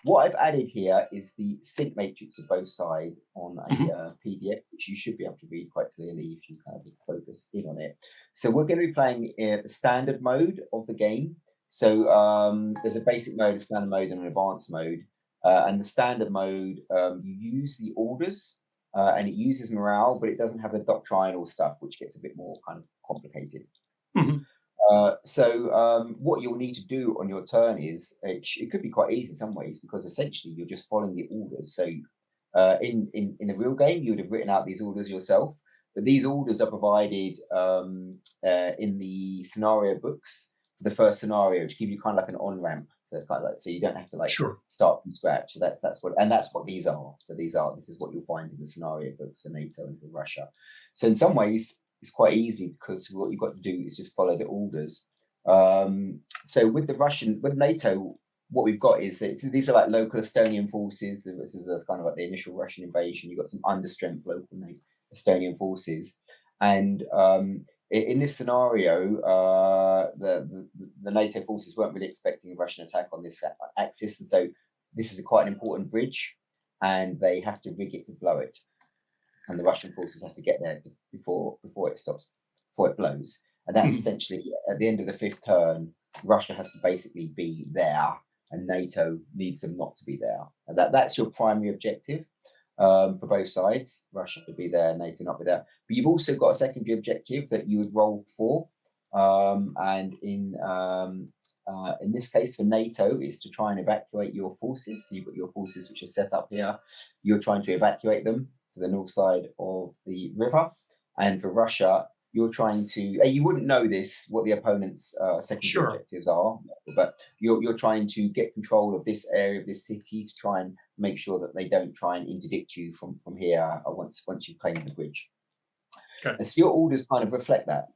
What I've added here is the sync matrix of both sides on a Hmm. PDF, which you should be able to read quite clearly if you kind of focus in on it. So we're going to be playing the standard mode of the game. So there's a basic mode, a standard mode, and an advanced mode. And the standard mode, you use the orders, and it uses morale, but it doesn't have the doctrinal stuff, which gets a bit more kind of complicated. Hmm. What you'll need to do on your turn is it could be quite easy in some ways because essentially you're just following the orders. So in the real game, you would have written out these orders yourself, but these orders are provided in the scenario books for the first scenario to give you kind of like an on ramp. So kind of like so you don't have to like Sure. start from scratch. So that's what these are. So this is what you'll find in the scenario books for NATO and for Russia. So in some ways it's quite easy because what you've got to do is just follow the orders. So with NATO, what we've got is these are like local Estonian forces. This is kind of like the initial Russian invasion. You've got some understrength local Estonian forces, and in this scenario, the NATO forces weren't really expecting a Russian attack on this axis, and so this is quite an important bridge, and they have to rig it to blow it, and the Russian forces have to get there before it stops, before it blows, and that's Hmm. essentially at the end of the fifth turn. Russia has to basically be there, and NATO needs them not to be there. And that's your primary objective for both sides. Russia to be there, NATO not be there. But you've also got a secondary objective that you would roll for. And in this case, for NATO, is to try and evacuate your forces. So you've got your forces which are set up here. You're trying to evacuate them to the north side of the river. And for Russia, you're trying to. You wouldn't know this what the opponent's secondary Sure. objectives are, but you're trying to get control of this area of this city to try and make sure that they don't try and interdict you from here once you've claimed the bridge. Okay. And so your orders kind of reflect that.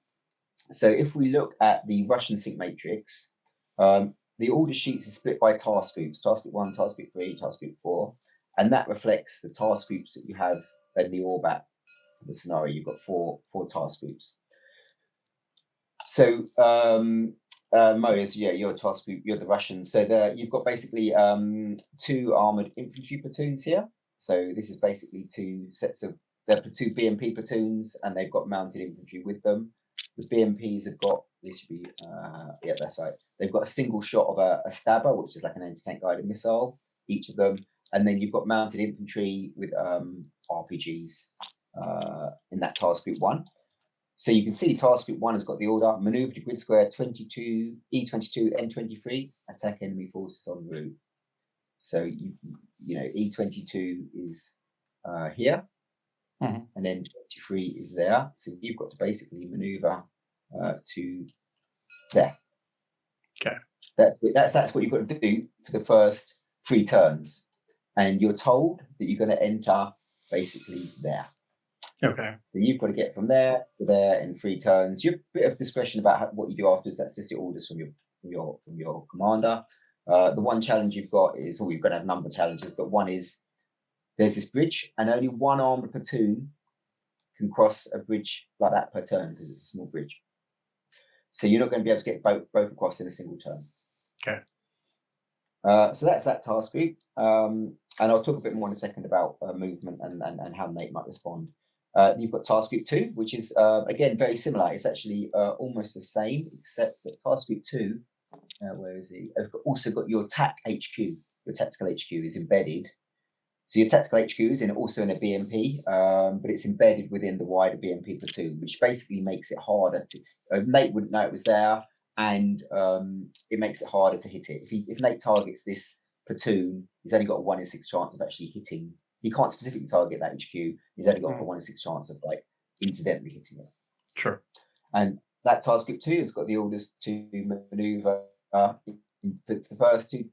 So if we look at the Russian sync matrix, the order sheets are split by task groups: task group 1, task group 3, task group 4, and that reflects the task groups that you have in the ORBAT for the scenario. You've got four task groups. So Moses, yeah, your task group, you're the Russians. So you've got basically two armored infantry platoons here. So this is basically two sets of they're two BMP platoons, and they've got mounted infantry with them. The BMPs have got this should be yeah, that's right. They've got a single shot of a stabber, which is like an anti-tank guided missile, each of them, and then you've got mounted infantry with RPGs in that task group 1. So you can see task group 1 has got the order: maneuver to grid square 22, E22, N23, attack enemy forces en route. So you know E22 is here, Hmm. and then 23 is there. So you've got to basically maneuver to there. Okay. That's what you've got to do for the first 3 turns, and you're told that you're going to enter basically there. Okay. So you've got to get from there to there in 3 turns. You have a bit of discretion about what you do afterwards. That's just your orders from your commander. The one challenge you've got is, well, you're going to have a number of challenges, but one is there's this bridge, and only one armed platoon can cross a bridge like that per turn because it's a small bridge. So you're not going to be able to get both across in a single turn. Okay. So that's that task group, and I'll talk a bit more in a second about movement and how Nate might respond. You've got task group 2, which is again very similar. It's actually almost the same, except that task group 2, where is he? I've also got your TAC HQ. Your tactical HQ is embedded. So your tactical HQ is also in a BMP, but it's embedded within the wider BMP platoon, which basically makes it harder to. Nate wouldn't know it was there, and it makes it harder to hit it. If Nate targets this platoon, he's only got a 1 in 6 chance of actually hitting. He can't specifically target that HQ. He's only got a 1 in 6 chance of like incidentally hitting it. Sure. And that task group 2 has got the orders to maneuver for the first 2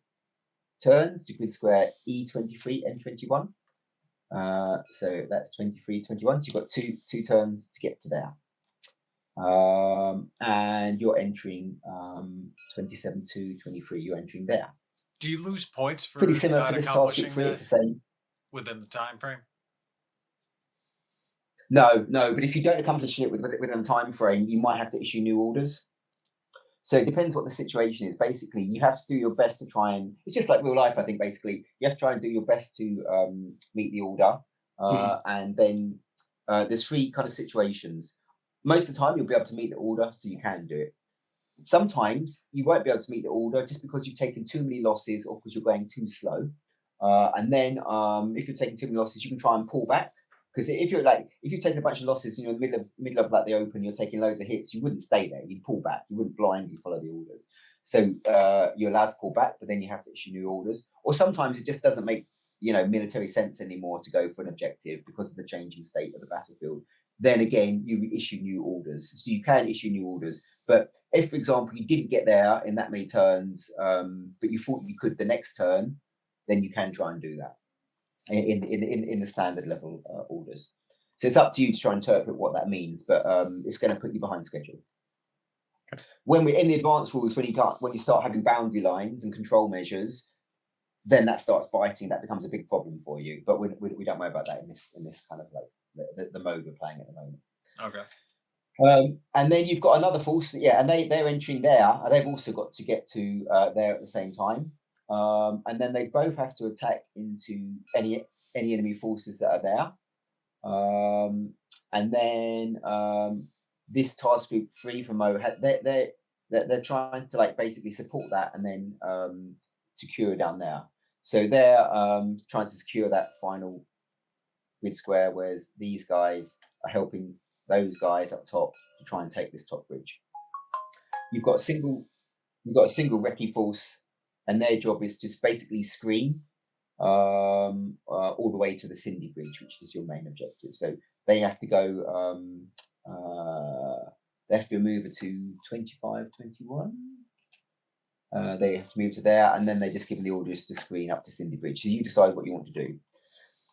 turns to grid square E23, N21. So that's 23, 21. So you've got two turns to get to there. And you're entering 27 to 23. You're entering there. Do you lose points for Pretty similar not for this task group accomplishing 3. It's that the same. within the time frame? No. But if you don't accomplish it within a time frame, you might have to issue new orders. So it depends what the situation is. Basically, you have to do your best to try and. It's just like real life, I think. Basically, you have to try and do your best to meet the order, and then there's three kind of situations. Most of the time, you'll be able to meet the order, so you can do it. Sometimes you won't be able to meet the order just because you've taken too many losses or because you're going too slow. And then if you're taking too many losses, you can try and pull back. Because if you're taking a bunch of losses and you're in the middle of like the open, you're taking loads of hits, you wouldn't stay there. You'd pull back. You wouldn't blindly follow the orders. So you're allowed to pull back, but then you have to issue new orders. Or sometimes it just doesn't make military sense anymore to go for an objective because of the changing state of the battlefield. Then again, you issue new orders. So you can issue new orders. But if, for example, you didn't get there in that many turns, but you thought you could the next turn, then you can try and do that in the standard level orders. So it's up to you to try and interpret what that means, but it's going to put you behind schedule. Okay. When we're in the advanced rules, when you start having boundary lines and control measures, then that starts biting. That becomes a big problem for you. But we don't worry about that in this kind of like the mode we're playing at the moment. Okay. And then you've got another force, and they're entering there. They've also got to get to there at the same time. And then they both have to attack into any enemy forces that are there. And then this task group 3 from Mo, they're trying to like basically support that and then secure down there. So they're trying to secure that final grid square, whereas these guys are helping those guys up top to try and take this top bridge. You've got a single recce force, and their job is to basically screen all the way to the Cindy Bridge, which is your main objective. So they have to go. They have to move it to 25, 21. They have to move to there, and then they just give them the orders to screen up to Cindy Bridge. So you decide what you want to do.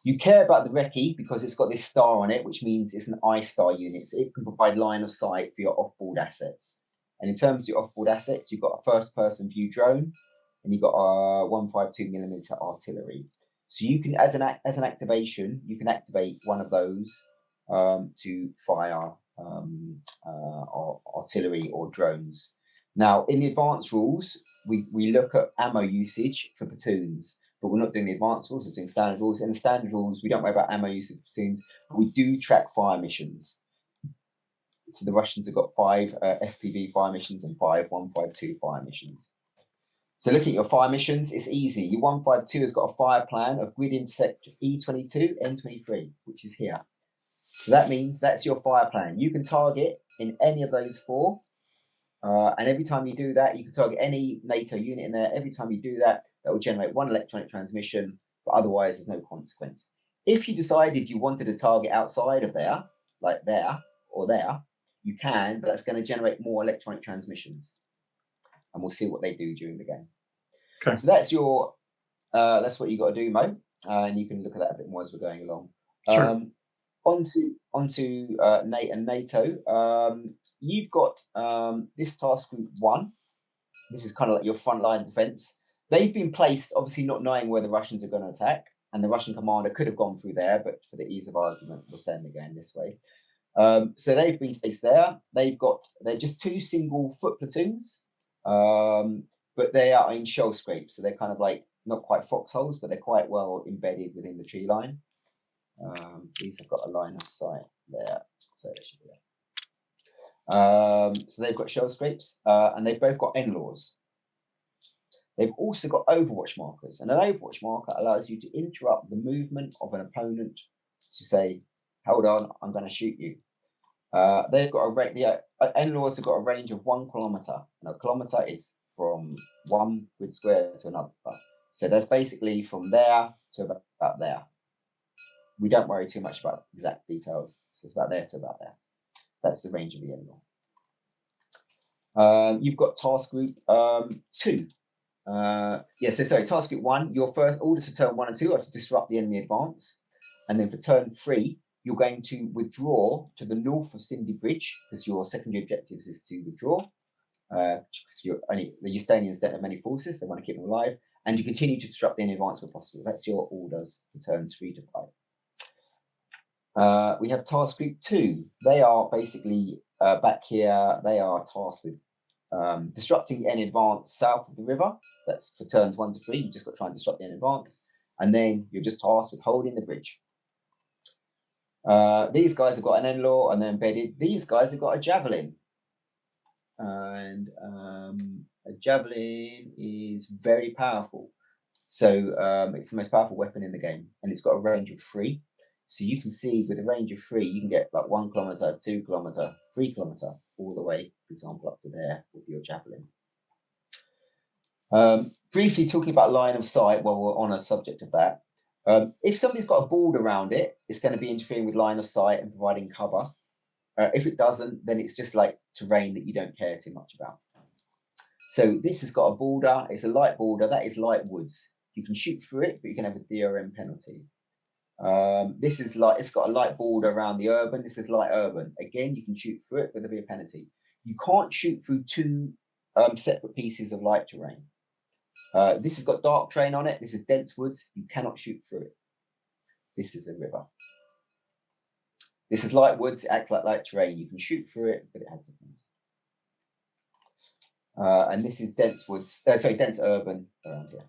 You care about the recce because it's got this star on it, which means it's an I-star unit. So it can provide line of sight for your off-board assets. And in terms of your off-board assets, you've got a first-person view drone, and you've got a 152mm artillery. So you can, as an activation, you can activate one of those to fire artillery or drones. Now, in the advanced rules, we look at ammo usage for platoons, but we're not doing the advanced rules, we're doing standard rules. In the standard rules, we don't worry about ammo usage for platoons, but we do track fire missions. So the Russians have got 5 FPV fire missions and 5 152 fire missions. So looking at your fire missions, it's easy. Your 152 has got a fire plan of grid insect E22, N23, which is here. So that means that's your fire plan. You can target in any of those 4. And every time you do that, you can target any NATO unit in there. Every time you do that, that will generate 1 electronic transmission, but otherwise there's no consequence. If you decided you wanted to target outside of there, like there or there, you can, but that's going to generate more electronic transmissions. And we'll see what they do during the game. Okay. So that's that's what you got to do, Mo. And you can look at that a bit more as we're going along. Sure. Onto Nate and NATO. You've got this task group 1. This is kind of like your front line of defense. They've been placed, obviously not knowing where the Russians are going to attack, and the Russian commander could have gone through there, but for the ease of argument, we'll send them going this way. So they've been placed there. They're just 2 single foot platoons, but they are in shell scrapes, so they're kind of like not quite foxholes, but they're quite well embedded within the tree line. These have got a line of sight there, so they should be there. So they've got shell scrapes, and they've both got N-laws. They've also got Overwatch markers, and an Overwatch marker allows you to interrupt the movement of an opponent to say, "Hold on, I'm going to shoot you." They've got N-laws have got a range of 1 kilometer. Now, a kilometer is from 1 grid square to another. So that's basically from there to about there. We don't worry too much about exact details. So it's about there to about there. That's the range of the N-law. You've got task group 2. Task group 1, your first orders for turn 1 and 2 are to disrupt the enemy advance. And then for turn 3, you're going to withdraw to the north of Cindy Bridge, because your secondary objectives is to withdraw. Because the Estonians don't have many forces, they want to keep them alive. And you continue to disrupt the enemy advance where possible. That's your orders for turns 3 to 5. We have task group 2. They are basically back here. They are tasked with disrupting any advance south of the river. That's for turns 1 to 3. You just got to try and disrupt the advance, and then you're just tasked with holding the bridge. These guys have got an N-law and they're embedded. These guys have got a javelin, and a javelin is very powerful. So it's the most powerful weapon in the game, and it's got a range of 3. So you can see with a range of 3, you can get like 1 kilometer, 2 kilometer, 3 kilometer, all the way, for example, up to there with your javelin. Briefly talking about line of sight while we're on a subject of that. If somebody's got a board around it, it's going to be interfering with line of sight and providing cover. If it doesn't, then it's just like terrain that you don't care too much about. So this has got a border. It's a light border. That is light woods. You can shoot through it, but you can have a DRM penalty. This is like, it's got a light border around the urban. This is light urban. Again, you can shoot through it, but there'll be a penalty. You can't shoot through 2 separate pieces of light terrain. This has got dark terrain on it. This is dense woods. You cannot shoot through it. This is a river. This is light woods. It acts like light terrain. You can shoot through it, but it has to. And this is dense woods. Dense urban around here.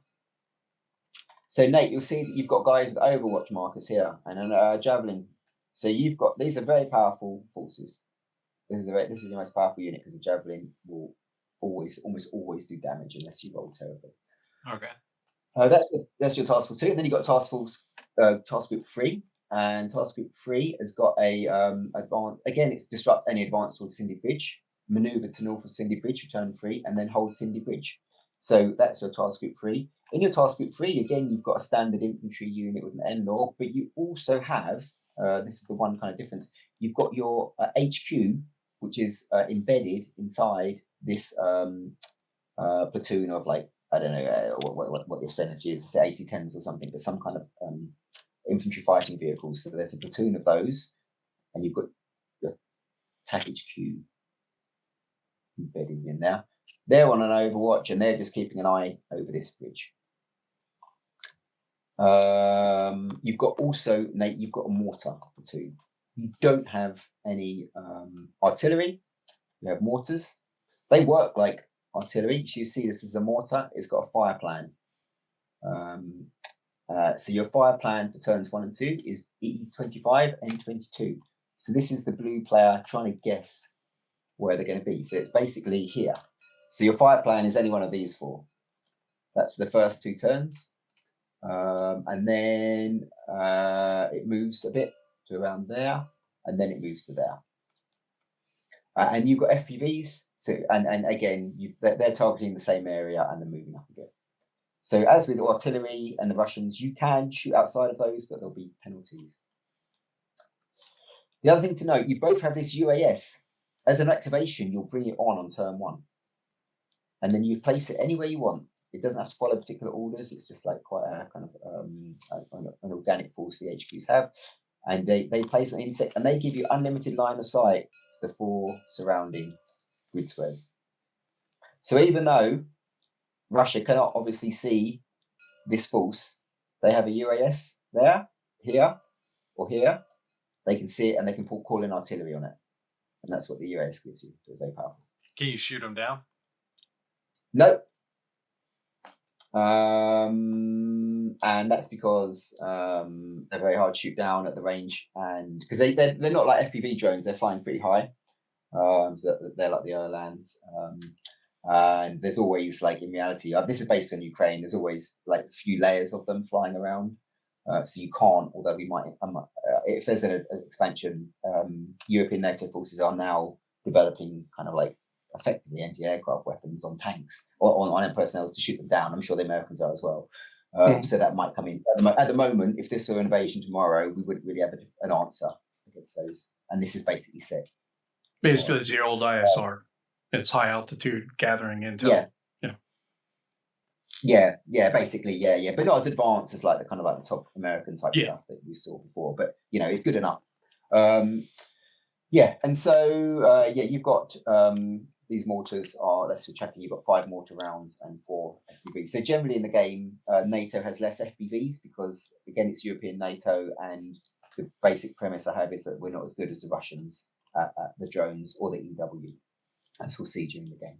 So Nate, you'll see that you've got guys with Overwatch markers here and a javelin. So you've got, these are very powerful forces. This is the most powerful unit because the javelin will almost always do damage unless you roll terribly. Okay. That's your task force 2, and then you've got task group 3, and task group 3 has got a advance. Again, it's disrupt any advance towards Cindy Bridge, maneuver to north of Cindy Bridge, return 3, and then hold Cindy Bridge. So that's your task group 3. In your task group 3, again, you've got a standard infantry unit with an N-law, but you also have this is the one kind of difference. You've got your HQ, which is embedded inside this platoon of, like, I don't know what the ascendancy is, say AC-10s or something, but some kind of infantry fighting vehicles. So there's a platoon of those, and you've got your TAC HQ embedded in there. They're on an overwatch, and they're just keeping an eye over this bridge. You've got also, Nate, you've got a mortar platoon. You don't have any artillery. You have mortars. They work like artillery. So you see this is a mortar. It's got a fire plan. So your fire plan for turns 1 and 2 is E25 and 22. So this is the blue player trying to guess where they're going to be. So it's basically here. So your fire plan is any one of these 4. That's the first 2 turns. And then it moves a bit to around there, and then it moves to there. And you've got FPVs, so and again, they're targeting the same area and they're moving up a bit. So as with artillery and the Russians, you can shoot outside of those, but there'll be penalties. The other thing to note, you both have this UAS. As an activation, you'll bring it on turn 1. And then you place it anywhere you want. It doesn't have to follow particular orders. It's just like quite a kind of an organic force the HQs have. And they place an insect, and they give you unlimited line of sight to the 4 surrounding grid squares. So even though Russia cannot obviously see this force, they have a UAS there, here, or here. They can see it, and they can call in artillery on it. And that's what the UAS gives you. So it's very powerful. Can you shoot them down? No. And that's because they're very hard to shoot down at the range, and because they're not like FPV drones, they're flying pretty high. So they're like the Erlands. And there's always, like, in reality, this is based on Ukraine, there's always like a few layers of them flying around. So you can't, although we might, if there's an expansion, European NATO forces are now developing kind of like effectively anti-aircraft weapons on tanks or on personnel to shoot them down. I'm sure the Americans are as well. So that might come in. At the moment, if this were an invasion tomorrow, we wouldn't really have an answer against those. And this is basically set. Basically, it's the old ISR. It's high altitude gathering intel. Yeah, basically, yeah. But not as advanced as like the kind of like the top American type stuff that we saw before. But it's good enough. And so you've got these mortars are, let's check, you've got 5 mortar rounds and 4 FPVs. So generally in the game, NATO has less FPVs because, again, it's European NATO, and the basic premise I have is that we're not as good as the Russians at the drones or the EW, as we'll see during the game.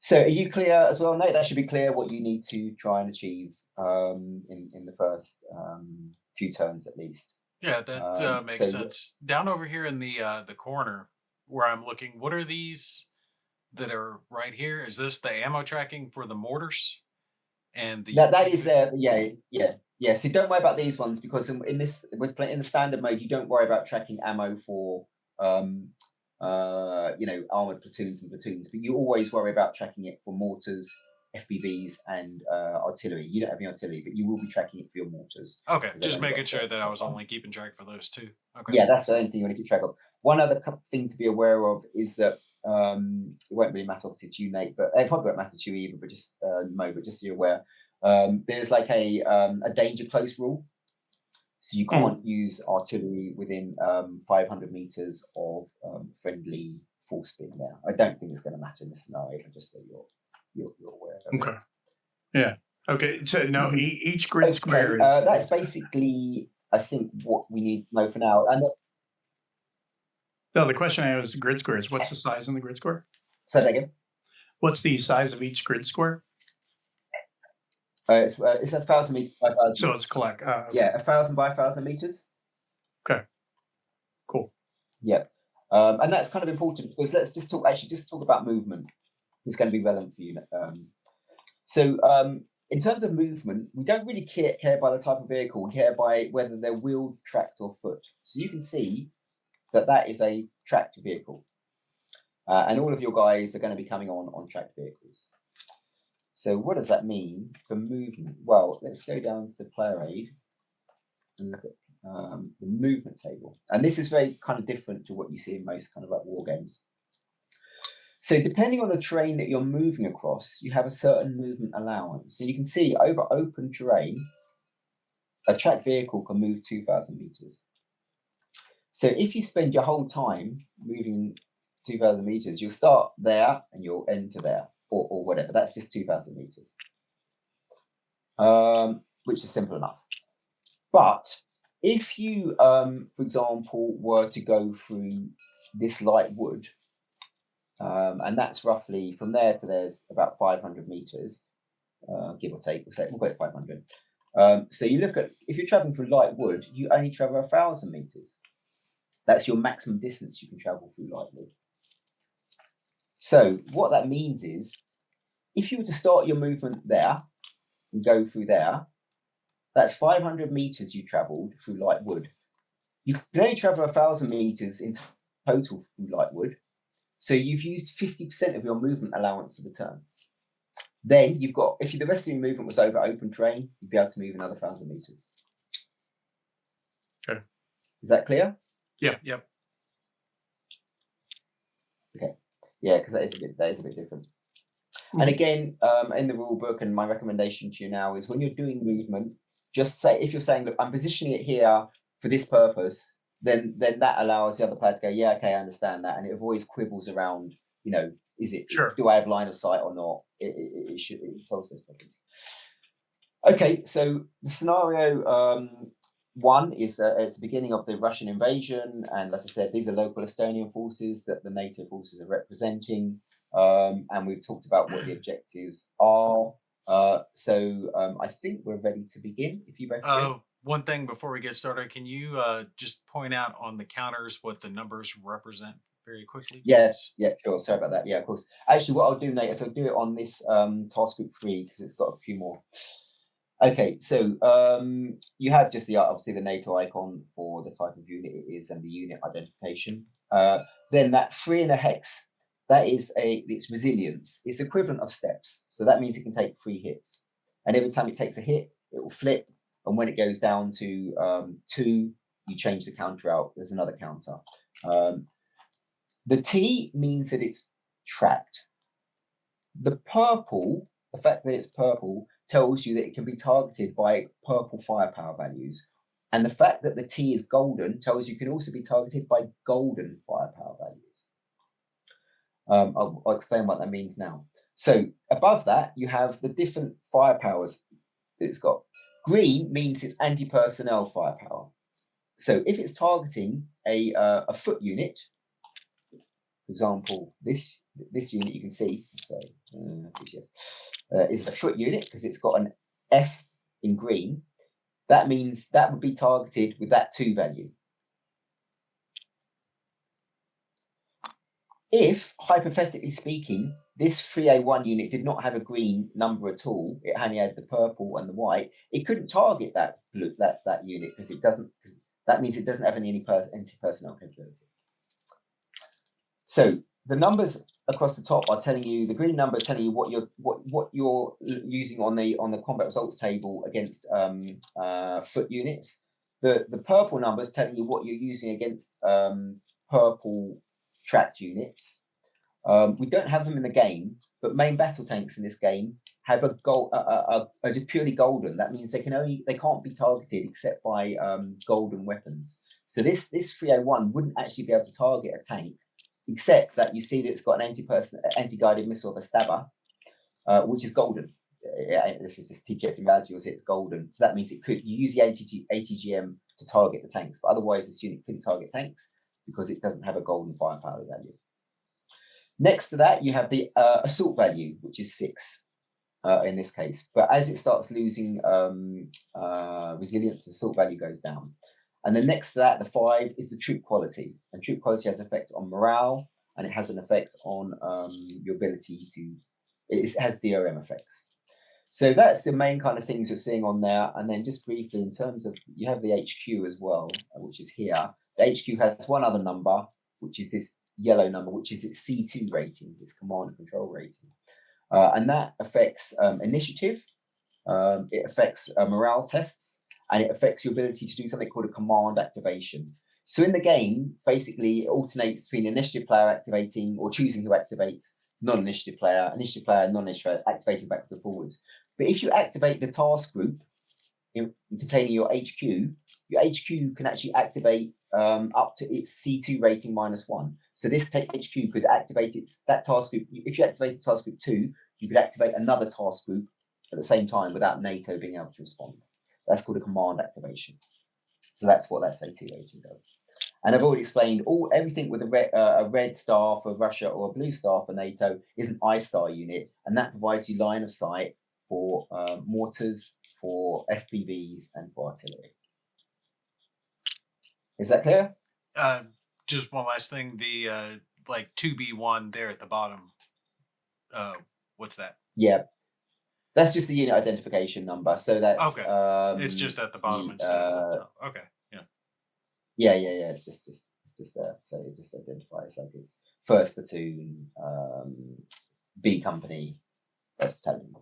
So are you clear as well, Nate? That should be clear what you need to try and achieve in the first few turns at least. Yeah, that makes sense. Down over here in the corner where I'm looking, what are these that are right here? Is this the ammo tracking for the mortars and the that is there? Yeah. So don't worry about these ones because in this we're playing in the standard mode. You don't worry about tracking ammo for armored platoons and platoons, but you always worry about tracking it for mortars, FPVs, and artillery. You don't have any artillery, but you will be tracking it for your mortars. Okay, just making sure that I was only keeping track for those two. Okay. Yeah, that's the only thing you want to keep track of. One other thing to be aware of is that it won't really matter obviously to you, Nate, but it probably won't matter to you either. But just Mo, but just so you're aware, there's like a danger close rule. So you can't use artillery within 500 meters of friendly force being there. I don't think it's going to matter in this scenario, but just so you're aware. Okay. Yeah. Okay. So no, each grid square is. That's basically, I think, what we need to know for now. And no, the question I have is the grid squares. What's the size in the grid square? Say that again. What's the size of each grid square? It's 1,000 meters by 1,000. So it's collect. Okay. Yeah, 1,000 by 1,000 meters. Okay. Cool. Yeah, and that's kind of important because let's just talk about movement. It's going to be relevant for you. So in terms of movement, we don't really care by the type of vehicle. We care by whether they're wheeled, tracked, or foot. So you can see that is a tracked vehicle, and all of your guys are going to be coming on tracked vehicles. So what does that mean for movement? Well, let's go down to the player aid and look at the movement table. And this is very kind of different to what you see in most kind of like war games. So depending on the terrain that you're moving across, you have a certain movement allowance. So you can see over open terrain, a tracked vehicle can move 2,000 meters. So if you spend your whole time moving 2,000 meters, you'll start there and you'll end to there. Or whatever, that's just 2,000 meters, which is simple enough. But if you, for example, were to go through this light wood, and that's roughly from there to there's about 500 meters, give or take, we'll go at 500. So you look at, if you're traveling through light wood, you only travel 1,000 meters. That's your maximum distance you can travel through light wood. So what that means is, if you were to start your movement there and go through there, that's 500 meters you traveled through light wood. You can only travel 1,000 meters in total through light wood. So you've used 50% of your movement allowance of the turn. Then you've got, if the rest of your movement was over open terrain, you'd be able to move another 1,000 meters. Okay. Is that clear? Yeah. Yep. Okay. Yeah, because that is a bit different. And again, in the rule book, and my recommendation to you now is when you're doing movement, just say, if you're saying, look, I'm positioning it here for this purpose, then that allows the other player to go, yeah, okay, I understand that. And it avoids quibbles around, is it, sure, do I have line of sight or not? It solves those problems. Okay, so the scenario one is that it's the beginning of the Russian invasion. And as I said, these are local Estonian forces that the NATO forces are representing. And we've talked about what the objectives are. So I think we're ready to begin. If you both one thing before we get started, can you just point out on the counters what the numbers represent very quickly? Yes, yeah, sure. Sorry about that. Yeah, of course. Actually, what I'll do, Nate, is I'll do it on this task group 3 because it's got a few more. Okay, so you have just obviously the NATO icon for the type of unit it is and the unit identification. Then that 3 in a hex. That is its resilience. It's equivalent of steps. So that means it can take 3 hits. And every time it takes a hit, it will flip. And when it goes down to 2, you change the counter out. There's another counter. The T means that it's tracked. The purple, the fact that it's purple, tells you that it can be targeted by purple firepower values. And the fact that the T is golden tells you it can also be targeted by golden firepower values. I'll explain what that means now. So above that, you have the different firepowers that it's got. Green means it's anti-personnel firepower. So if it's targeting a foot unit, for example, this unit you can see. So is a foot unit because it's got an F in green. That means that would be targeted with that 2 value. If, hypothetically speaking, this 3A1 unit did not have a green number at all, it only had the purple and the white, it couldn't target that unit because it doesn't. Because that means it doesn't have any anti-personnel capability. So the numbers across the top are telling you, the green number is telling you what you're using on the combat results table against foot units. The purple number is telling you what you're using against purple tracked units. We don't have them in the game, but main battle tanks in this game have are purely golden. That means they can't be targeted except by golden weapons. So this 3A1 wouldn't actually be able to target a tank, except that you see that it's got an anti-guided missile of a stabber, which is golden. This is just TTS in reality, you'll see it's golden. So that means it could use the ATGM to target the tanks, but otherwise this unit couldn't target tanks because it doesn't have a golden firepower value. Next to that, you have the assault value, which is 6 in this case. But as it starts losing resilience, the assault value goes down. And then next to that, the 5 is the troop quality. And troop quality has an effect on morale, and it has an effect on your ability to, it has DRM effects. So that's the main kind of things you're seeing on there. And then just briefly, in terms of, you have the HQ as well, which is here. The HQ has one other number, which is this yellow number, which is its C2 rating, its command and control rating. And that affects initiative, it affects morale tests, and it affects your ability to do something called a command activation. So in the game, basically, it alternates between initiative player activating or choosing who activates, non-initiative player, non-initiative player, activating backwards and forwards. But if you activate the task group containing your HQ can actually activate up to its C2 rating -1. So this HQ could activate that task group. If you activate task group 2, you could activate another task group at the same time without NATO being able to respond. That's called a command activation. So that's what that C2 rating does. And I've already explained everything with a red star for Russia or a blue star for NATO is an I-star unit, and that provides you line of sight for mortars, for FPVs, and for artillery. Is that clear? Just one last thing, the like 2B1 there at the bottom. What's that? Yeah, that's just the unit identification number. So that's okay. It's just at the bottom instead of the top. Okay. Yeah. It's just there. So it just identifies like it's 1st platoon, B company, 1st battalion.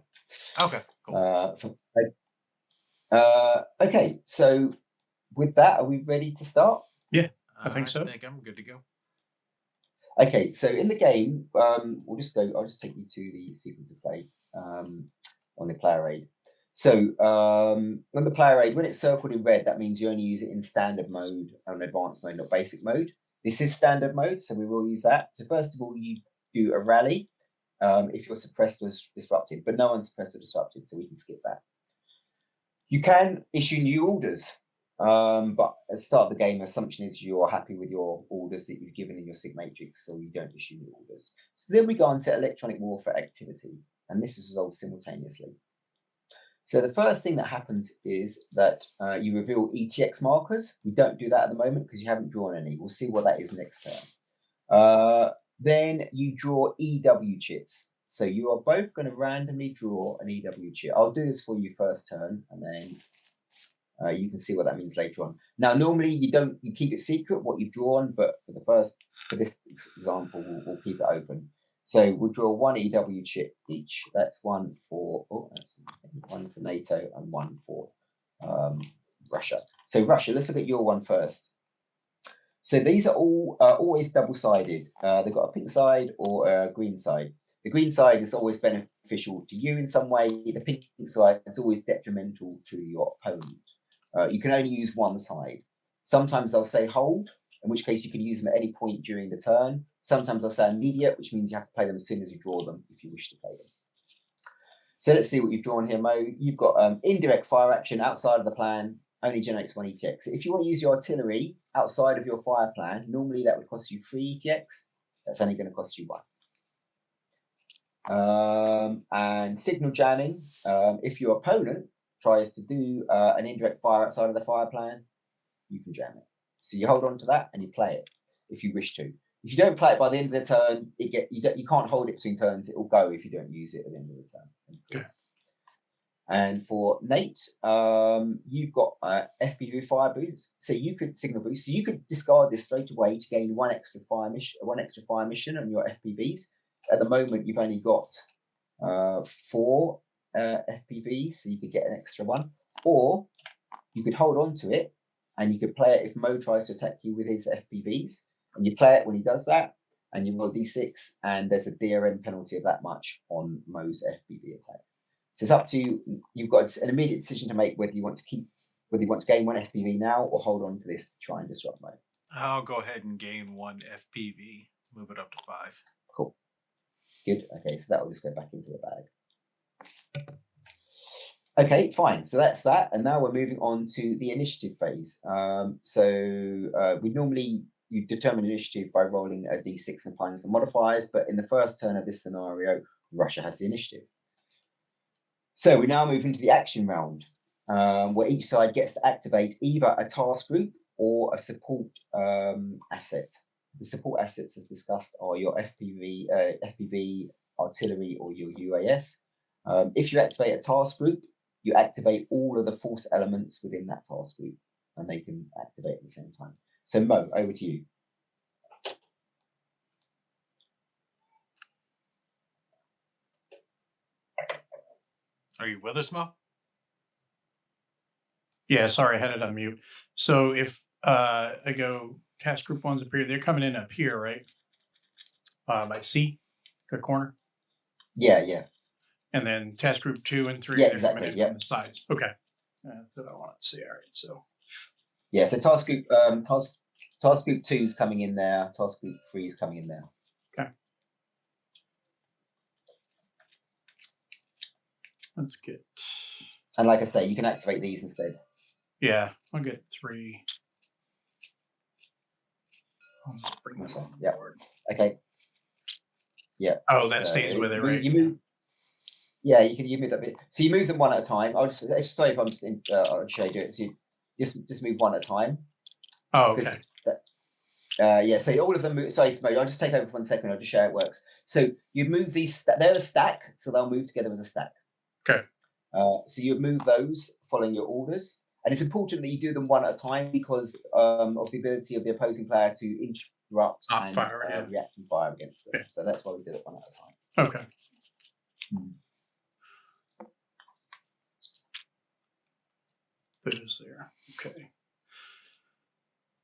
Okay. Cool. Okay. So with that, are we ready to start? Yeah, I think so. I think I'm good to go. Okay, so in the game, I'll just take you to the sequence of play on the player aid. So on the player aid, when it's circled in red, that means you only use it in standard mode and advanced mode, not basic mode. This is standard mode, so we will use that. So first of all, you do a rally if you're suppressed or disrupted, but no one's suppressed or disrupted, so we can skip that. You can issue new orders. But at the start of the game, assumption is you're happy with your orders that you've given in your SIG matrix, so you don't issue new orders. So then we go on to electronic warfare activity, and this is resolved simultaneously. So the first thing that happens is that you reveal ETX markers. We don't do that at the moment because you haven't drawn any. We'll see what that is next turn. Then you draw EW chits. So you are both going to randomly draw an EW chit. I'll do this for you first turn, and then you can see what that means later on. Now, normally you keep it secret what you've drawn, but for this example, we'll keep it open. So we'll draw 1 EW chip each. That's one for NATO and one for Russia. So Russia, let's look at your one first. So these are all always double-sided. They've got a pink side or a green side. The green side is always beneficial to you in some way. The pink side is always detrimental to your opponent. You can only use one side. Sometimes they'll say hold, in which case you can use them at any point during the turn. Sometimes they'll say immediate, which means you have to play them as soon as you draw them if you wish to play them. So let's see what you've drawn here, Mo. You've got indirect fire action outside of the plan, only generates 1 ETX. If you want to use your artillery outside of your fire plan, normally that would cost you 3 ETX. That's only going to cost you 1. And signal jamming. If your opponent tries to do an indirect fire outside of the fire plan, you can jam it. So you hold on to that and you play it if you wish to. If you don't play it by the end of the turn, you can't hold it between turns. It will go if you don't use it at the end of the turn. Okay. And for Nate, you've got FPV fire boost, so you could signal boost. So you could discard this straight away to gain one extra fire mission on your FPVs. At the moment, you've only got 4 FPVs, so you could get an extra one, or you could hold on to it and you could play it if Mo tries to attack you with his FPVs, and you play it when he does that, and you roll D6, and there's a DRM penalty of that much on Mo's FPV attack. So it's up to you. You've got an immediate decision to make whether you want to gain 1 FPV now or hold on to this to try and disrupt Mo. I'll go ahead and gain 1 FPV, move it up to 5. Cool. Good. Okay, so that will just go back into the bag. Okay, fine. So that's that. And now we're moving on to the initiative phase. You determine initiative by rolling a D6 and applying some modifiers, but in the first turn of this scenario, Russia has the initiative. So we now move into the action round, where each side gets to activate either a task group or a support asset. The support assets, as discussed, are your FPV, artillery, or your UAS. If you activate a task group, you activate all of the force elements within that task group, and they can activate at the same time. So Mo, over to you. Are you with us, Mo? Yeah, sorry, I had it on mute. So if I go task group 1's up here, they're coming in up here, right? By C, the corner. Yeah. And then task group 2 and 3, Yeah, they're exactly. coming in from the sides. Okay. That's what I want to see. All right. So yeah, so task group 2 is coming in there. Task group 3 is coming in there. Okay. Let's get. And like I say, you can activate these instead. Yeah, I'll get 3. I'll just bring them on board. Okay. Yeah. Oh, that stays with it, right? You move. Yeah, you move that bit. So you move them one at a time. I'll show you it. So you just move one at a time. Oh, okay. Yeah, so all of them move. Sorry, I'll just take over for 1 second. I'll just show how it works. So you move these. They're a stack, so they'll move together as a stack. Okay. So you move those following your orders, and it's important that you do them one at a time because of the ability of the opposing player to interrupt and react and fire against them. Yeah. So that's why we do it one at a time. Okay. Those there. Okay.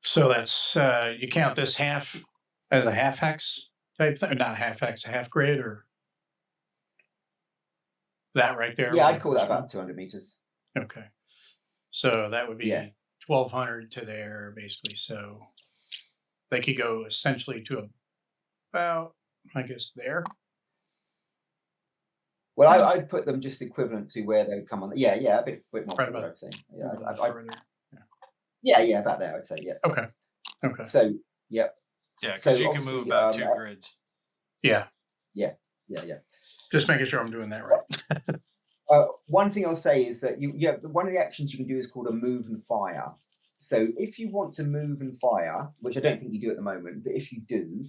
So that's you count this half as a half hex type thing, not half hex, a half grid, or that right there. Yeah, I'd call that about 200 meters. Okay, so that would be 1,200 to there, basically. So they could go essentially to about, I guess, there. Well, I'd put them just equivalent to where they come on. Yeah, a bit more right further, I'd say. Yeah, further. Yeah, about there, I'd say. Yeah. Okay. So, yeah. Yeah, because you can move about 2 grids. Yeah. Just making sure I'm doing that right. One thing I'll say is that one of the actions you can do is called a move and fire. So if you want to move and fire, which I don't think you do at the moment, but if you do,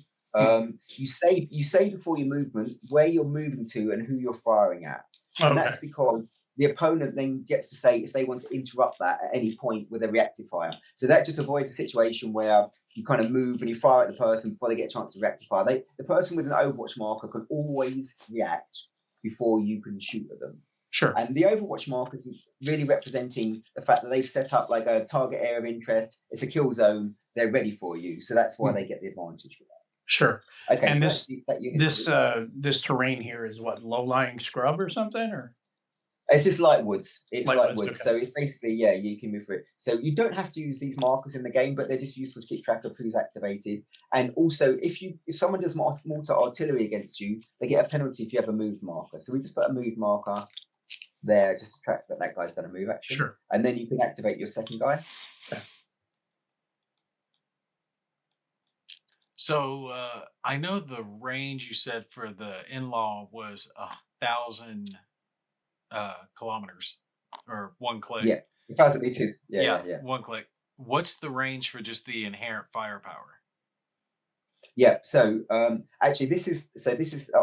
you say before your movement where you're moving to and who you're firing at. And that's because the opponent then gets to say if they want to interrupt that at any point with a reactive fire. So that just avoids a situation where you kind of move and you fire at the person before they get a chance to reactive fire. The person with an Overwatch marker can always react before you can shoot at them. Sure. And the Overwatch marker is really representing the fact that they've set up like a target area of interest. It's a kill zone. They're ready for you. So that's why they get the advantage for that. Sure. Okay. And so this terrain here is what, low-lying scrub or something, or? It's just light woods. It's light woods. Okay. So it's basically, you can move through it. So you don't have to use these markers in the game, but they're just useful to keep track of who's activated. And also, if someone does mortar artillery against you, they get a penalty if you have a move marker. So we just put a move marker there just to track that guy's done a move action. Sure. And then you can activate your second guy. Okay. So I know the range you said for the in-law was 1,000 kilometers or one click. Yeah, 1,000 meters. Yeah. One click. What's the range for just the inherent firepower? Yeah. So actually, this is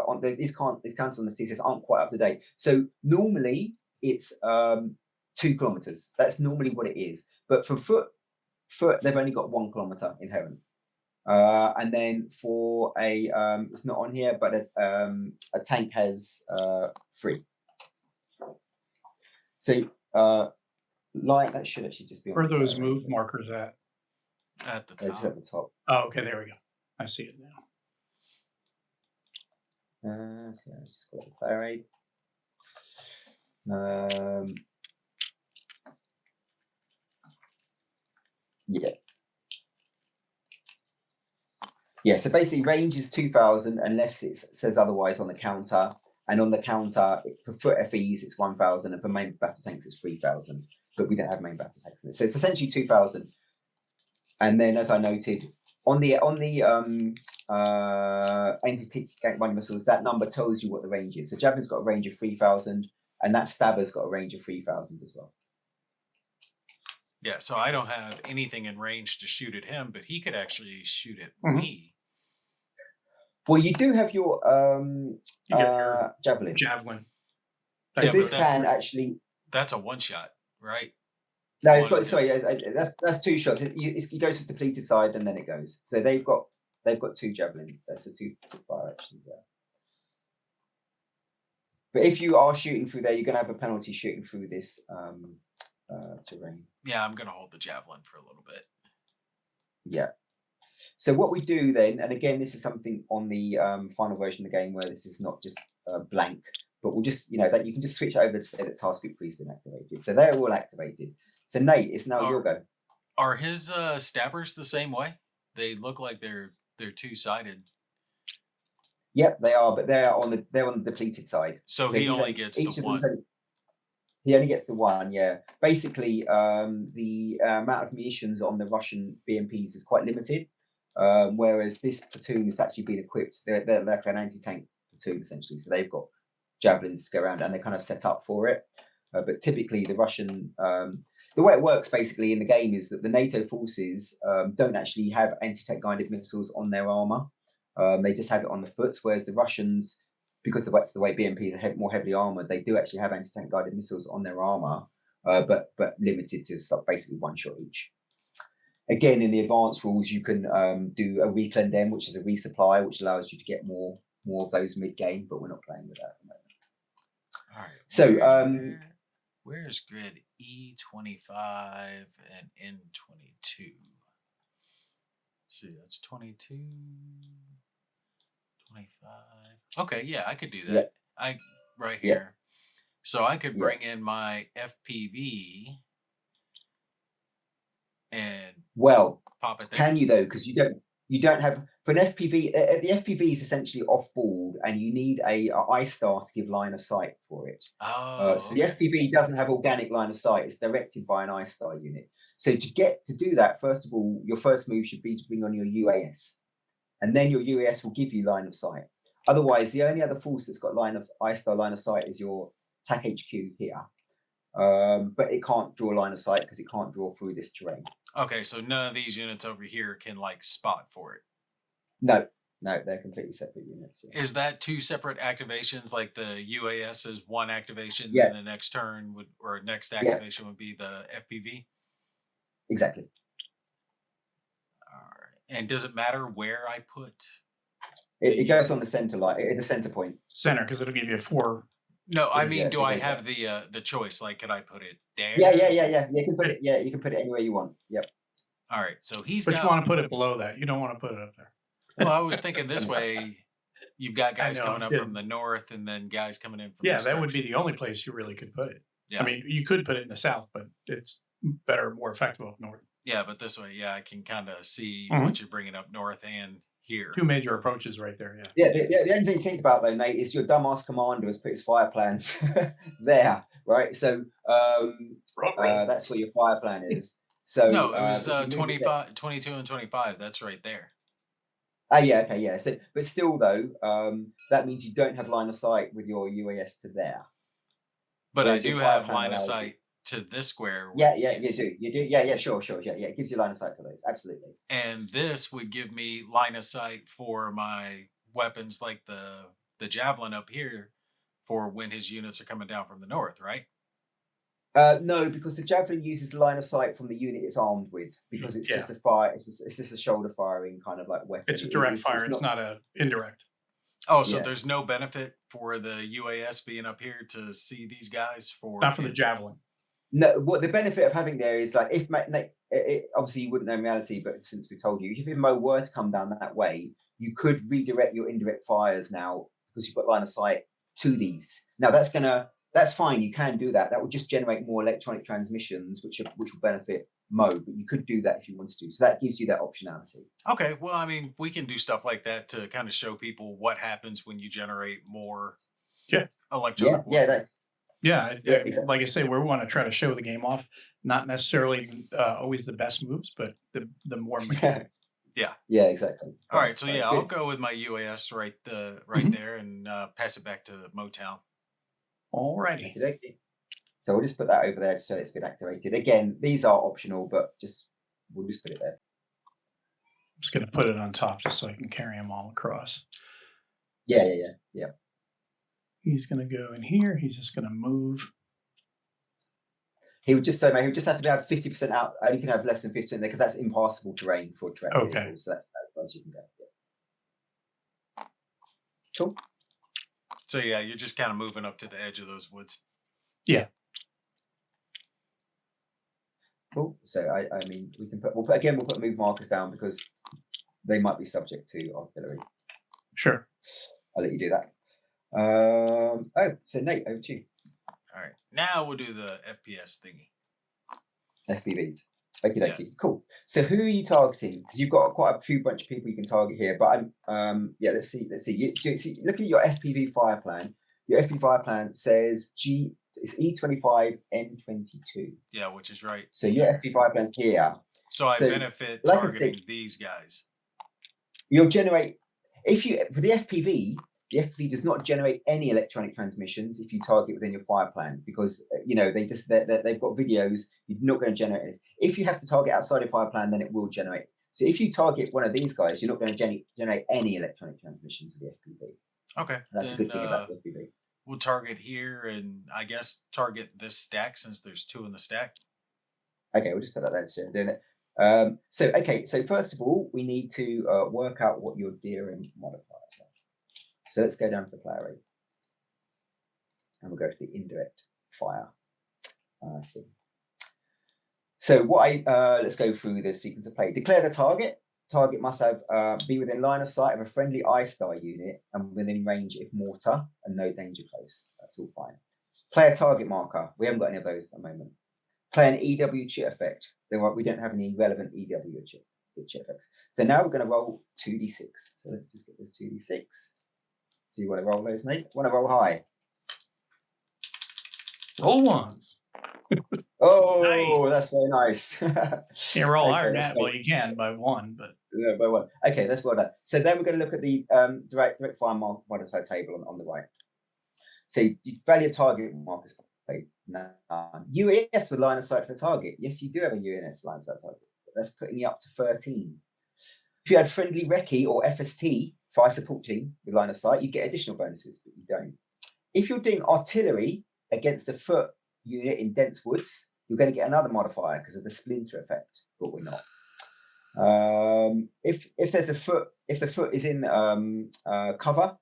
on these counts on the CSS aren't quite up to date. So normally it's 2 kilometers. That's normally what it is. But for foot they've only got 1 kilometer inherent. And then for a it's not on here, but a tank has 3. So light, that should actually just be on. Where are those move markers at? At the Just top. at the top. Oh, okay, there we go. I see it now. Okay, let's just go to player aid. Yeah, so basically range is 2,000 unless it says otherwise on the counter. And on the counter, for foot FEs, it's 1,000, and for main battle tanks, it's 3,000. But we don't have main battle tanks in it. So it's essentially 2,000. And then, as I noted, on the anti-tank guided missiles, that number tells you what the range is. So Javelin's got a range of 3,000, and that Stabber's got a range of 3,000 as well. Yeah, so I don't have anything in range to shoot at him, but he could actually shoot at me. Well, you do have your javelin. Javelin. Because this can actually. That's a one shot, right? No, it's got. Sorry, that's 2 shots. It goes to the depleted side and then it goes. So they've got 2 javelin. That's a 2 fire actually there. But if you are shooting through there, you're going to have a penalty shooting through this terrain. Yeah, I'm going to hold the javelin for a little bit. Yeah. So what we do then, and again, this is something on the final version of the game where this is not just blank, but we'll just, that you can just switch over to say that task group 3 has been activated. So they're all activated. So Nate, it's now your go. Are his stabbers the same way? They look like they're 2-sided. Yep, they are, but they're on the depleted side. So he only gets the one. He only gets the one, yeah. Basically, the amount of munitions on the Russian BMPs is quite limited, whereas this platoon has actually been equipped. They're like an anti-tank platoon, essentially. So they've got javelins to go around, and they're kind of set up for it. But typically, the Russian... the way it works, basically, in the game is that the NATO forces don't actually have anti-tank guided missiles on their armour. They just have it on the foot, whereas the Russians... because that's the way BMPs are more heavily armored, they do actually have anti-tank guided missiles on their armor, but limited to basically 1 shot each. Again, in the advanced rules, you can do a reclendem, which is a resupply, which allows you to get more of those mid-game, but we're not playing with that at the moment. All right. So, where's grid E25 and N22? See, that's 22. 25. Okay, yeah, I could do that. Yeah. Right here. So I could bring in my FPV and pop it there. Can you though? Because you don't have for an FPV. The FPV is essentially off board, and you need a I-star to give line of sight for it. So the FPV doesn't have organic line of sight. It's directed by an I-star unit. So to do that, first of all, your first move should be to bring on your UAS. And then your UAS will give you line of sight. Otherwise, the only other force that's got I-star line of sight is your TAC HQ here. But it can't draw line of sight because it can't draw through this terrain. Okay, so none of these units over here can spot for it. No, they're completely separate units. Yeah. Is that 2 separate activations? Like the UAS is 1 activation, and the next turn next activation would be the FPV? Exactly. And does it matter where I put? It goes on the center line. It's a center point. Center, because it'll give you 4. No, I mean, do I have the choice? Like, could I put it there? Yeah. You can put it. Yeah, you can put it anywhere you want. Yep. All right. So But you want to put it below that. You don't want to put it up there. Well, I was thinking this way. You've got guys coming up from the north, and then guys coming in from. Yeah, that would be the only place you really could put it. Yeah. I mean, you could put it in the south, but it's better, more effective up north. Yeah, but this way, I can kind of see what you're bringing up north and here. 2 major approaches right there, the only thing to think about, though, Nate, is your dumbass commander has put his fire plans there, right? So that's where your fire plan is. So no, it was 25, 22, and 25. That's right there. Yeah, okay, yeah. So, but still, though, that means you don't have line of sight with your UAS to there. But I Whereas your do fire have plan line of allows you. sight to this square with Yeah, yeah, you these. do. You do. Yeah, yeah, sure, sure. Yeah, yeah. It gives you line of sight to those. Absolutely. And this would give me line of sight for my weapons like the javelin up here for when his units are coming down from the north, right? No, because the javelin uses the line of sight from the unit it's armed with, because it's Yeah. just a fire. It's just a shoulder firing kind of like weapon. It's a direct fire. It's It's not a indirect. Oh, so Yeah. there's no benefit for the UAS being up here to see these guys for Not for the javelin. No, what the benefit of having there is like if obviously you wouldn't know in reality, but since we told you, if Mo were to come down that way, you could redirect your indirect fires now because you've got line of sight to these. Now that's fine. You can do that. That would just generate more electronic transmissions, which will benefit Mo. But you could do that if you wanted to. So that gives you that optionality. Okay, well, I mean, we can do stuff like that to kind of show people what happens when you generate more electronic Yeah, warfare. that's Yeah, exactly. like I say, we want to try to show the game off. Not necessarily always the best moves, but the more mechanical. Yeah, exactly. All right, so Right, I'll good. go with my UAS right Mhm. there and pass it back to Motown. Alrighty. Okey-dokey. So we'll just put that over there so it's been activated. Again, these are optional, but we'll just put it there. I'm just going to put it on top just so I can carry them all across. Yeah. He's going to go in here. He's just going to move. He would just have to have 50% out. You can have less than 50% there because that's impassable terrain for track vehicles. So that's as far as you can go. Yeah. Cool. So yeah, you're just kind of moving up to the edge of those woods. Yeah. Cool. So I mean, we'll put move markers down because they might be subject to artillery. Sure. I'll let you do that. So Nate, over to you. All right, now we'll do the FPS thingy. FPVs. Okey-dokey. Cool. So who are you targeting? Because you've got quite a few bunch of people you can target here. But let's see. Looking at your FPV fire plan. Your FPV fire plan says it's E25 N22. Yeah, which is right. So your FPV fire plan's here. So I benefit like targeting these guys. You'll generate for the FPV. The FPV does not generate any electronic transmissions if you target within your fire plan because they've got videos. You're not going to generate it. If you have to target outside your fire plan, then it will generate. So if you target one of these guys, you're not going to generate any electronic transmissions with the FPV. Okay, that's a good thing about the FPV. We'll target here and I guess target this stack since there's 2 in the stack. Okay, we'll just put that there instead of doing it. So first of all, we need to work out what your DRM modifiers are. So let's go down to the player rate. And we'll go to the indirect fire thing. So let's go through the sequence of play. Declare the target. Target must be within line of sight of a friendly I-star unit and within range if mortar and no danger close. That's all fine. Play a target marker. We haven't got any of those at the moment. Play an EW chit effect. We don't have any relevant EW chit effects. So now we're going to roll 2d6. So let's just get this 2d6. So you want to roll those, Nate? Want to roll high? Roll ones. Oh, nice. That's very nice. Can't roll higher than that. Well, you can by 1, but yeah, by 1. Okay, that's well done. So then we're going to look at the direct fire modifier table on the right. So you value of target markers. UAS with line of sight to the target. Yes, you do have a UAS line of sight to the target. That's putting you up to 13. If you had friendly recce or FST, fire support team with line of sight, you get additional bonuses, but you don't. If you're doing artillery against a foot unit in dense woods, you're going to get another modifier because of the splinter effect, but we're not. If the foot is in cover,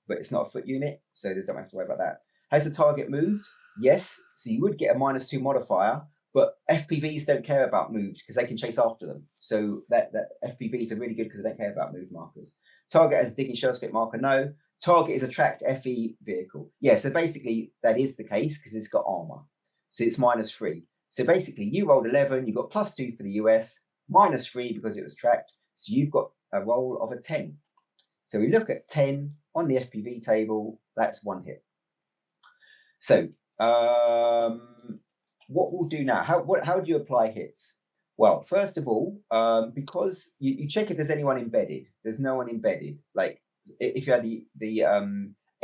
but it's not a foot unit, so they don't have to worry about that. Has the target moved? Yes, so you would get a -2 modifier, but FPVs don't care about moved because they can chase after them. So that FPVs are really good because they don't care about moved markers. Target has a digging shell script marker, no. Target is a tracked FE vehicle. Yeah, so basically that is the case because it's got armor. So it's -3. So basically you rolled 11, you got +2 for the US, -3 because it was tracked. So you've got a roll of a 10. So we look at 10 on the FPV table, that's 1 hit. So what we'll do now, how do you apply hits? Well, first of all, because you check if there's anyone embedded. There's no one embedded. Like if you had the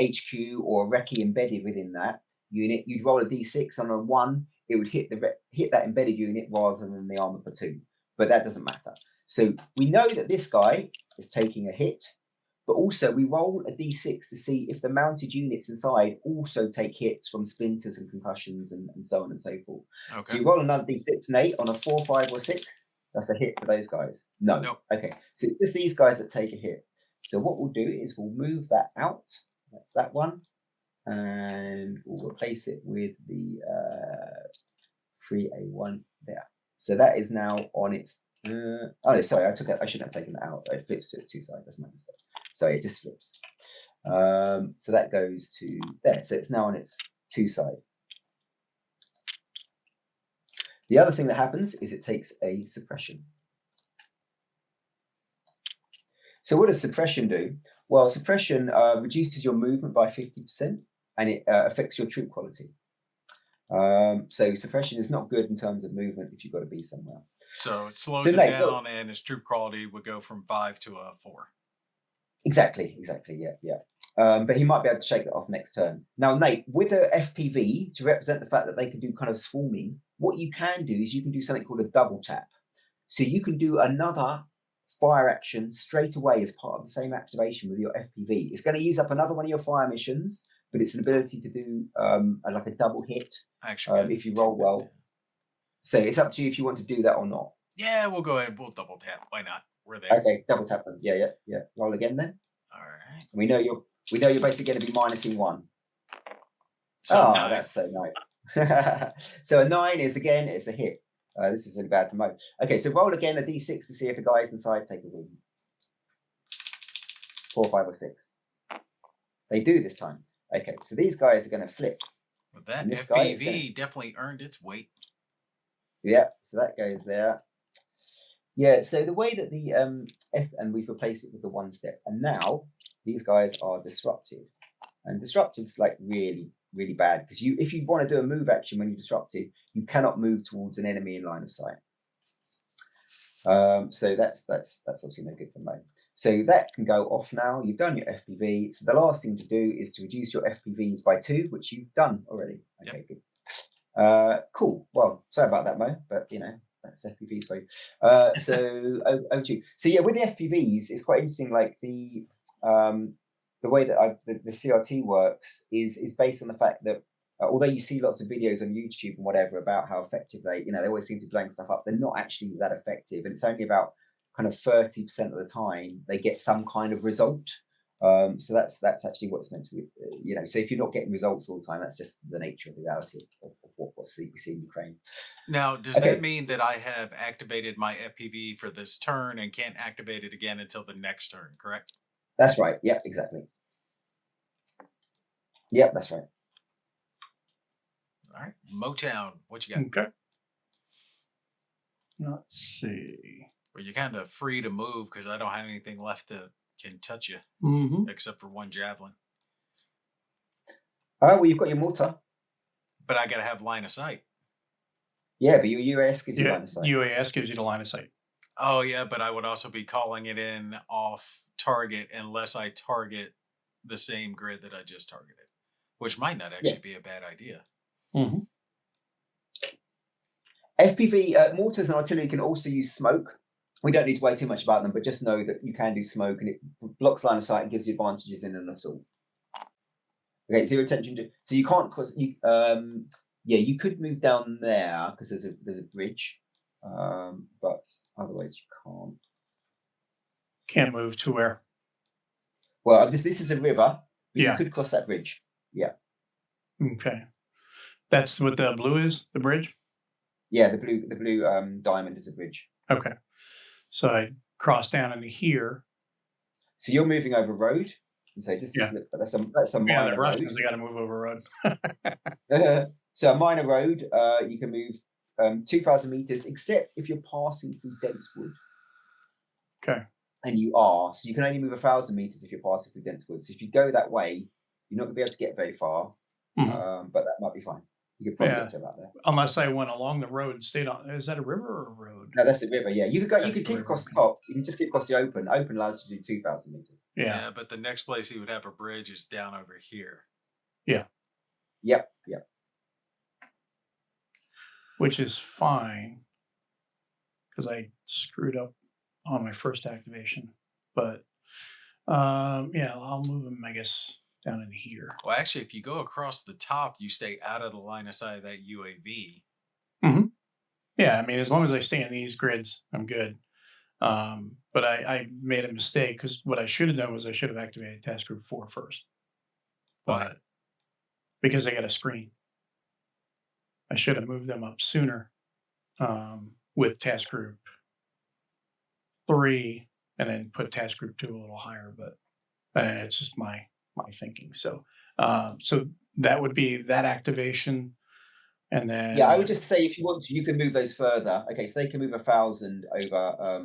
HQ or recce embedded within that unit, you'd roll a d6 on a 1. It would hit that embedded unit rather than the armor platoon. But that doesn't matter. So we know that this guy is taking a hit, but also we roll a d6 to see if the mounted units inside also take hits from splinters and concussions and so on and so forth. Okay. So you roll another d6, Nate, on a 4, 5, or 6. That's a hit for those guys. No. Nope. Okay. So it's just these guys that take a hit. So what we'll do is we'll move that out. That's that one. And we'll replace it with the 3A1 there. So that is now on its. Oh, sorry, I shouldn't have taken that out. It flips to its 2 side. That's my mistake. Sorry, it just flips. So that goes to there. So it's now on its 2 side. The other thing that happens is it takes a suppression. So what does suppression do? Well, suppression reduces your movement by 50%, and it affects your troop quality. So suppression is not good in terms of movement if you've got to be somewhere. So it slows it down, and his troop quality would go from 5 to a 4. Exactly, yeah. But he might be able to shake that off next turn. Now, Nate, with a FPV, to represent the fact that they can do kind of swarming, what you can do is you can do something called a double tap. So you can do another fire action straight away as part of the same activation with your FPV. It's going to use up another one of your fire missions, but it's an ability to do like a double hit if you roll well. So it's up to you if you want to do that or not. Yeah, we'll go ahead. We'll double tap. Why not? We're there. Okay, double tap them. Yeah. Roll again then. All right. We know you're basically going to be minusing 1. So 9. That's so nice. So a 9 is again, it's a hit. This is really bad for Mo. Okay, so roll again a d6 to see if the guys inside take a win. 4, 5, or 6. They do this time. Okay, so these guys are going to flip. But that FPV definitely earned its weight. Yeah, so that goes there. Yeah, so the way that the and we've replaced it with the 1 step, and now these guys are disrupted, and disrupted's like really, really bad because if you want to do a move action when you're disrupted, you cannot move towards an enemy in line of sight. So that's obviously no good for Mo. So that can go off now. You've done your FPV. So the last thing to do is to reduce your FPVs by 2, which you've done already. Okay, yep. Good. Cool. Well, sorry about that, Mo, but that's FPVs for you. So over to you. So yeah, with the FPVs, it's quite interesting. Like the way that the CRT works is based on the fact that although you see lots of videos on YouTube and whatever about how effective they always seem to be blowing stuff up, they're not actually that effective, and it's only about kind of 30% of the time they get some kind of result. So that's actually what it's meant to be. So if you're not getting results all the time, that's just the nature of the reality of what we see in Ukraine. Now, does that mean that I have activated my FPV for this turn and can't activate it again until the next turn, correct? That's right. Yeah, exactly. Yep, that's right. All right. Motown, what you got? Okay. Let's see. Well, you're kind of free to move because I don't have anything left that can touch you except for 1 javelin. Oh, well, you've got your mortar. But I got to have line of sight. Yeah, but your UAS gives you line of sight. UAS gives you the line of sight. Oh, yeah, but I would also be calling it in off target unless I target the same grid that I just targeted, which might not actually be a bad idea. Mm-hmm. FPV mortars and artillery can also use smoke. We don't need to worry too much about them, but just know that you can do smoke, and it blocks line of sight and gives you advantages in an assault. Okay, zero attention to. So you can't cause you. You could move down there because there's a bridge, but otherwise you can't. Can't move to where? Well, this is a river. Yeah. You could cross that bridge. Yeah. Okay. That's what the blue is, the bridge? Yeah, the blue diamond is a bridge. Okay. So I cross down into here. So you're moving over road. And so just look, that's a minor road. They got to move over road. So a minor road, you can move 2,000 meters, except if you're passing through dense wood. Okay. And you are. So you can only move 1,000 meters if you're passing through dense wood. So if you go that way, you're not going to be able to get very far, but that might be fine. You could probably get to about there. Unless I went along the road and stayed on. Is that a river or a road? No, that's the river. Yeah, you could go. You That's could the keep river, across the okay. top. You can just keep across the open. Open allows you to do 2,000 meters. Yeah. But the next place he would have a bridge is down over here. Yeah. Yep. Which is fine because I screwed up on my first activation. But yeah, I'll move him, I guess, down in here. Well, actually, if you go across the top, you stay out of the line of sight of that UAV. Mm-hmm. Yeah, I mean, as long as I stay in these grids, I'm good. But I made a mistake because what I should have done was I should have activated Task Group 4 first. But because I got a screen, I should have moved them up sooner with Task Group 3 and then put Task Group 2 a little higher. But it's just my thinking. So so that would be that activation. And then I would just say if you want to, you can move those further. Okay, so they can move 1,000 over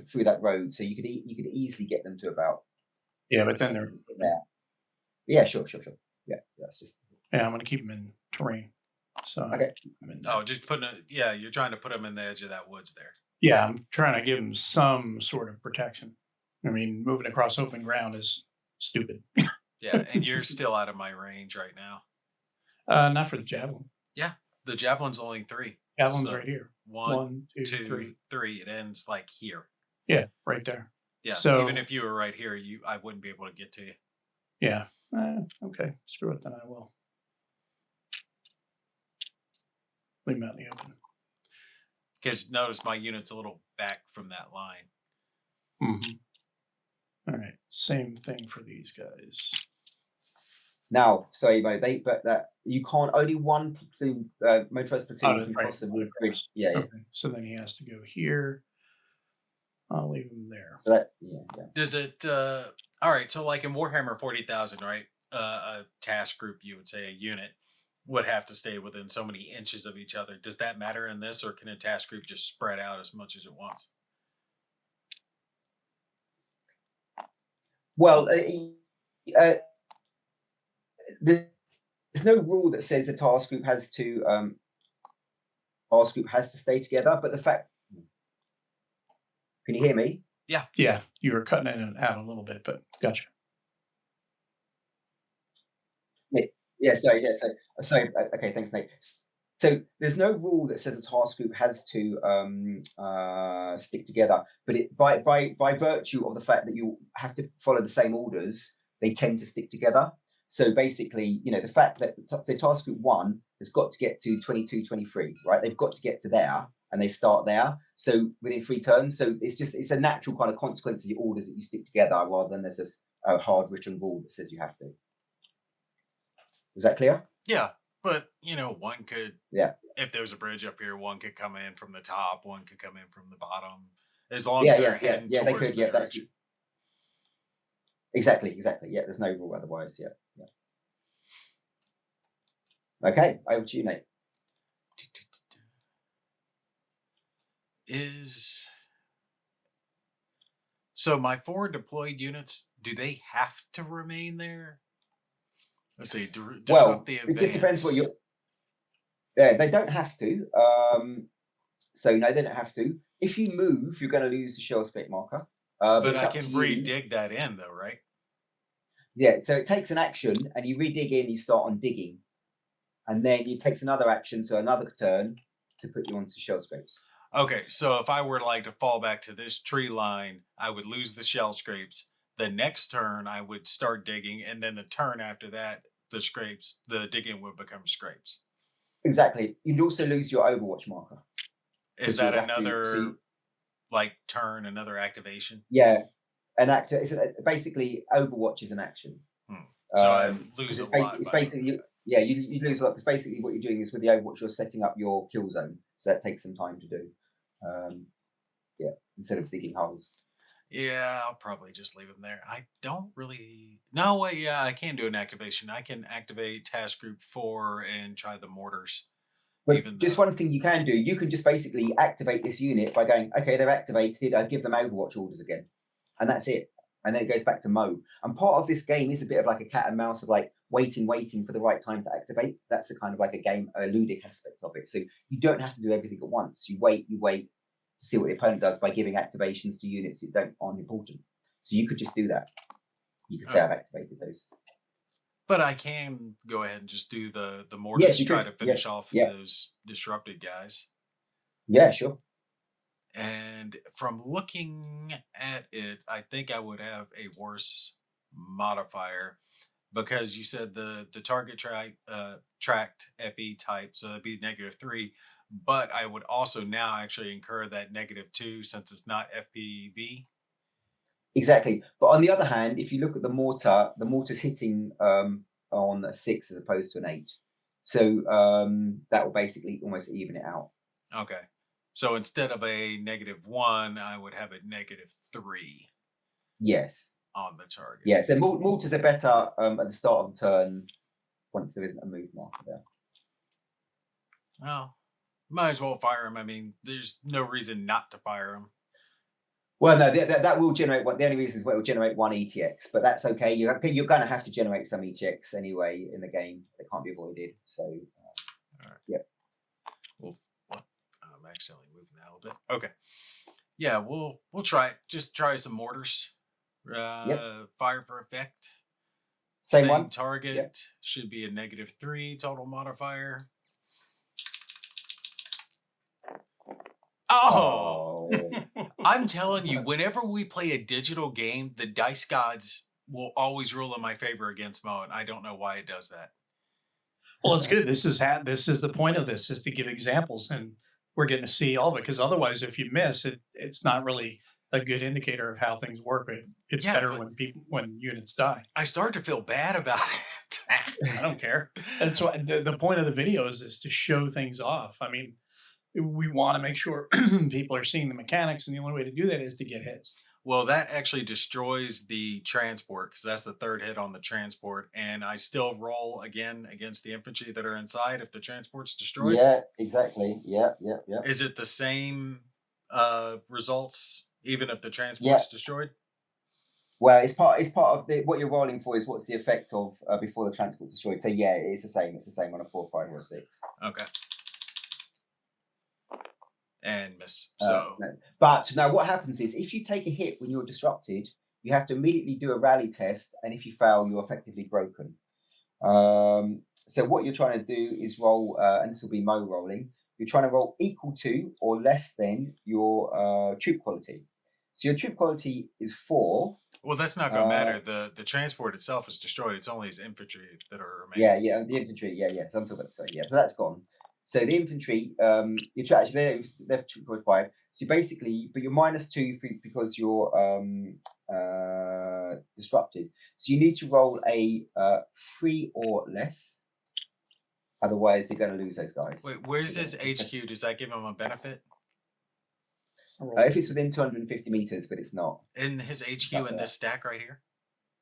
through that road, so you could easily get them to about. Yeah, but then they're there. Yeah, sure. Yeah, that's just. Yeah, I'm going to keep them in terrain. So okay. Keep them in just putting it. Yeah, you're trying to put them in the edge of that woods there. Yeah, I'm trying to give them some sort of protection. I mean, moving across open ground is stupid. Yeah, and you're still out of my range right now. Not for the javelin. Yeah, the javelin's only 3. Javelin's right here. 1, 2, 3. It ends like here. Yeah, right there. Yeah. So even if you were right here, I wouldn't be able to get to you. Yeah. Okay. Screw it. Then I will leave them out in the open. Because notice my unit's a little back from that line. Mm-hmm. All right. Same thing for these guys. Now, sorry, Mo, you can't. Only one motorized platoon can cross the bridge. Yeah. Okay. So then he has to go here. I'll leave him there. So that's Does it? All right. So like in Warhammer 40,000, right? A task group, you would say a unit, would have to stay within so many inches of each other. Does that matter in this, or can a task group just spread out as much as it wants? Well, there's no rule that says a task group has to stay together, but the fact. Can you hear me? Yeah. Yeah, you were cutting in and out a little bit, but gotcha. Yeah. Sorry. Okay. Thanks, Nate. So there's no rule that says a task group has to stick together, but by virtue of the fact that you have to follow the same orders, they tend to stick together. So basically, the fact that task group 1 has got to get to 22, 23, right? They've got to get to there, and they start there. So within 3 turns, so it's a natural kind of consequence of your orders that you stick together, rather than there's this hard written rule that says you have to. Is that clear? Yeah, but one could. Yeah. If there's a bridge up here, one could come in from the top, one could come in from the bottom. As long as they're heading towards the direction. Exactly. Yeah, there's no rule otherwise. Yeah. Okay, over to you, Nate. So my 4 deployed units, do they have to remain there? Let's see. Well, the it just depends what you're. Yeah, they don't have to. So no, they don't have to. If you move, you're going to lose the shell scrape marker. But I can redig that in, though, right? Yeah. So it takes an action, and you redig in. You start on digging, and then it takes another action, so another turn to put you onto shell scrapes. Okay, so if I were to fall back to this tree line, I would lose the shell scrapes. The next turn, I would start digging, and then the turn after that, the digging would become scrapes. Exactly. You'd also lose your Overwatch marker. Is that another turn, another activation? Yeah, an actor. It's basically Overwatch is an action. So I lose a lot. It's basically you lose a lot because basically what you're doing is with the Overwatch you're setting up your kill zone, so that takes some time to do. Instead of digging holes. Yeah, I'll probably just leave them there. I don't really. No, wait. Yeah, I can do an activation. I can activate Task Group 4 and try the mortars. But just one thing you can do, you can just basically activate this unit by going, okay, they're activated. I give them Overwatch orders again, and that's it. and then it goes back to Mo. And part of this game is a bit of like a cat and mouse of like waiting for the right time to activate. That's the kind of like a ludic aspect of it. So you don't have to do everything at once. You wait to see what the opponent does by giving activations to units that aren't important. So you could just do that. You could say I've activated those. But I can go ahead and just do the mortars, Yes, you try could. to finish off Yeah. those disrupted guys. Yeah, sure. And from looking at it, I think I would have a worse modifier because you said the target tracked FE type, so that'd be -3. But I would also now actually incur that -2 since it's not FPV. Exactly. But on the other hand, if you look at the mortar's hitting on a 6 as opposed to an 8. So that will basically almost even it out. Okay. So instead of a -1, I would have a -3 Yes. on the target. Yeah. So mortars are better at the start of the turn once there isn't a move marker there. Well, might as well fire them. I mean, there's no reason not to fire them. Well, no, that will generate one. The only reason is it will generate 1 ETX, but that's okay. You're going to have to generate some ETX anyway in the game. It can't be avoided. So, All right. Yep. Well, what? I'm accidentally moving that a little bit. Okay. Yeah, we'll try it. Just try some mortars. Fire for effect. Same one. Target. Yep. Should be a -3 total modifier. Oh, I'm telling you, whenever we play a digital game, the dice gods will always rule in my favor against Mo, and I don't know why it does that. Well, it's good. This is the point of this, is to give examples, and we're getting to see all of it. Because otherwise, if you miss it, it's not really a good indicator of how things work. It's better when units die. I start to feel bad about it. I don't care. That's why the point of the videos is to show things off. I mean, we want to make sure people are seeing the mechanics, and the only way to do that is to get hits. Well, that actually destroys the transport because that's the third hit on the transport, and I still roll again against the infantry that are inside if the transport's destroyed. Yeah, exactly. Yeah. Is it the same results even if the transport's destroyed? Well, it's part of what you're rolling for is what's the effect of before the transport's destroyed. So yeah, it's the same. It's the same on a 4, 5, or 6. Okay. And miss. So, no. But now what happens is if you take a hit when you're disrupted, you have to immediately do a rally test, and if you fail, you're effectively broken. So what you're trying to do is roll, and this will be Mo rolling. You're trying to roll equal to or less than your troop quality. So your troop quality is 4. Well, that's not going to matter. The transport itself is destroyed. It's only his infantry that are remaining. Yeah, the infantry. Yeah. So I'm talking about so that's gone. So the infantry, you're actually they're 2.5. So basically, but you're -2 because you're disrupted. So you need to roll a 3 or less. Otherwise, they're going to lose those guys. Wait, where's his HQ? Does that give him a benefit? If it's within 250 meters, but it's not. In his HQ in this stack right here?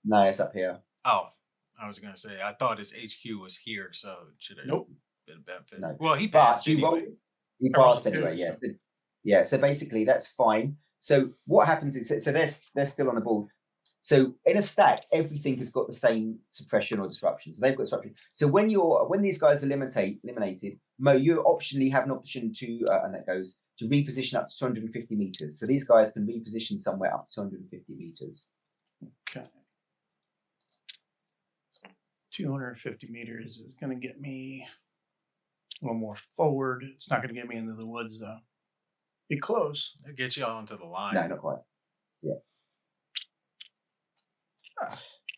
No, it's up here. Oh, I was going to say, I thought his HQ was here, so it should have been a benefit. No. Well, he passed anyway. He passed anyway, yes. Yeah, so basically that's fine. So what happens is, so they're still on the board. So in a stack, everything has got the same suppression or disruption. So they've got disruption. So when these guys are eliminated, Mo, you optionally have an option to, and that goes to reposition up to 250 meters. So these guys can reposition somewhere up to 250 meters. Okay. 250 meters is going to get me a little more forward. It's not going to get me into the woods, though. Be close. It'll get you onto the line. No, not quite. Yeah.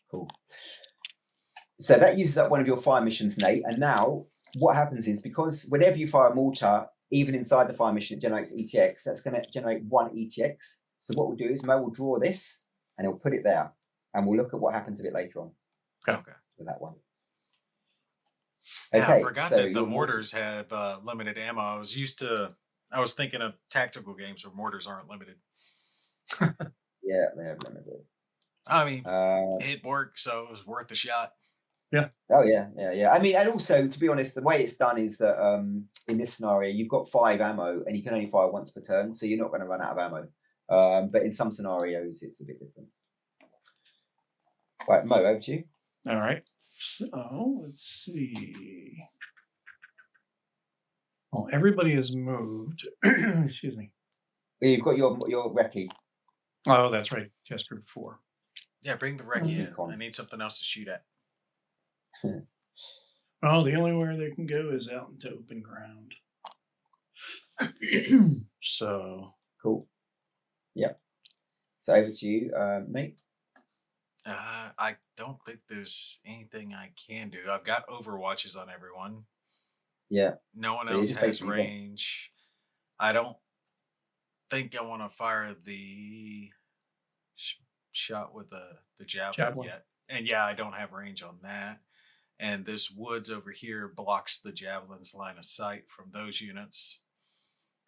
Cool. So that uses up one of your fire missions, Nate. And now what happens is, because whenever you fire a mortar, even inside the fire mission, it generates ETX. That's going to generate 1 ETX. So what we'll do is Mo will draw this and he'll put it there. And we'll look at what happens a bit later on. Okay. With that one. Yeah, I forgot that the mortars have limited ammo. I was thinking of tactical games where mortars aren't limited. Yeah, they have limited. I mean, it worked, so it was worth a shot. Yeah. Oh yeah. I mean, and also, to be honest, the way it's done is that in this scenario, you've got 5 ammo, and you can only fire once per turn, so you're not going to run out of ammo. But in some scenarios, it's a bit different. Right, Mo, over to you. All right. So let's see. Well, everybody has moved. Excuse me. You've got your recce. Oh, that's right. Test group 4. Yeah, bring the recce in. Recon. I need something else to shoot at. Well, the only where they can go is out into open ground. So Cool. Yep. So over to you, Nate. I don't think there's anything I can do. I've got overwatches on everyone. Yeah. No one So you else just has basically got- range. I don't think I want to fire the shot with the javelin yet. And yeah, I don't have range on that. And this woods over here blocks the javelin's line of sight from those units.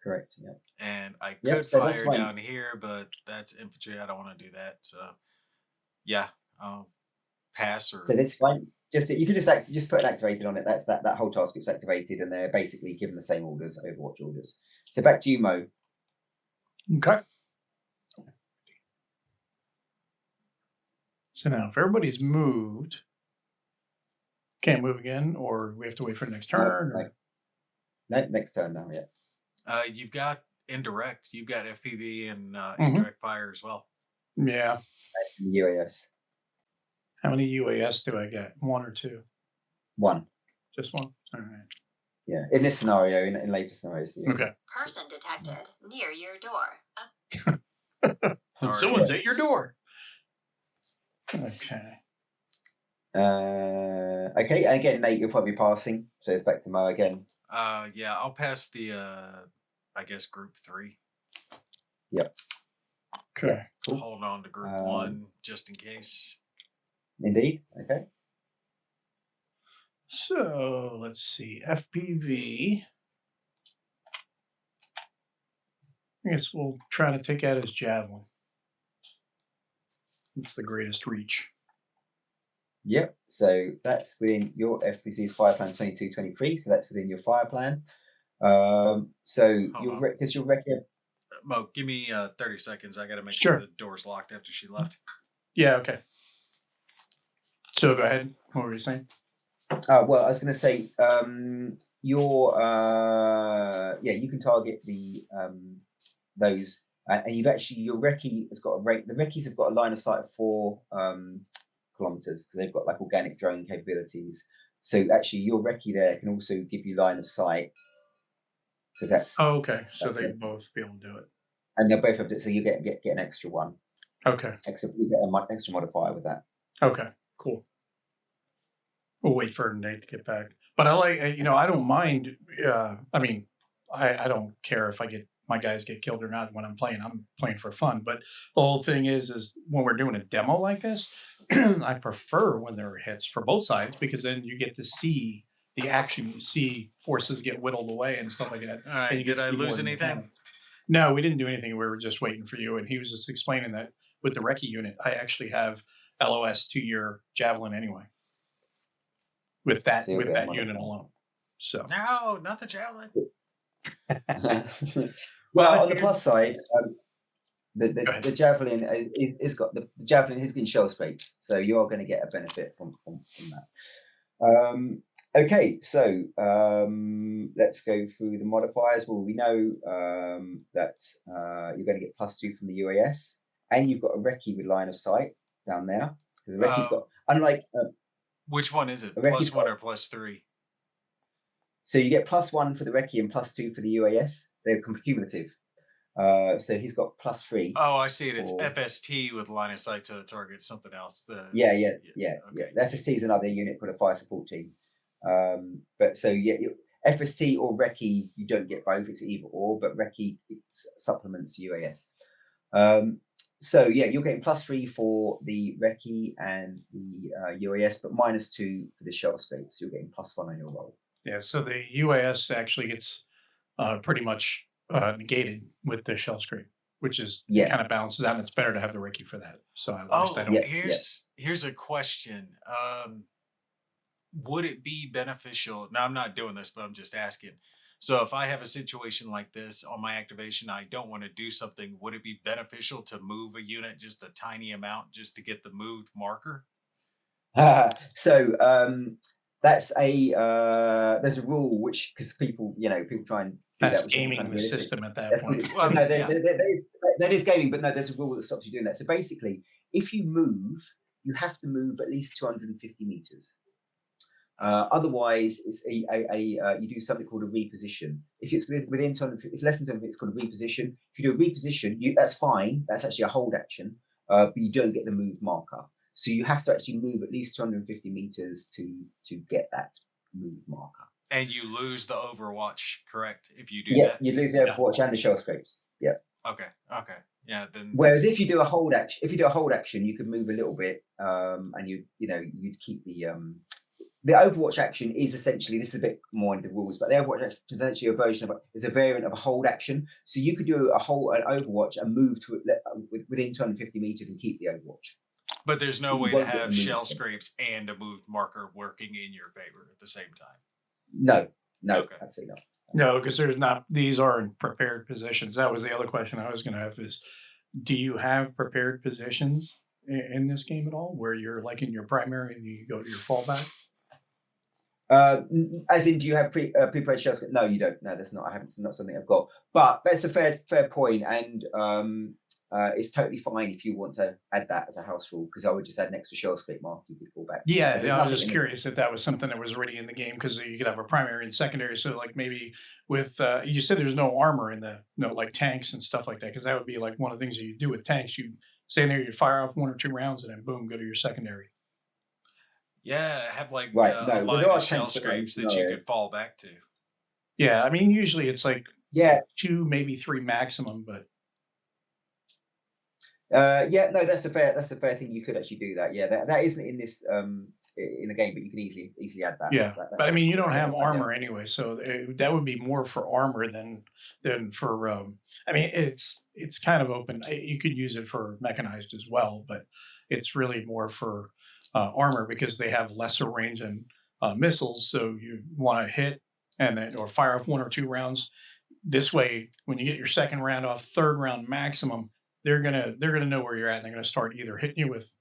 Correct. Yeah. And I Yep, could so that's fire fine. down here, but that's infantry. I don't want to do that. So yeah, I'll pass or So that's fine. You can just put an activated on it. That's that whole task group's activated, and they're basically given the same orders, Overwatch orders. So back to you, Mo. okay. So now, if everybody's moved, can't move again, or we have to wait for the next turn. No, next turn now. Yeah. you've got indirect. You've got FPV and Mhm. indirect fire as well. Yeah. UAS. How many UAS do I get? 1 or 2? 1. Just 1. All right. Yeah. In this scenario, in later scenarios. Yeah. Okay. Person detected near your door. Sorry. Someone's at your door. Okay. Okay. Again, Nate, you'll probably be passing. So it's back to Mo again. Yeah, I'll pass the I guess group 3. Okay. Cool. Hold on to group 1 just in case. Indeed. Okay. So let's see. FPV. I guess we'll try to take out his javelin. It's the greatest reach. Yep. So that's within your FPC's fire plan 22-23. So that's within your fire plan. So does your recce? Mo, give me 30 seconds. I got to make Sure. sure the door's locked after she left. Yeah. Okay. So go ahead. What were you saying? Well, I was going to say you can target the those, and you've actually your recce has got a rate. The recce's have got a line of sight of 4 kilometers. They've got like organic drone capabilities. So actually, your recce there can also give you line of sight because that's okay. So that's they it. both be able to do it. And they're both up to, so you get an extra one. Okay. Except you get an extra modifier with that. Okay. Cool. We'll wait for Nate to get back. But I like, I don't mind. I mean, I don't care if my guys get killed or not when I'm playing. I'm playing for fun. But the whole thing is when we're doing a demo like this, I prefer when there are hits for both sides because then you get to see the action. You see forces get whittled away and stuff like that. All right. Did I lose anything? No, we didn't do anything. We were just waiting for you. And he was just explaining that with the recce unit, I actually have LOS to your javelin anyway. With that unit alone. So No, not the javelin. Well, on the plus side, the javelin is got the javelin has been shell scrapes, so you are going to get a benefit from that. Okay, so let's go through the modifiers. Well, we know that you're going to get +2 from the UAS, and you've got a recce with line of sight down there because the recce's got unlike. Which one is it? +1 or +3? So you get +1 for the recce and +2 for the UAS. They're cumulative. So he's got +3. Oh, I see it. It's FST with line of sight to the target. Something else. Yeah. Okay. The FST is another unit called a fire support team. But so FST or recce, you don't get both. It's either or, but recce supplements to UAS. So yeah, you're getting +3 for the recce and the UAS, but -2 for the shell scope. So you're getting +1 on your roll. Yeah, so the UAS actually gets pretty much negated with the shell scrape, which is kind of balances out, and it's better to have the recce for that. So here's a question. Would it be beneficial? Now I'm not doing this, but I'm just asking. So if I have a situation like this on my activation, I don't want to do something. Would it be beneficial to move a unit just a tiny amount just to get the moved marker? That's there's a rule which, because people try and do That's that, which isn't gaming kind of the realistic. system at that That's point. good. Well, No, yeah. that is gaming, but no, there's a rule that stops you doing that. So basically, if you move, you have to move at least 250 meters. Otherwise, it's you do something called a reposition. If it's within 250, if less than 250, it's called a reposition. If you do a reposition, that's fine. That's actually a hold action, but you don't get the move marker. So you have to actually move at least 250 meters to get that move marker. And you lose the Overwatch, correct? If you do Yeah, that. you lose the Overwatch and the shell scrapes. Yeah. Okay. Yeah. Then. Whereas if you do a hold action, you can move a little bit, and you'd keep the Overwatch action is essentially, this is a bit more into the rules, but the Overwatch action is essentially a variant of a hold action. So you could do an Overwatch and move to within 250 meters and keep the Overwatch. But there's no way to have shell scrapes and a moved marker working in your favor at the same time. No, absolutely not. No, because these aren't prepared positions. That was the other question I was going to have is, do you have prepared positions in this game at all where you're like in your primary and you go to your fallback? As in, do you have prepared shell script? No, you don't. No, that's not. It's not something I've got. But that's a fair point, and it's totally fine if you want to add that as a house rule, because I would just add an extra shell script mark you could fall back. Yeah, I was just curious if that was something that was already in the game, because you could have a primary and secondary. So like maybe with you said there's no armor in like tanks and stuff like that, because that would be like one of the things that you do with tanks. You stand there, you fire off 1 or 2 rounds, and then boom, go to your secondary. Yeah, have like right. a line of shell scrapes that you could fall back to. Yeah, I mean usually it's like 2, maybe 3 maximum, but no, that's a fair thing. You could actually do that. Yeah, that isn't in this in the game, but you can easily add that. Yeah, but I mean you don't have armor anyway, so that would be more for armor than for. I mean it's kind of open. You could use it for mechanized as well, but it's really more for armor because they have lesser range and missiles. So you want to hit and then or fire off 1 or 2 rounds. This way, when you get your second round off, 3rd round maximum, they're gonna know where you're at. And they're gonna start either hitting you with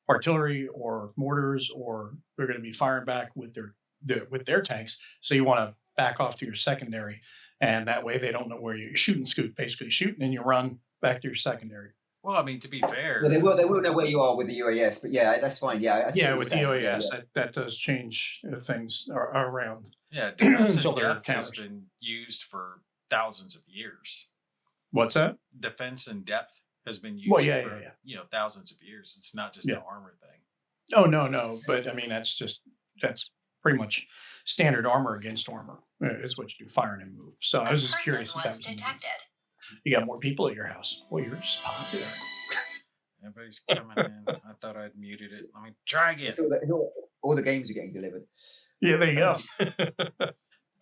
artillery or mortars, or they're gonna be firing back with their tanks. So you want to back off to your secondary, and that way they don't know where you shoot and scoot. Basically, shoot and then you run back to your secondary. Well, I mean, to be fair, well, they will know where you are with the UAS, but yeah, that's fine. Yeah, with the UAS, that does change things around. Yeah, defense and depth has been used for thousands of years. What's that? Defense and depth has been used for thousands of years. It's not just an armor thing. Oh no, but I mean that's pretty much standard armor against armor is what you do, firing and move. So I was just curious if that was detected. You got more people at your house. Well, you're just popular. Everybody's coming in. I thought I'd muted it. Let me try again. So all the games are getting delivered. Yeah, there you go.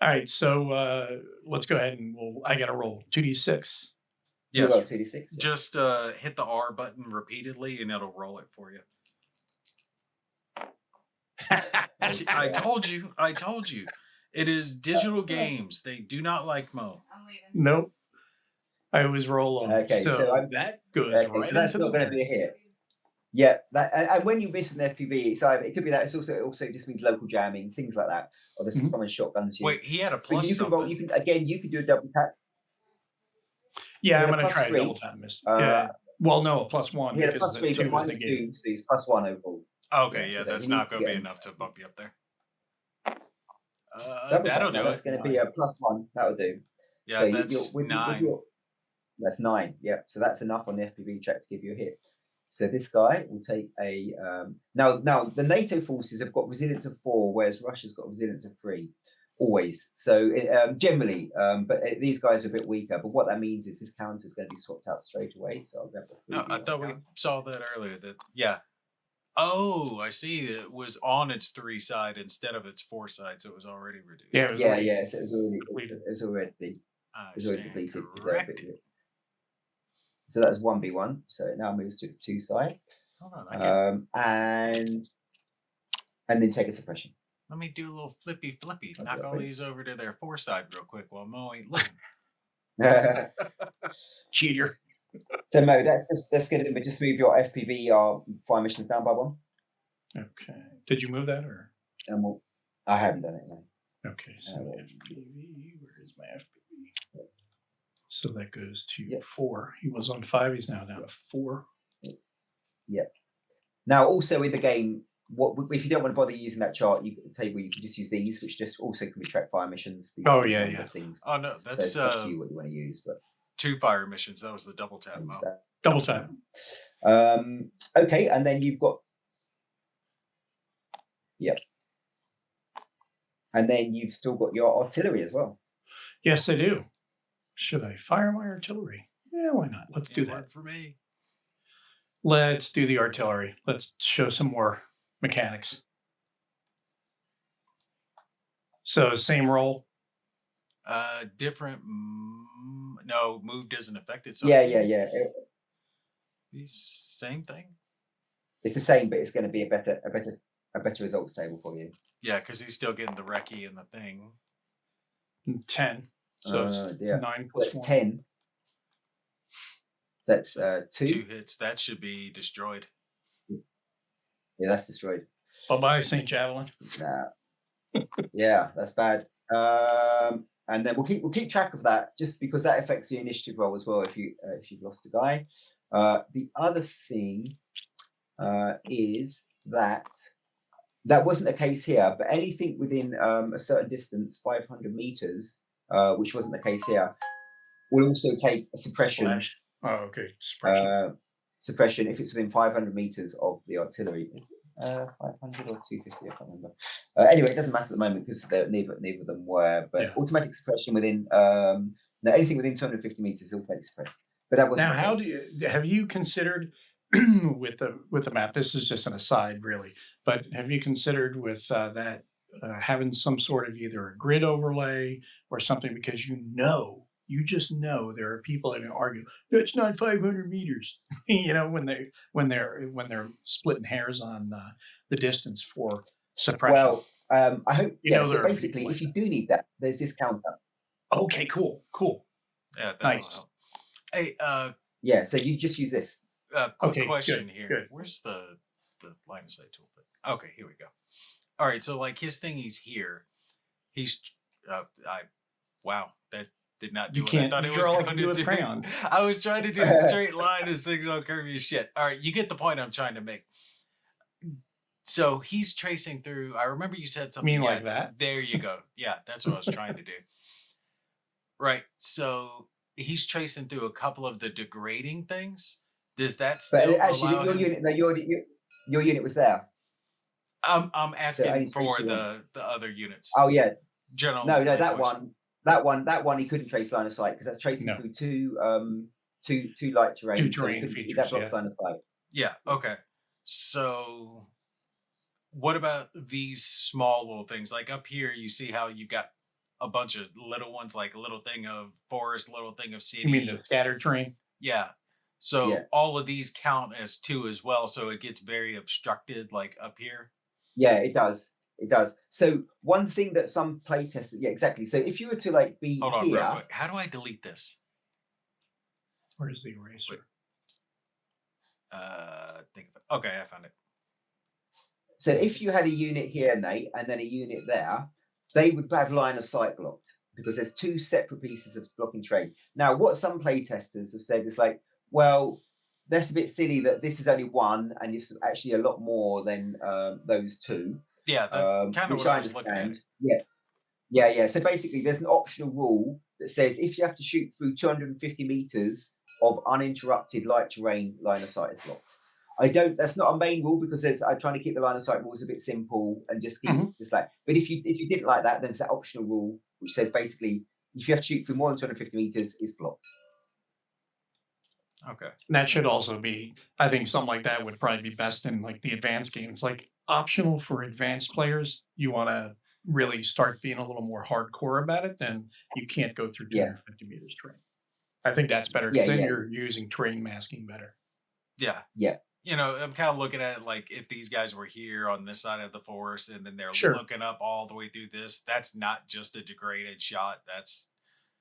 All right, so let's go ahead and I got to roll 2d6. Yes. 2d6. Yeah. Just hit the R button repeatedly, and it'll roll it for you. I told you. It is digital games. They do not like Mo. I'm leaving. Nope. I always roll on. Okay, so that goes right so that's not going to be a hit. Yeah, and when you miss an FPV, it could be that. It also just means local jamming, things like that, or the common shotguns. Wait, he had a plus. You can roll. You could do a double tap. Yeah, I'm going to try a double tap miss. Yeah. Well, no, a +1. He had a +3, but minus 2, so he's +1 overall. Okay, yeah, that's not going to be enough to bump you up there. That'll do it. That's going to be a +1. That'll do. Yeah, so that's 9. That's 9. Yeah, so that's enough on the FPV check to give you a hit. So this guy will take a now the NATO forces have got resilience of 4, whereas Russia's got resilience of 3. Always. So generally, but these guys are a bit weaker. But what that means is this counter is going to be swapped out straight away. So I'll grab the 3. No, I thought we saw that earlier. Oh, I see. It was on its 3 side instead of its 4 side, so it was already reduced. Yeah. So it was already depleted. So that's 1v1. So it now moves to its 2 side. Hold on, and then take a suppression. Let me do a little flippy. Knock all these over to their 4 side real quick while Mo ain't looking. Cheater. So Mo, that's good. But just move your FPV fire missions down by 1. Okay. Did you move that or? Well, I haven't done it, no. Okay, so FPV, where is my FPV? Yeah. So that goes to Yep. 4. He was on 5, he's now down to 4. Yeah. Now, also in the game, if you don't want to bother using that chart, table, you can just use these, which just also can be track fire missions. These yeah. Things. Oh no, So that's it's up to you what you want to use, but 2 fire missions. That was the double tap use mode. that. Double tap. Okay, and then you've got and then you've still got your artillery as well. Yes, I do. Should I fire my artillery? Yeah, why not? Let's do that. Work for me. Let's do the artillery. Let's show some more mechanics. So same roll. Different. No, move doesn't affect it. So Yeah. Same thing. It's the same, but it's going to be a better results table for you. Yeah, because he's still getting the recce and the thing. 10. So it's 9 plus that's 1. 10. That's 2. 2 hits. That should be destroyed. Yeah, that's destroyed. Bye-bye, St. Javelin. Nah. Yeah, that's bad. And then we'll keep track of that, just because that affects the initiative roll as well if you've lost a guy. The other thing is that wasn't the case here, but anything within a certain distance, 500 meters, which wasn't the case here, will also take a suppression. Flash. Oh, okay. Suppression. Suppression if it's within 500 meters of the artillery. Is it 500 or 250? I can't remember. Anyway, it doesn't matter at the moment because neither of them were. But automatic suppression within anything within 250 meters is automatic suppressed. But that wasn't. Now, have you considered with the map? This is just an aside, really. But have you considered with that having some sort of either a grid overlay or something, because you just know there are people that are going to argue that's not 500 meters. when they're splitting hairs on the distance for suppression. Well, I hope. So basically, like if you do need that, there's this counter. Okay, cool. Yeah, nice. Help. Hey, yeah. So you just use this. Quick question here. Good. Where's the line of sight tool thing? Okay, here we go. All right, so like his thing, he's here. He's wow, that did not do you what can't I thought it was draw going like to do. Crayon. I was trying to do a straight line. This thing's all curvy as shit. All right, you get the point I'm trying to make. So he's tracing through. I remember you said something. You mean like that? There you go. Yeah, that's what I was trying to do. Right. So he's tracing through a couple of the degrading things. Does that still actually allow your unit was there? I'm asking for the other units. Oh yeah. General. No, that one he couldn't trace line of sight because that's tracing through two light terrain. Two terrain features. That blocks line of sight. Yeah. Okay. So, what about these small little things? Like up here, you see how you got a bunch of little ones, like a little thing of forest, little thing of city. You mean the scattered terrain? Yeah. So all of these count as 2 as well. So it gets very obstructed, like up here. Yeah, it does. It does. So one thing that some playtesters, exactly. So if you were to like be Hold on, here, real quick. How do I delete this? Where's the eraser? Think of it. Okay, I found it. So if you had a unit here, Nate, and then a unit there, they would have line of sight blocked because there's 2 separate pieces of blocking terrain. Now, what some playtesters have said is like, well, that's a bit silly that this is only 1 and it's actually a lot more than those 2. Yeah, that's kind of what I was looking at. Yeah. So basically, there's an optional rule that says if you have to shoot through 250 meters of uninterrupted light terrain, line of sight is blocked. That's not a main rule because I'm trying to keep the line of sight rules a bit simple and just keep it just like. But if you didn't like that, then it's that optional rule which says basically if you have to shoot through more than 250 meters, it's blocked. Okay. And that should also be, I think something like that would probably be best in like the advanced games, like optional for advanced players. You want to really start being a little more hardcore about it, then you can't go through 250 meters terrain. I think that's better because then you're using terrain masking better. Yeah. Yeah. I'm kind of looking at it like if these guys were here on this side of the forest and then they're looking up all the way through this, that's not just a degraded shot. That's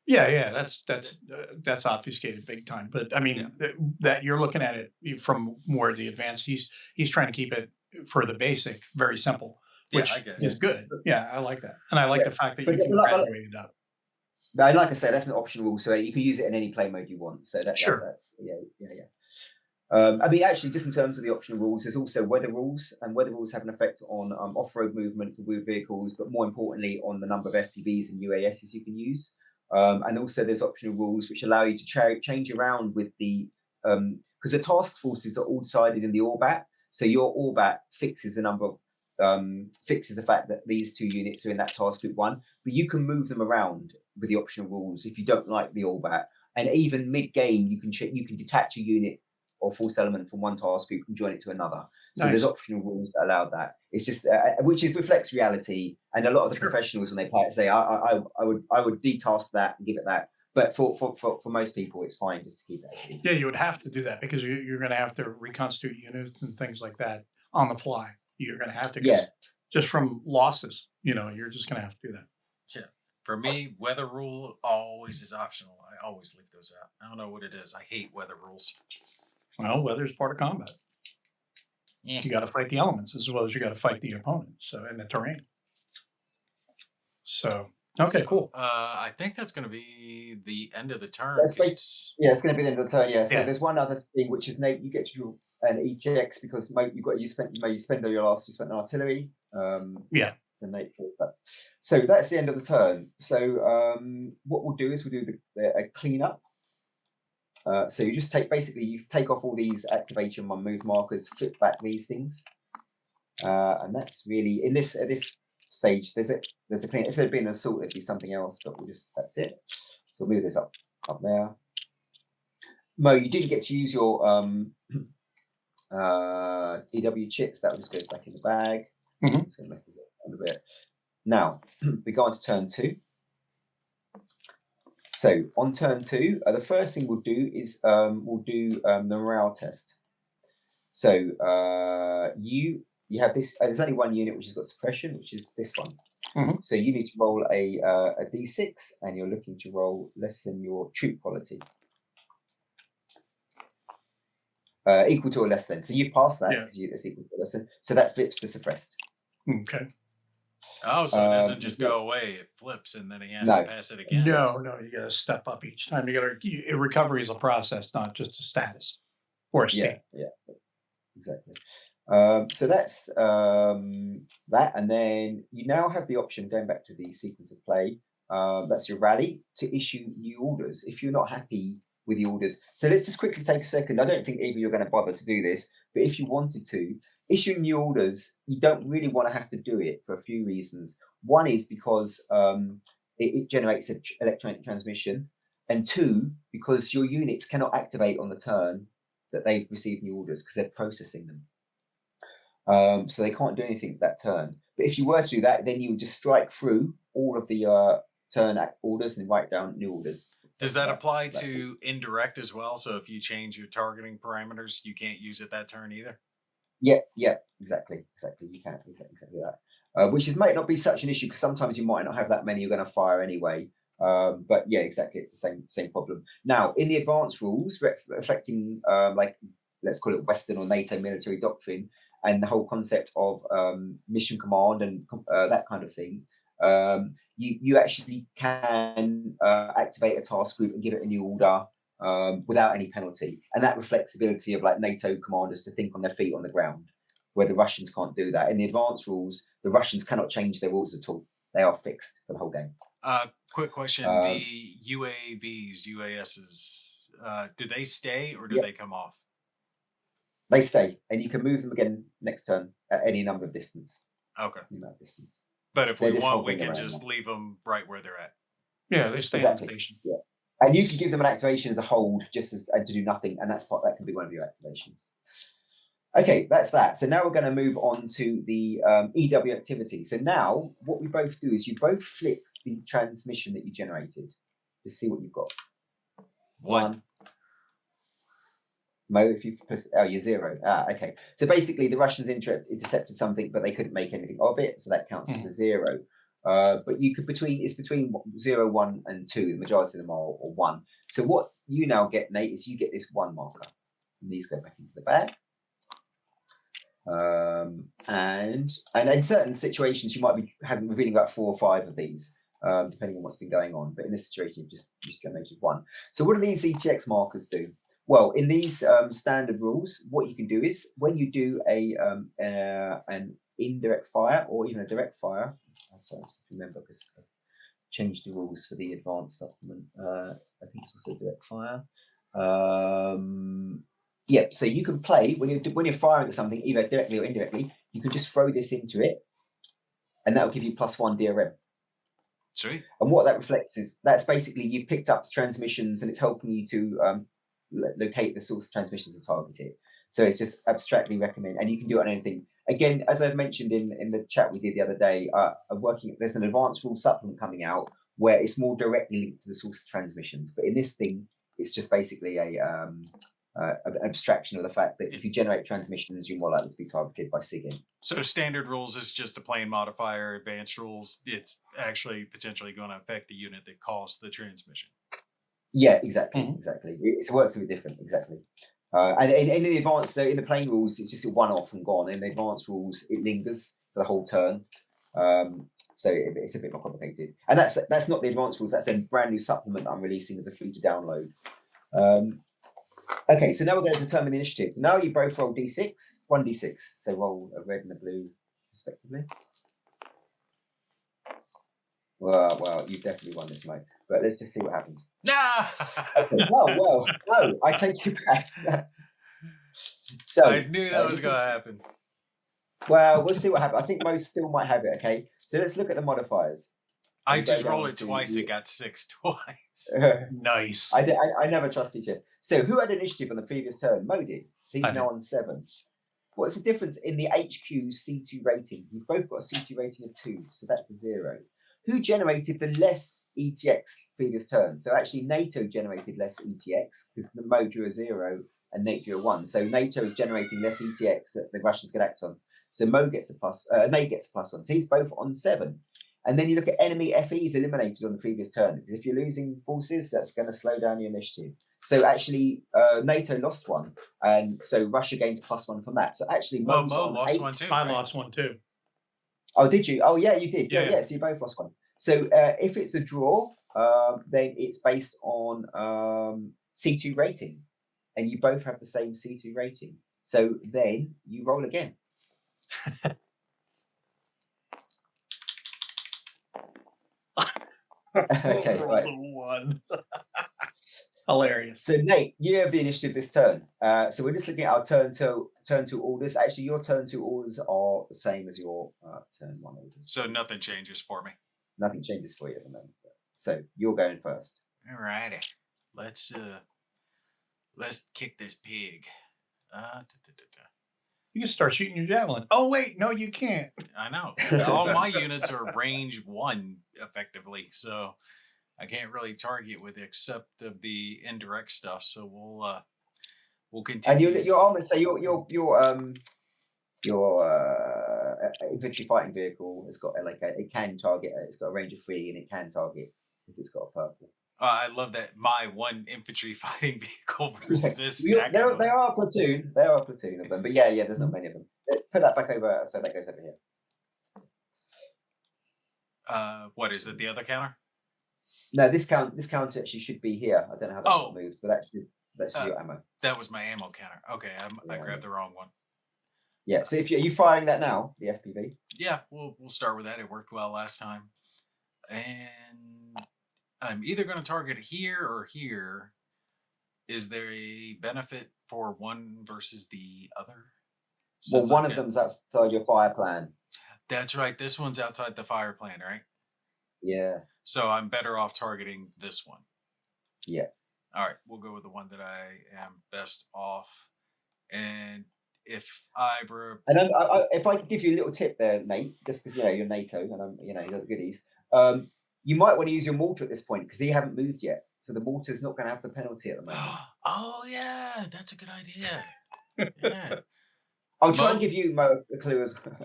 that's obfuscated big time. But I mean that you're looking at it from more the advanced. He's trying to keep it for the basic, very simple, Yeah, which I get it. is good. Yeah, I like that, and I like Yeah. the fact that But, you can but, graduate it up. but like I said, that's an optional rule, so you can use it in any play mode you want. So Sure. that's yeah. I mean, actually, just in terms of the optional rules, there's also weather rules, and weather rules have an effect on off-road movement for wheeled vehicles, but more importantly, on the number of FPVs and UASs you can use. And also, there's optional rules which allow you to change around with the because the task forces are all decided in the ORBAT. So your ORBAT fixes the number of fixes the fact that these two units are in that task group 1, but you can move them around with the optional rules if you don't like the ORBAT. And even mid-game, you can detach a unit or force element from one task group and join it to another. So Nice. there's optional rules that allow that. It's just which reflects reality. And a lot of the Sure. professionals, when they play it, say I would detask that and give it that. But for most people, it's fine just to keep that. Yeah, you would have to do that because you're going to have to reconstitute units and things like that on the fly. You're going to have to, just from losses, you're just going to have to do that. Yeah. For me, weather rule always is optional. I always leave those out. I don't know what it is. I hate weather rules. Well, weather's part of combat. Yeah. You got to fight the elements as well as you got to fight the opponent. So, and the terrain. So, okay, cool. I think that's going to be the end of the turn. It's going to be the end of the turn. Yeah. So there's one other thing, which is Nate. You get to draw an ETX because you spend all your last. You spent an artillery. So Nate. So that's the end of the turn. So what we'll do is we'll do a cleanup. So you just you take off all these activation 1 move markers, flip back these things, and that's really at this stage. There's a clean. If there'd been an assault, it'd be something else, but that's it. So we'll move this up there. Mo, you didn't get to use your EW chips. That just goes back in the bag. Mm-hmm. It's going to mess this up a bit. Now we go on to turn 2. So on turn 2, the first thing we'll do is we'll do the morale test. So you have this. There's only one unit which has got suppression, which is this one. Mm-hmm. So you need to roll a d6, and you're looking to roll less than your troop quality, equal to or less than. So you've passed that because it's equal to or less than. So that flips to suppressed. Okay. Oh, so it doesn't just go away; it flips, and then he has to pass it again. No, you got to step up each time. Recovery is a process, not just a status or a state. Yeah, exactly. So that's that, and then you now have the option, going back to the sequence of play. That's your rally, to issue new orders if you're not happy with the orders. So let's just quickly take a second. I don't think either you're going to bother to do this, but if you wanted to, issuing new orders, you don't really want to have to do it for a few reasons. One is because it generates an electronic transmission, and 2, because your units cannot activate on the turn that they've received new orders because they're processing them. So they can't do anything that turn. But if you were to do that, then you would just strike through all of the turn orders and write down new orders. Does that apply to indirect as well? So if you change your targeting parameters, you can't use it that turn either? Yeah, exactly. You can't exactly that. Which might not be such an issue because sometimes you might not have that many you're going to fire anyway. But yeah, exactly, it's the same problem. Now, in the advanced rules, reflecting let's call it Western or NATO military doctrine, and the whole concept of mission command and that kind of thing, you actually can activate a task group and give it a new order without any penalty, and that reflects the ability of NATO commanders to think on their feet on the ground, where the Russians can't do that. In the advanced rules, the Russians cannot change their rules at all; they are fixed for the whole game. Quick question: the UAVs, UASs, do they stay or do they come off? They stay, and you can move them again next turn at any number of distance. Okay. Amount of distance. But if we want, we can just leave them right where they're at. Yeah, they stay on station. Yeah, and you can give them an activation as a hold, and to do nothing, and that can be one of your activations. Okay, that's that. So now we're going to move on to the EW activity. So now what we both do is you both flip the transmission that you generated to see what you've got. One. Mo, if you press, you're 0. Okay. So basically, the Russians intercepted something, but they couldn't make anything of it, so that counts as a 0. But you could it's between 0, 1, and 2. The majority of them are or 1. So what you now get, Nate, is you get this 1 marker, and these go back into the bag. And in certain situations, you might be revealing about 4 or 5 of these, depending on what's been going on. But in this situation, you've just generated 1. So what do these ETX markers do? Well, in these standard rules, what you can do is when you do an indirect fire or even a direct fire. I'm sorry, I remember because I changed the rules for the advanced supplement. I think it's also direct fire. Yeah, so you can play when you're firing at something either directly or indirectly. You can just throw this into it, and that'll give you +1 DRM. Sweet. And what that reflects is that's basically you've picked up transmissions, and it's helping you to locate the source of transmissions and target it. So it's just abstractly recommend, and you can do it on anything. Again, as I've mentioned in the chat we did the other day, there's an advanced rule supplement coming out where it's more directly linked to the source of transmissions. But in this thing, it's just basically an abstraction of the fact that if you generate transmissions, you're more likely to be targeted by SIGINT. So standard rules is just a plain modifier. Advanced rules, it's actually potentially going to affect the unit that caused the transmission. Yeah, exactly. It works a bit different, exactly. And in the advanced, so in the plain rules, it's just a one-off and gone. In the advanced rules, it lingers for the whole turn. So it's a bit more complicated. And that's not the advanced rules. That's a brand new supplement that I'm releasing as a free to download. Okay, so now we're going to determine the initiative. So now you both roll d6, 1d6. So roll a red and a blue, respectively. Well, you've definitely won this, mate. But let's just see what happens. Okay. No, I take you back. So I knew that was going to happen. Well, we'll see what happens. I think most still might have it. Okay, so let's look at the modifiers. I just rolled it twice. It got 6 twice. Nice. I never trust ETS. So who had initiative on the previous turn? Mo did. So he's now on 7. What's the difference in the HQ C2 rating? You've both got a C2 rating of 2, so that's a 0. Who generated the less ETX previous turn? So actually NATO generated less ETX because the Mo drew a 0 and Nate drew a 1. So NATO is generating less ETX that the Russians could act on. So Mo gets Nate gets a +1. So he's both on 7. And then you look at enemy FEs eliminated on the previous turn. Because if you're losing forces, that's going to slow down your initiative. So actually, NATO lost 1. And so Russia gains +1 from that. So actually, Mo lost 8. 1 too. I lost 1 too. Oh, did you? Oh, yeah, you did. Yeah. So you both lost 1. So if it's a draw, then it's based on C2 rating. And you both have the same C2 rating. So then you roll again. Okay, right. 1. Hilarious. So Nate, you have the initiative this turn. So we're just looking at our turn 2 orders. Actually, your turn 2 orders are the same as your turn 1 orders. So nothing changes for me. Nothing changes for you at the moment. So you're going first. All righty. Let's kick this pig. You can start shooting your javelin. Oh wait, no, you can't. I know. All my units are range 1 effectively, so I can't really target with except of the indirect stuff. So we'll continue. And your armor. So your infantry fighting vehicle has got it can target. It's got a range of 3 and it can target because it's got a purple. I love that my 1 infantry fighting vehicle versus this. They are a platoon. They are a platoon of them. But yeah, there's not many of them. Put that back over. So that goes over here. What is it? The other counter? No, this counter actually should be here. I don't know how that's moved, but that's your ammo. That was my ammo counter. Okay, I grabbed the wrong one. Yeah. So if you firing that now, the FPV. Yeah, we'll start with that. It worked well last time, and I'm either going to target here or here. Is there a benefit for one versus the other? Well, one of them's outside your fire plan. That's right. This one's outside the fire plan, right? Yeah. So I'm better off targeting this one. Yeah. All right. We'll go with the one that I am best off. And if I were... And if I could give you a little tip there, Nate, just because, you're NATO and you got the goodies, you might want to use your mortar at this point because they haven't moved yet. So the mortar's not going to have the penalty at the moment. Oh, yeah. That's a good idea. Yeah. I'll try and give you Mo a clue as well.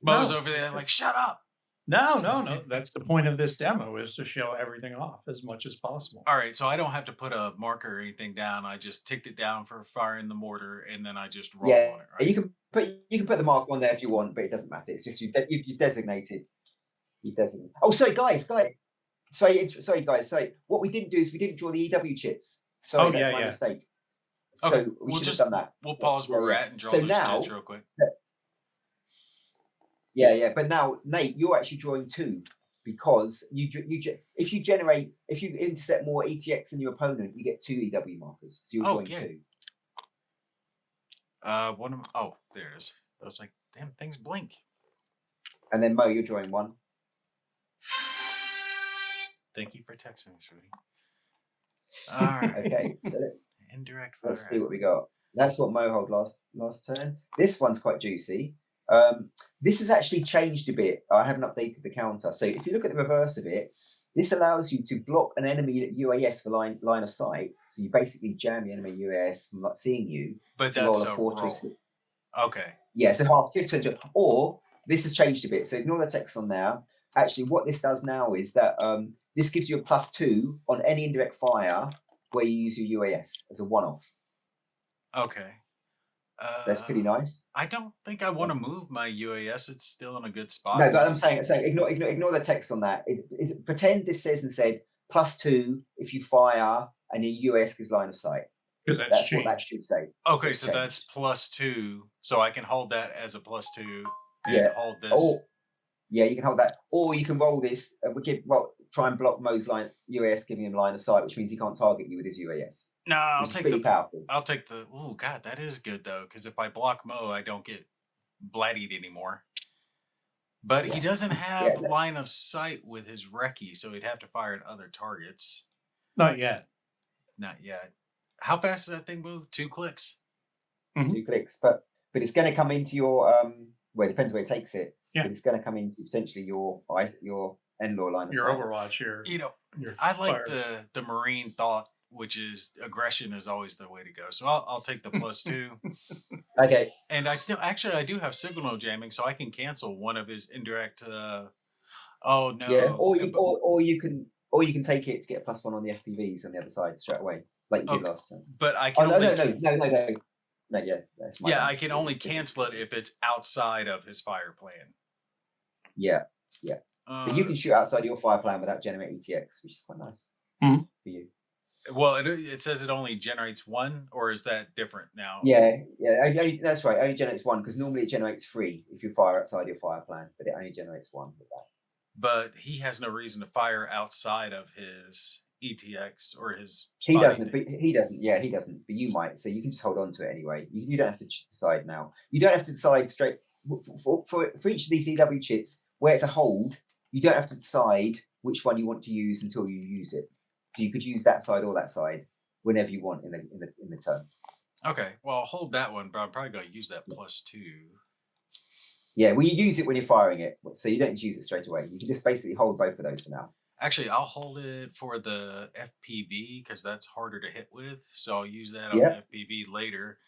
Mo's over there like, shut up. No. That's the point of this demo, is to show everything off as much as possible. All right, so I don't have to put a marker or anything down. I just ticked it down for firing the mortar, and then I just roll Yeah, on it, right? you can put the mark on there if you want, but it doesn't matter. It's just you designated. You designate. Oh, sorry, guys. Sorry, guys. Sorry. What we didn't do is we didn't draw the EW chits. Sorry, that's my mistake. Okay, So we should have done that. We'll pause where we're at and draw So those now, chits real quick. Yeah. But now, Nate, you're actually drawing 2 because if you intercept more ETX than your opponent, you get 2 EW markers. So you're drawing 2. There it is. I was like, damn, things blink. And then Mo, you're drawing 1. Thank you for texting me, Shruti. All right. Okay, so Indirect fire. let's see what we got. That's what Mo held last turn. This one's quite juicy. This has actually changed a bit. I haven't updated the counter. So if you look at the reverse of it, this allows you to block an enemy UAS for line of sight. So you basically jam the enemy UAS from not seeing you. But to that's roll a fortress. Roll. Okay. Yeah, so half 50. Or this has changed a bit. So ignore the text on there. Actually, what this does now is that this gives you a +2 on any indirect fire where you use your UAS as a one-off. Okay. That's pretty nice. I don't think I want to move my UAS. It's still in a good spot. No, but I'm saying ignore the text on that. Pretend this said +2 if you fire and your UAS gives line of sight. Because that's what that should say. Okay, so that's +2. So I can hold that as a +2 and hold this. Yeah, you can hold that, or you can roll this. Try and block Mo's UAS, giving him line of sight, which means he can't target you with his UAS. No, I'll take the powerful. I'll take the. Oh God, that is good though, because if I block Mo, I don't get bloodied anymore. But he doesn't have line of sight with his recce, so he'd have to fire at other targets. Not yet. Not yet. How fast does that thing move? 2 clicks. 2 clicks, but it's going to come into your well, it depends where it takes it. Yeah. But it's going to come into potentially your end-law line of your sight. Overwatch, I like the Marine thought, which is aggression is always the way to go. So I'll take the +2. Okay. And I do have signal jamming, so I can cancel one of his indirect. Oh no. Yeah, or you can take it to get a +1 on the FPVs on the other side straight away, like you did last time. But I can. No, yeah, that's my I can only cancel it if it's outside of his fire plan. Yeah. But you can shoot outside your fire plan without generating ETX, which is quite nice for you. Well, it says it only generates 1, or is that different now? Yeah, that's right. It only generates 1 because normally it generates 3 if you fire outside your fire plan, but it only generates 1 with that. But he has no reason to fire outside of his ETX or his. He doesn't. But he doesn't. But you might. So you can just hold on to it anyway. You don't have to decide now. You don't have to decide straight for each of these EW chits where it's a hold. You don't have to decide which one you want to use until you use it. So you could use that side or that side whenever you want in the turn. Okay, well, I'll hold that one, but I'm probably going to use that +2. Yeah, well, you use it when you're firing it, so you don't use it straight away. You can just basically hold both of those for now. Actually, I'll hold it for the FPV because that's harder to hit with. So I'll use that on the FPV later.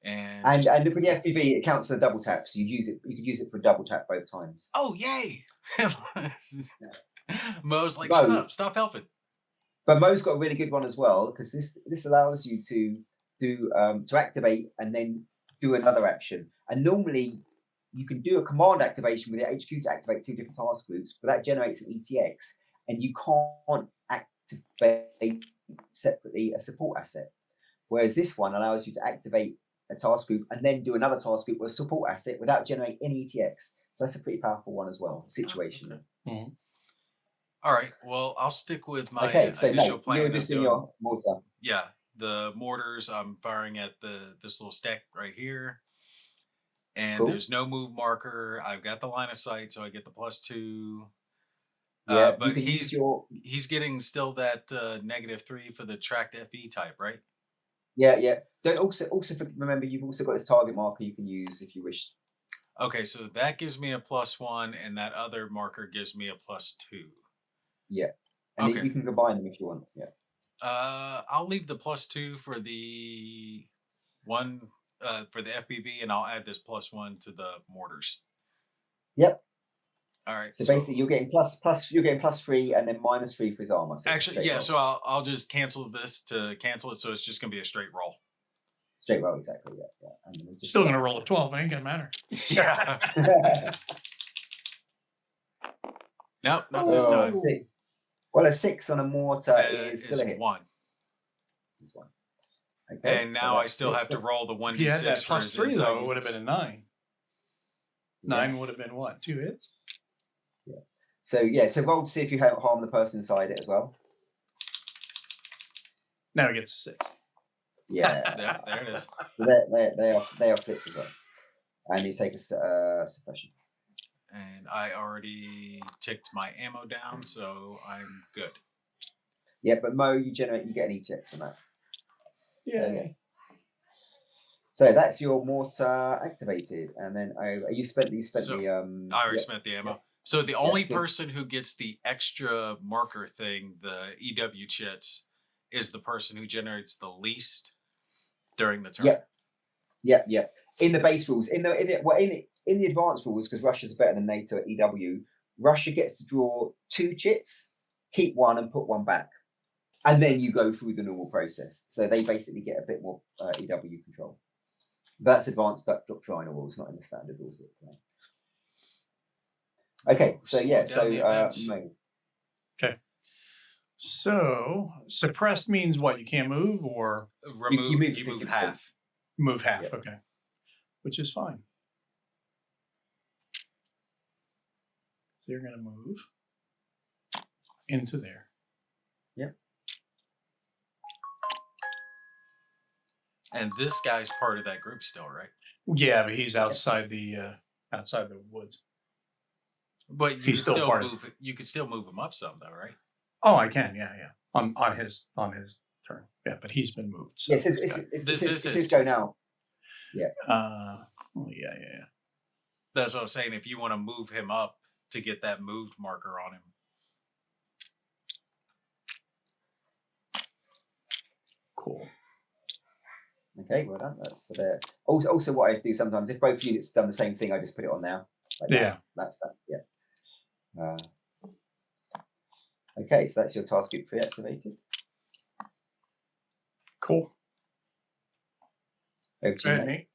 And for the FPV, it counts for the double tap. So you could use it for a double tap both times. Oh, yay! Mo's like, shut up, stop helping. But Mo's got a really good one as well because this allows you to activate and then do another action. And normally you can do a command activation with the HQ to activate 2 different task groups, but that generates an ETX, and you can't activate separately a support asset. Whereas this one allows you to activate a task group and then do another task group with a support asset without generating any ETX. So that's a pretty powerful one as well, situational. Okay. All right. Well, I'll stick with my initial plan. You're just doing your mortar. Yeah, the mortars. I'm firing at this little stack right here, and there's no move marker. I've got the line of sight, so I get the +2. Yeah, but he's getting still that -3 for the tracked FE type, right? Yeah. Don't also remember you've also got this target marker you can use if you wish. Okay, so that gives me a +1, and that other marker gives me a +2. Yeah, and you can combine them if you want. Yeah. I'll leave the +2 for the one for the FPV, and I'll add this +1 to the mortars. Yep. All right. So basically, you're getting +3, and then -3 for his armor. So it's a actually, straight yeah. roll. So I'll just cancel this to cancel it. So it's just gonna be a straight roll. Straight roll, exactly. Yeah. And then just Still going to roll a 12. Ain't going to matter. Yeah. Nope, not this Oh, time. 6. Well, a 6 on a mortar is still a hit. 1. It's 1. Okay. And so now I that's still good. have to roll the If you had that 1d6 for his +3, inside though, it would have units. been a 9. Yeah. 9 would have been what? 2 hits? So roll to see if you harm the person inside it as well. Now it gets a 6. Yeah. There it is. So they are flipped as well, and you take a suppression. And I already ticked my ammo down, so I'm good. Yeah, but Mo, you get an E-check from that. Yeah. Okay. So that's your mortar activated, and then you spent So, the I already spent the ammo. So the only good. person who gets the extra marker thing, the EW chits, is the person who generates the least during the turn. Yep. In the base rules, in the advanced rules, because Russia's better than NATO at EW, Russia gets to draw 2 chits, keep 1, and put 1 back, and then you go through the normal process. So they basically get a bit more EW control. That's advanced doctrinal rules, not in the standard rules that we play. Okay, so Mo. Okay. So suppressed means what? You can't move, or Remove. You You move move 50%. half. move half. Yeah. Okay. Which is fine. So you're going to move into there. Yep. And this guy's part of that group still, right? Yeah, but he's outside the woods. But you He's could still still part of move. You could still move him up some, though, right? Oh, I can. Yeah. On his turn. Yeah, but he's been moved. So Yes, it's his go now. Yeah. Oh, yeah. That's what I was saying. If you want to move him up to get that moved marker on him. Cool. Okay, well done. That's there. Also, what I do sometimes, if both units have done the same thing, I just put it on now. Like that. Yeah. That's that. Yeah. Okay, so that's your task group 3 activated. Cool. Over to you, mate. Nate.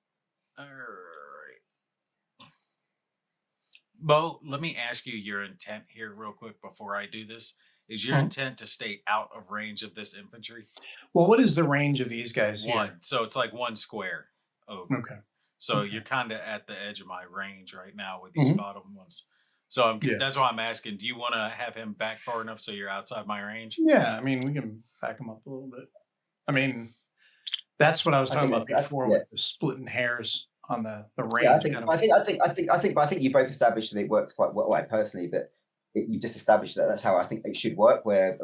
All right. Bo, let me ask you your intent here real quick before I do this. Is your intent to stay out of range of this infantry? Well, what is the range of these guys here? 1. So it's like 1 square over. Okay. So you're kind of at the edge of my range right now with these bottom ones. So that's why I'm asking, do you want to have him back far enough so you're outside my range? Yeah, I mean, we can back him up a little bit. I mean, that's what I was talking about before with the splitting hairs on the range. Yeah, I think you both established that it works quite well. I personally, that you just established that that's how I think it should work. Where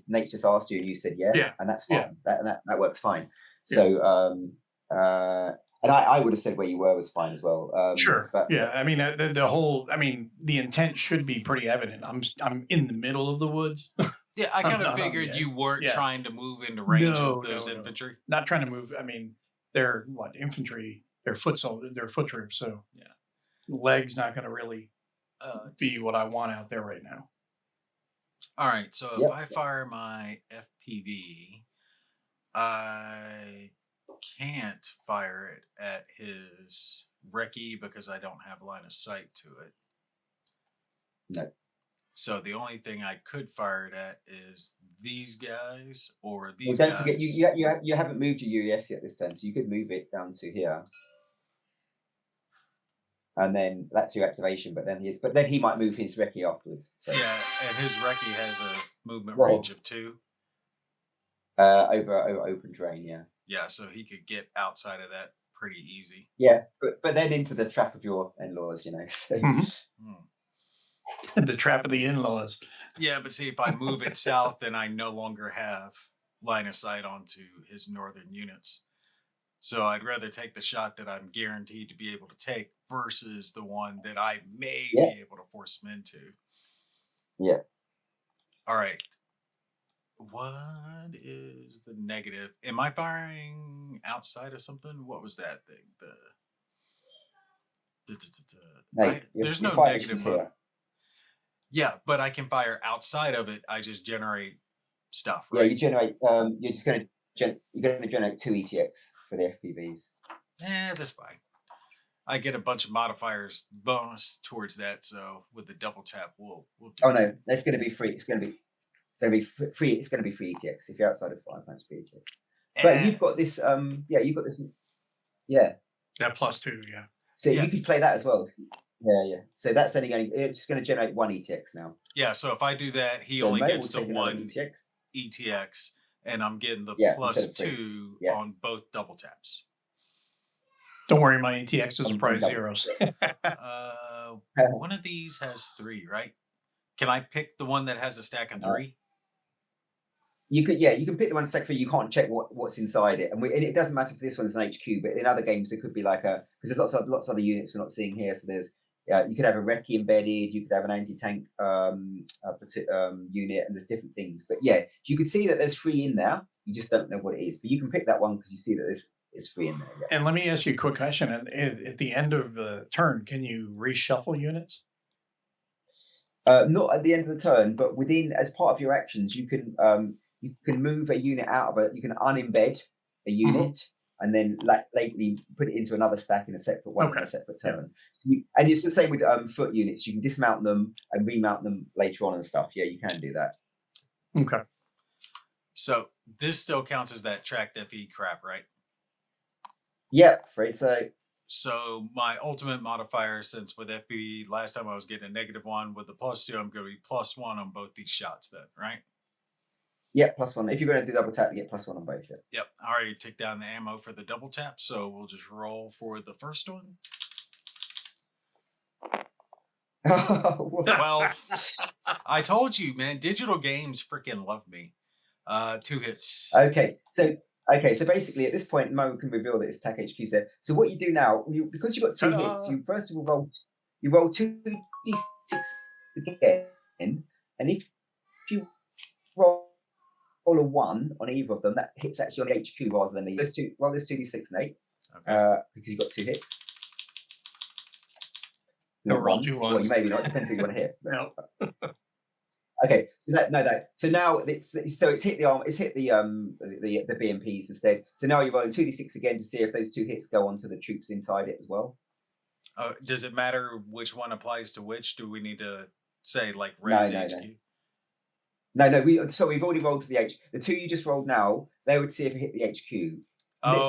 Nate's just asked you and you said yeah, and that's fine. That works fine. So and I would have said where you were was fine as well. Sure. But yeah, I mean the intent should be pretty evident. I'm in the middle of the woods. Yeah, I kind of figured you weren't trying to move into range of those infantry. Not trying to move. I mean, they're infantry. They're foot troops. So legs not going to really be what I want out there right now. All right. So if I fire my FPV, I can't fire it at his recce because I don't have line of sight to it. No. So the only thing I could fire it at is these guys or guys. these Well, don't forget you haven't moved your UES yet this turn, so you could move it down to here. And then that's your activation, but then he might move his recce afterwards. So yeah, and his recce has a movement range of 2. Over open terrain, yeah. Yeah, so he could get outside of that pretty easy. Yeah, but then into the trap of your in-laws, So. The trap of the in-laws. Yeah, but see, if I move it south, then I no longer have line of sight onto his northern units. So I'd rather take the shot that I'm guaranteed to be able to take versus the one that I may be able to force him into. Yeah. All right. What is the negative? Am I firing outside of something? What was that thing? There's no negative. Yeah, but I can fire outside of it. I just generate stuff, Yeah, right? you generate. You're just going to you're going to generate 2 ETX for the FPVs. That's fine. I get a bunch of modifiers bonus towards that, so with the double tap, we'll do. Oh no, it's going to be free. It's going to be free. It's going to be free ETX if you're outside of 5 pounds free ETX. But you've got this. Yeah, you've got this. Yeah. That +2, yeah. So Yeah. you could play that as well. Yeah. So that's only going. It's just going to generate 1 ETX now. Yeah, so if I do that, he So only Mo gets will the take another 1 ETX. ETX, and I'm getting the Yeah, instead of +2 Yeah. on both double taps. Don't worry, my ETXs are On probably double. zeros. One of these has 3, right? Can I pick the one that has a stack of 3? You could, yeah, you can pick the one stack for. You can't check what's inside it, and it doesn't matter if this one's an HQ, but in other games it could be like because there's lots of other units we're not seeing here. So there's you could have a recce embedded, you could have an anti-tank unit, and there's different things. But yeah, you could see that there's 3 in there. You just don't know what it is, but you can pick that one because you see that there's 3 in there. Yeah. And let me ask you a quick question. At the end of the turn, can you reshuffle units? Not at the end of the turn, but as part of your actions, you can move a unit out of it. You can unembed a unit and then lately put it into another stack in a separate one in a separate turn. So and it's the same with foot units. You can dismount them and remount them later on and stuff. Yeah, you can do that. Okay. So this still counts as that tracked FE crap, right? Yeah, afraid so. So my ultimate modifier, since with FB last time I was getting a -1, with the +2, I'm going to be +1 on both these shots then, right? Yeah, +1. If you're going to do double tap, you get +1 on both. Yeah. Yep. I already took down the ammo for the double tap, so we'll just roll for the first one. 12. I told you, man, digital games freaking love me. 2 hits. Okay, so basically at this point, Mo can reveal that it's TAC HQ set. So what you do now, because you've got 2 hits, you first of all roll 2d6 again, and if you roll a 1 on either of them, that hits actually on the HQ rather than the roll this 2d6 and 8, because you've got 2 hits. No, roll 2 Well, ones. maybe not. Depends who you want to hit. No. Okay, so now it's hit the arm. It's hit the BMPs instead. So now you're rolling 2d6 again to see if those 2 hits go onto the troops inside it as well. Does it matter which one applies to which? Do we need to say like Red's HQ? No. We've already rolled for the HQ. The 2 you just rolled now, they would see if it hit the HQ.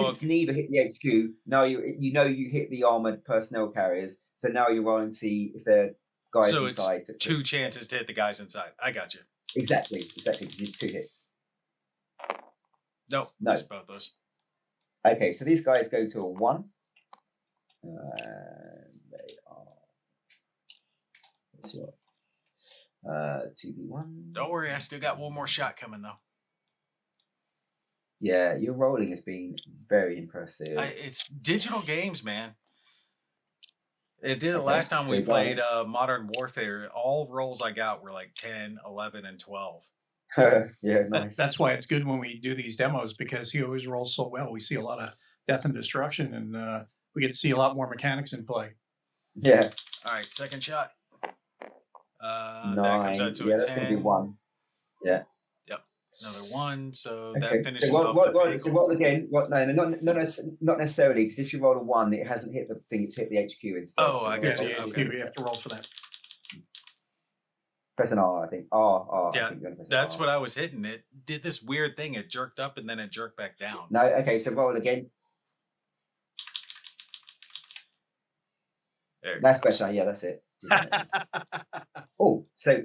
Since neither hit the HQ, now you hit the armored personnel carriers. So now you're rolling to see if they're guys inside. So it's 2 chances to hit the guys inside. I got you. Exactly, because you have 2 hits. No, missed both those. Okay, so these guys go to a 1. They are. What's your 2v1? Don't worry, I still got one more shot coming though. Yeah, your rolling has been very impressive. It's digital games, man. It did it last time we played Modern Warfare. All rolls I got were like 10, 11, and 12. Yeah, nice. That's why it's good when we do these demos, because he always rolls so well. We see a lot of death and destruction, and we get to see a lot more mechanics in play. Yeah. All right, second shot. 9. That comes out to a that's 10. going to be 1. Yeah. Yep. Another 1. So Okay. that finishes So off so roll again. Not necessarily, because if you roll a 1, it hasn't hit the thing; it's hit the HQ instead. Oh, so I got you. Okay. You have to roll for that. Press an R, I think. R. Yeah, I think you're gonna press that's R. what I was hitting. It did this weird thing. It jerked up and then it jerked back down. No. Okay. So roll again. That's better. Yeah, that's it. Oh, so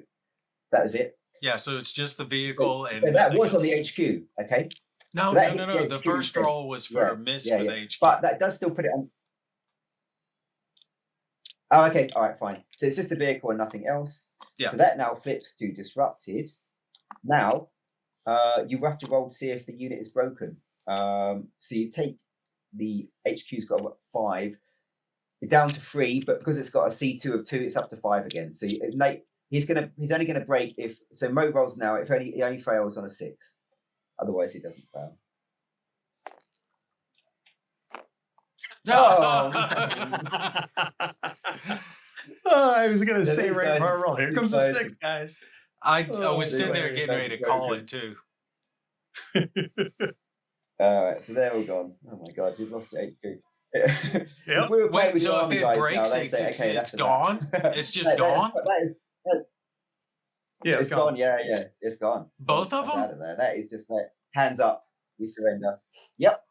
that was it. Yeah, so it's just the vehicle So and that was on the HQ. Okay. No, So that no. hits the The HQ first instead. roll was for a miss for the HQ. But that does still put it on. Oh, okay. All right, fine. So it's just the vehicle and nothing else. Yeah. So that now flips to disrupted. Now, you have to roll to see if the unit is broken. So you take the HQ's got 5. You're down to 3, but because it's got a C2 of 2, it's up to 5 again. So he's only gonna break if Mo rolls now. If he only fails on a 6, otherwise he doesn't fail. No. I was gonna So say these right guys, before I roll. Here these comes the guys, 6, guys. I Oh, was sitting there these getting guys ready are to call broken. it too. All right, so they're all gone. Oh my god, you've lost your HQ. If Yep. we were playing Wait, with your so if army it guys now, breaks, they'd say, okay, it's that's a wrap. gone? It's just gone? That's Yeah, it's gone. Yeah, it's gone. It's gone. Both of That's them? out of there. That is just like hands up. We surrender. Yep.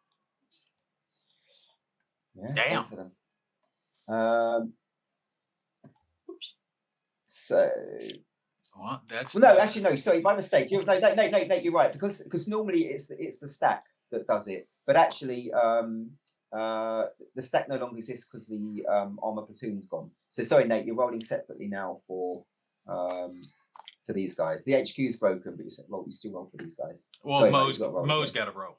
Yeah, Damn. both of them. So Well, that's well, no, actually no. Sorry, by mistake. You're no, you're right because normally it's the stack that does it, but actually the stack no longer exists because the armor platoon's gone. So sorry, Nate, you're rolling separately now for these guys. The HQ's broken, but you still roll for these guys. Well, sorry, Mo's Mate, got to roll.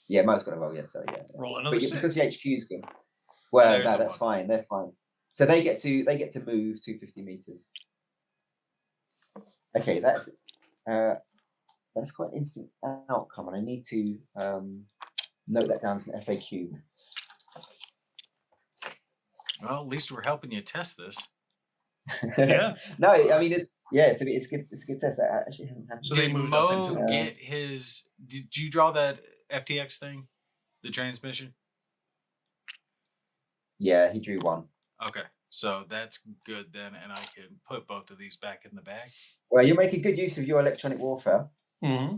Yeah, Mo's got to roll. Yeah, sorry, yeah. Roll another But 6. because the HQ's gone. Well, There's no, the that's one. fine. They're fine. So they get to move 250 meters. Okay, that's quite an instant outcome, and I need to note that down as an FAQ. Well, at least we're helping you test this. Yeah. No, I mean it's good. It's a good test. That actually hasn't happened. So they Did moved up Mo into get his? Did you draw that FTX thing, the transmission? Yeah, he drew one. Okay, so that's good then, and I can put both of these back in the bag. Well, you're making good use of your electronic warfare. Mm-hmm.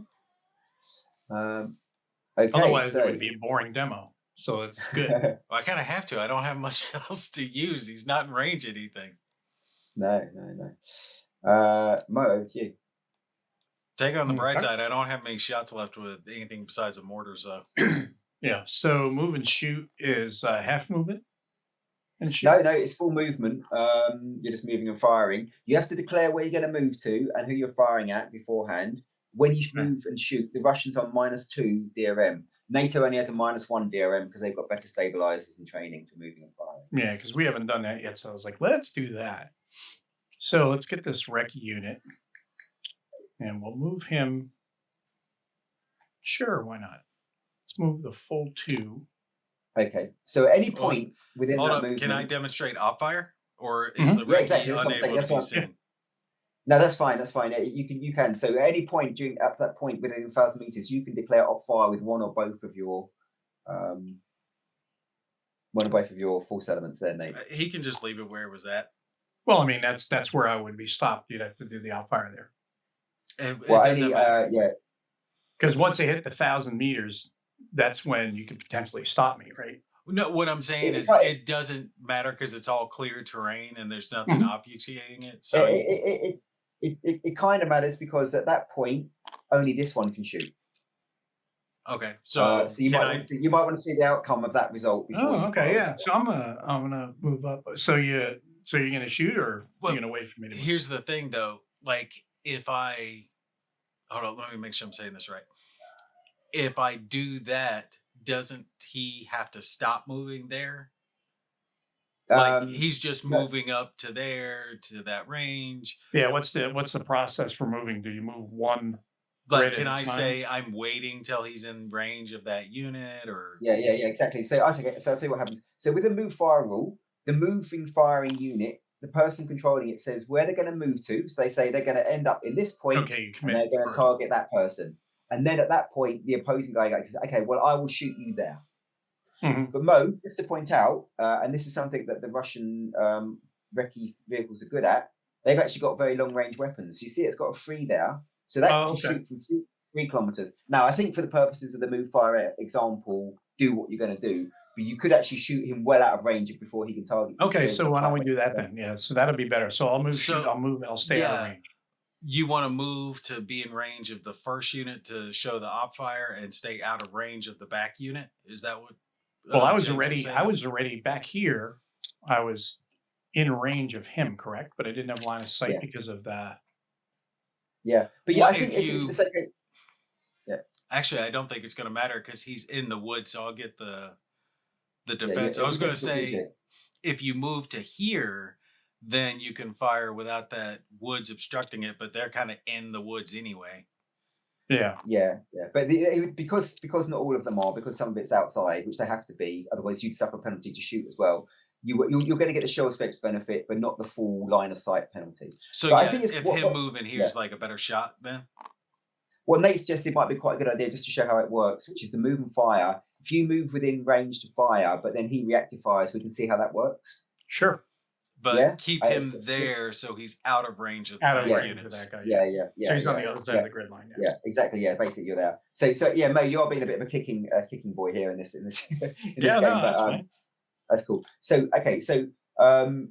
Okay, Otherwise, so it would be a boring demo. So it's good. Well, I kind of have to. I don't have much else to use. He's not in range of anything. no. Mo, over to you. Take it on the bright Okay. side. I don't have many shots left with anything besides a mortar, so. Yeah. So move and shoot is half movement. And shoot. No, it's full movement. You're just moving and firing. You have to declare where you're going to move to and who you're firing at beforehand. When you move and shoot, the Russians are -2 DRM. NATO only has a -1 DRM because they've got better stabilizers and training for moving and firing. Yeah, because we haven't done that yet. So I was like, let's do that. So let's get this rec unit. And we'll move him. Sure, why not? Let's move the full 2. Okay. So at any point within Hold that up. movement, Can I demonstrate op fire? Or is the Yeah, recce exactly. That's what I'm saying. unable That's to be what seen? No, that's fine. That's fine. You can. So at any point up to that point within 1,000 meters, you can declare op fire with one or both of your force elements there, Nate. He can just leave it where it was at. Well, I mean, that's where I would be stopped. You'd have to do the outfire there. It Well, doesn't matter. yeah. Because once they hit the 1,000 meters, that's when you could potentially stop me, right? No, what I'm saying is Right. it doesn't matter because it's all clear terrain and there's nothing Mhm. obfuscating it. So It kind of matters because at that point, only this one can shoot. okay, so you might want to see the outcome of that result before. Oh, you okay, fire. yeah. So I'm gonna move up. So you're gonna shoot, or Well, you're gonna wait for me to move? here's the thing though, like if I hold on, let me make sure I'm saying this right. If I do that, doesn't he have to stop moving there? Like he's just no. moving up to there to that range. Yeah. What's the process for moving? Do you move one? Like, Grid can at a I time? say I'm waiting till he's in range of that unit, or Yeah, exactly. So I'll tell you what happens. So with a move fire rule, the moving firing unit, the person controlling it says where they're going to move to. So they say they're going to end up in this point, Okay, you and commit they're going to first. target that person. And then at that point, the opposing guy goes, okay, well, I will shoot you there. Mhm. But Mo, just to point out, and this is something that the Russian recce vehicles are good at, they've actually got very long range weapons. So you see it's got a 3 there. So that can shoot from 3 kilometers. Now, I think for the purposes of the move fire example, do what you're going to do. But you could actually shoot him well out of range before he can target you. Okay, so why don't we do that then? Yeah, so that'll be better. So I'll move shoot, I'll move, and I'll stay out of range. You want to move to be in range of the first unit to show the op fire and stay out of range of the back unit. Is that what? Well, I was James already back here. I was in range of him, correct? But I didn't have line of sight because of the. Yeah, but yeah, Well, I think if it's okay. Yeah. Actually, I don't think it's going to matter because he's in the woods, so I'll get the defense. I was going to say, if you move to here, then you can fire without that woods obstructing it, but they're kind of in the woods anyway. Yeah. But because not all of them are, because some of it's outside, which they have to be, otherwise you'd suffer a penalty to shoot as well. you're going to get the shell scrapes benefit, but not the full line of sight penalty. So But yeah, I think it's if what, him moving here yeah. is like a better shot, then What Nate suggested might be quite a good idea just to show how it works, which is the move and fire. If you move within range to fire, but then he reactive fires, we can see how that works. Sure. but Yeah, keep I- him there so he's out of range of Out of the range units. of that guy. Yeah. So he's on the yeah, other side yeah. of the grid line. Yeah, exactly. Yeah, basically you're there. So yeah, Mo, you are being a bit of a kicking boy here in this in this Yeah, game. no, But that's fine. that's cool. So okay, so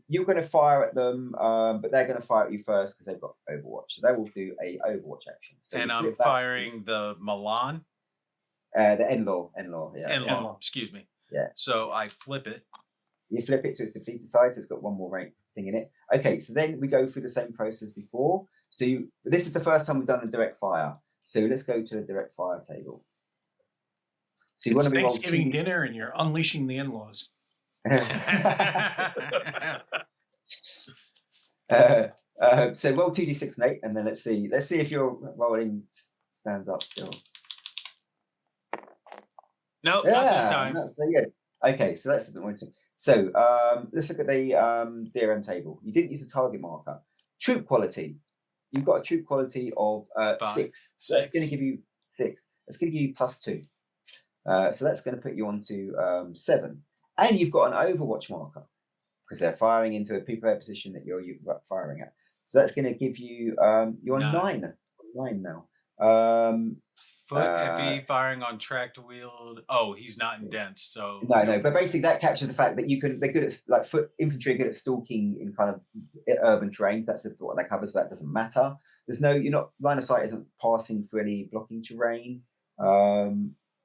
you're going to fire at them, but they're going to fire at you first because they've got Overwatch. So they will do a Overwatch action. So And you I'm flip that- firing the Milan. the N-Law, yeah. N-Law, excuse me. Yeah. So I flip it. You flip it to its depleted side, so it's got one more rank thing in it. Okay, so then we go through the same process before. So this is the first time we've done the direct fire. So let's go to the direct fire table. So you It's want to be roll Thanksgiving 2d6. dinner and you're unleashing the in-laws. So roll 2d6, Nate, and then let's see if your rolling stands up still. Nope, not this Yeah, time. that's so good. Okay, so that's a bit more interesting. So let's look at the DRM table. You didn't use a target marker. Troop quality. You've got a troop quality of 6. So that's going to give you 6. That's going to give you +2. So that's going to put you on to 7. And you've got an Overwatch marker because they're firing into a prepared position that you're firing at. So that's going to give you you're on 9. 9 now. Foot FE firing on tracked wheeled. Oh, he's not in dense, so No. But basically, that captures the fact that they're good at like foot infantry, are good at stalking in kind of urban terrain. That's what that covers. But that doesn't matter. You're not line of sight isn't passing through any blocking terrain.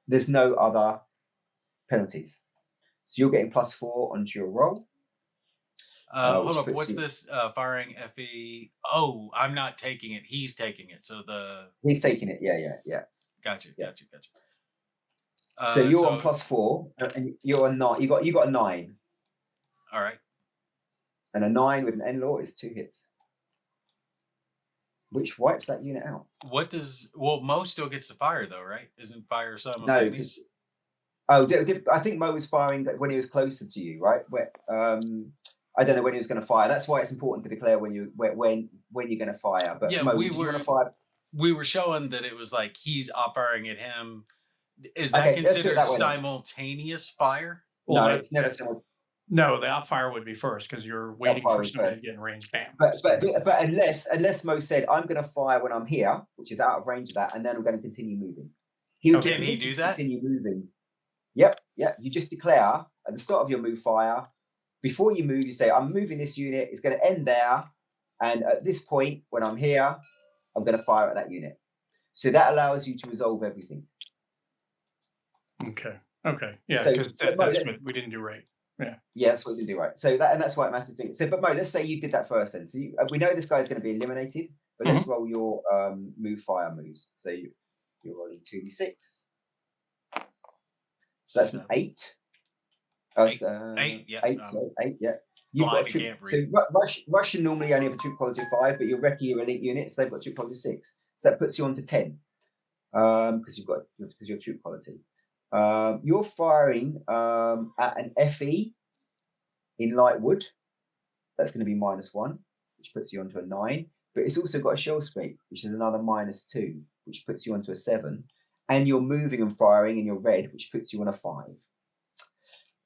There's no other penalties, so you're getting +4 onto your roll. Hold up, what's this firing FE? Oh, I'm not taking it. He's taking it. So He's taking it. Yeah. Gotcha. So you're on +4, and you're on 9. You got a 9. All right. And a 9 with an N-Law is 2 hits, which wipes that unit out. Mo still gets to fire though, right? Isn't fire No, simultaneous? I think Mo was firing when he was closer to you, right? I don't know when he was going to fire. That's why it's important to declare when you're going to fire. But Yeah, Mo, we did you want were- to fire? We were showing that it was like he's op firing at him. Is that Okay, let's do it considered that way then. simultaneous fire? Well, No, that- it's never similar. No, the op fire would be first because you're waiting fire for was somebody first. to get in range. Bam. But unless Mo said, I'm going to fire when I'm here, which is out of range of that, and then I'm going to continue moving. He would be Can he permitted do to that? Continue moving. Yep. You just declare at the start of your move fire. Before you move, you say, I'm moving this unit. It's going to end there. And at this point, when I'm here, I'm going to fire at that unit. So that allows you to resolve everything. Okay. Yeah, So, because but Mo, that's let's- what we didn't do right. Yeah, that's what you do, right? So that's why it matters doing it. So, but Mo, let's say you did that first then. So we know this guy's going to be eliminated, but let's roll your move fire moves. So you're rolling 2d6. So that's an 8. Eight, yeah. 8, so 8, yeah. You've got a Blind, I troop, can't so read. Russian normally only have a troop quality of 5, but your Recce are elite units, they've got troop quality of 6. So that puts you on to 10 because your troop quality. You're firing at an FE in light wood. That's going to be -1, which puts you onto a 9. But it's also got a shell scrape, which is another -2, which puts you onto a 7. And you're moving and firing in your red, which puts you on a 5.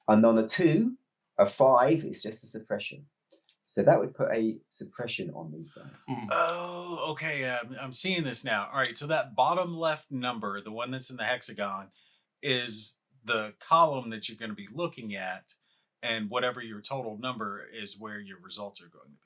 And on a 2, a 5 is just a suppression. So that would put a suppression on these guys. Oh, okay. I'm seeing this now. All right. So that bottom left number, the one that's in the hexagon, is the column that you're going to be looking at. And whatever your total number is where your results are going to be.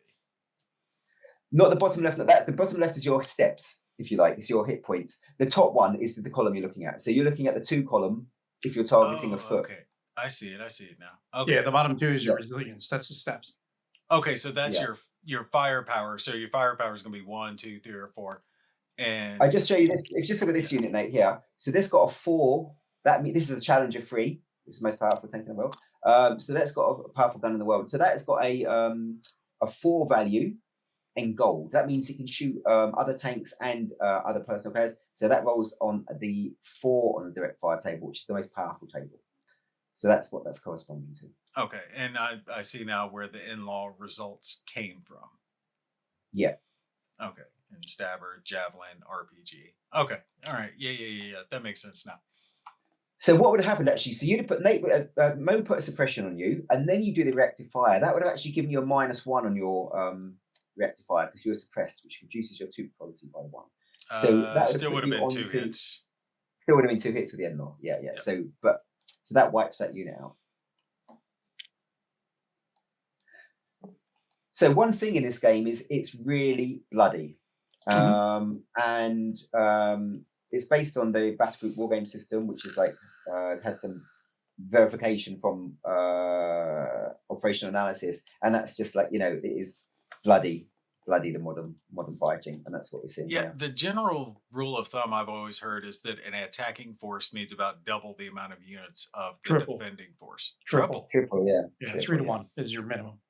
Not the bottom left. The bottom left is your steps, if you like. It's your hit points. The top one is the column you're looking at. So you're looking at the 2 column if you're targeting a foot. Okay. I see it now. Okay. Yeah, the bottom 2 is your resilience. That's the steps. Okay, so that's your firepower. So your firepower is going to be 1, 2, 3, or 4. And I just show you this. If you just look at this unit, Nate, here. So this got a 4. That means this is a Challenger 3, which is the most powerful tank in the world. So that's got a powerful gun in the world. So that has got a 4 value in gold. That means it can shoot other tanks and other personal carriers. So that rolls on the 4 on the direct fire table, which is the most powerful table. So that's what that's corresponding to. Okay, and I see now where the in-law results came from. Yeah. Okay, and Stabber, Javelin, RPG. Okay, all right, yeah. That makes sense now. So what would have happened actually? So you'd have put Mo put a suppression on you, and then you do the reactive fire. That would have actually given you a -1 on your reactive fire because you were suppressed, which reduces your 2 quality by 1. So that Still would have been 2 hits. Still would have been 2 hits with the in-law. Yeah. Yep. So that wipes that unit out. So one thing in this game is it's really bloody, and it's based on the Battlegroup wargame system, which is like had some verification from operational analysis, and that's just like it is bloody the modern fighting, and that's what we're seeing. Yeah, the general rule of thumb I've always heard is that an attacking force needs about double the amount of units of the defending force. Triple, Yeah, triple, 3 to 1 is your minimum.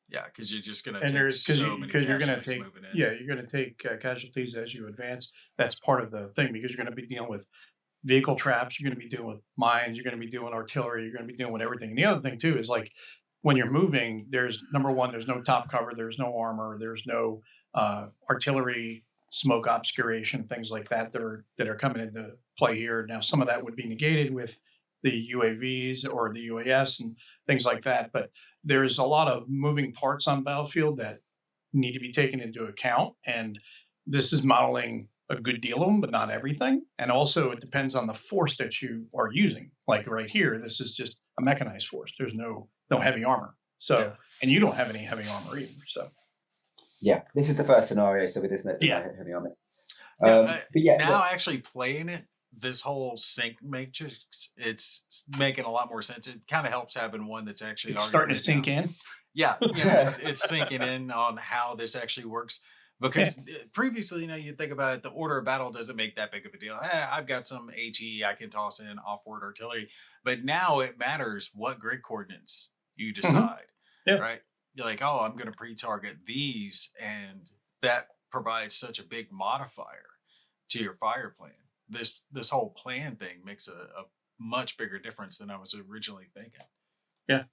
Yeah, because you're just going to and take you're going to take you're going to take casualties as you advance. That's part of the thing because you're going to be dealing with vehicle traps, you're going to be dealing with mines, you're going to be doing artillery, you're going to be doing with everything. And the other thing too is like when you're moving, there's number one, there's no top cover, there's no armor, there's no artillery, smoke obscuration, things like that that are coming into play here. Now some of that would be negated with the UAVs or the UAS and things like that, but there's a lot of moving parts on Battlefield that need to be taken into account. And this is modeling a good deal of them, but not everything. And also it depends on the force that you are using. Like right here, this is just a mechanized force. There's no heavy armor. So, and you don't have any heavy armor either. So yeah, this is the first scenario. So with this no heavy armor. Now actually playing it, this whole sync matrix, it's making a lot more sense. It kind of helps having one that's actually starting to sink in. Yeah, it's sinking in on how this actually works. Because previously, you think about it, the order of battle doesn't make that big of a deal. I've got some HE I can toss in offward artillery, but now it matters what grid coordinates you decide, right? You're like, oh, I'm going to pre-target these, and that provides such a big modifier to your fire plan. This whole plan thing makes a much bigger difference than I was originally thinking. Yeah,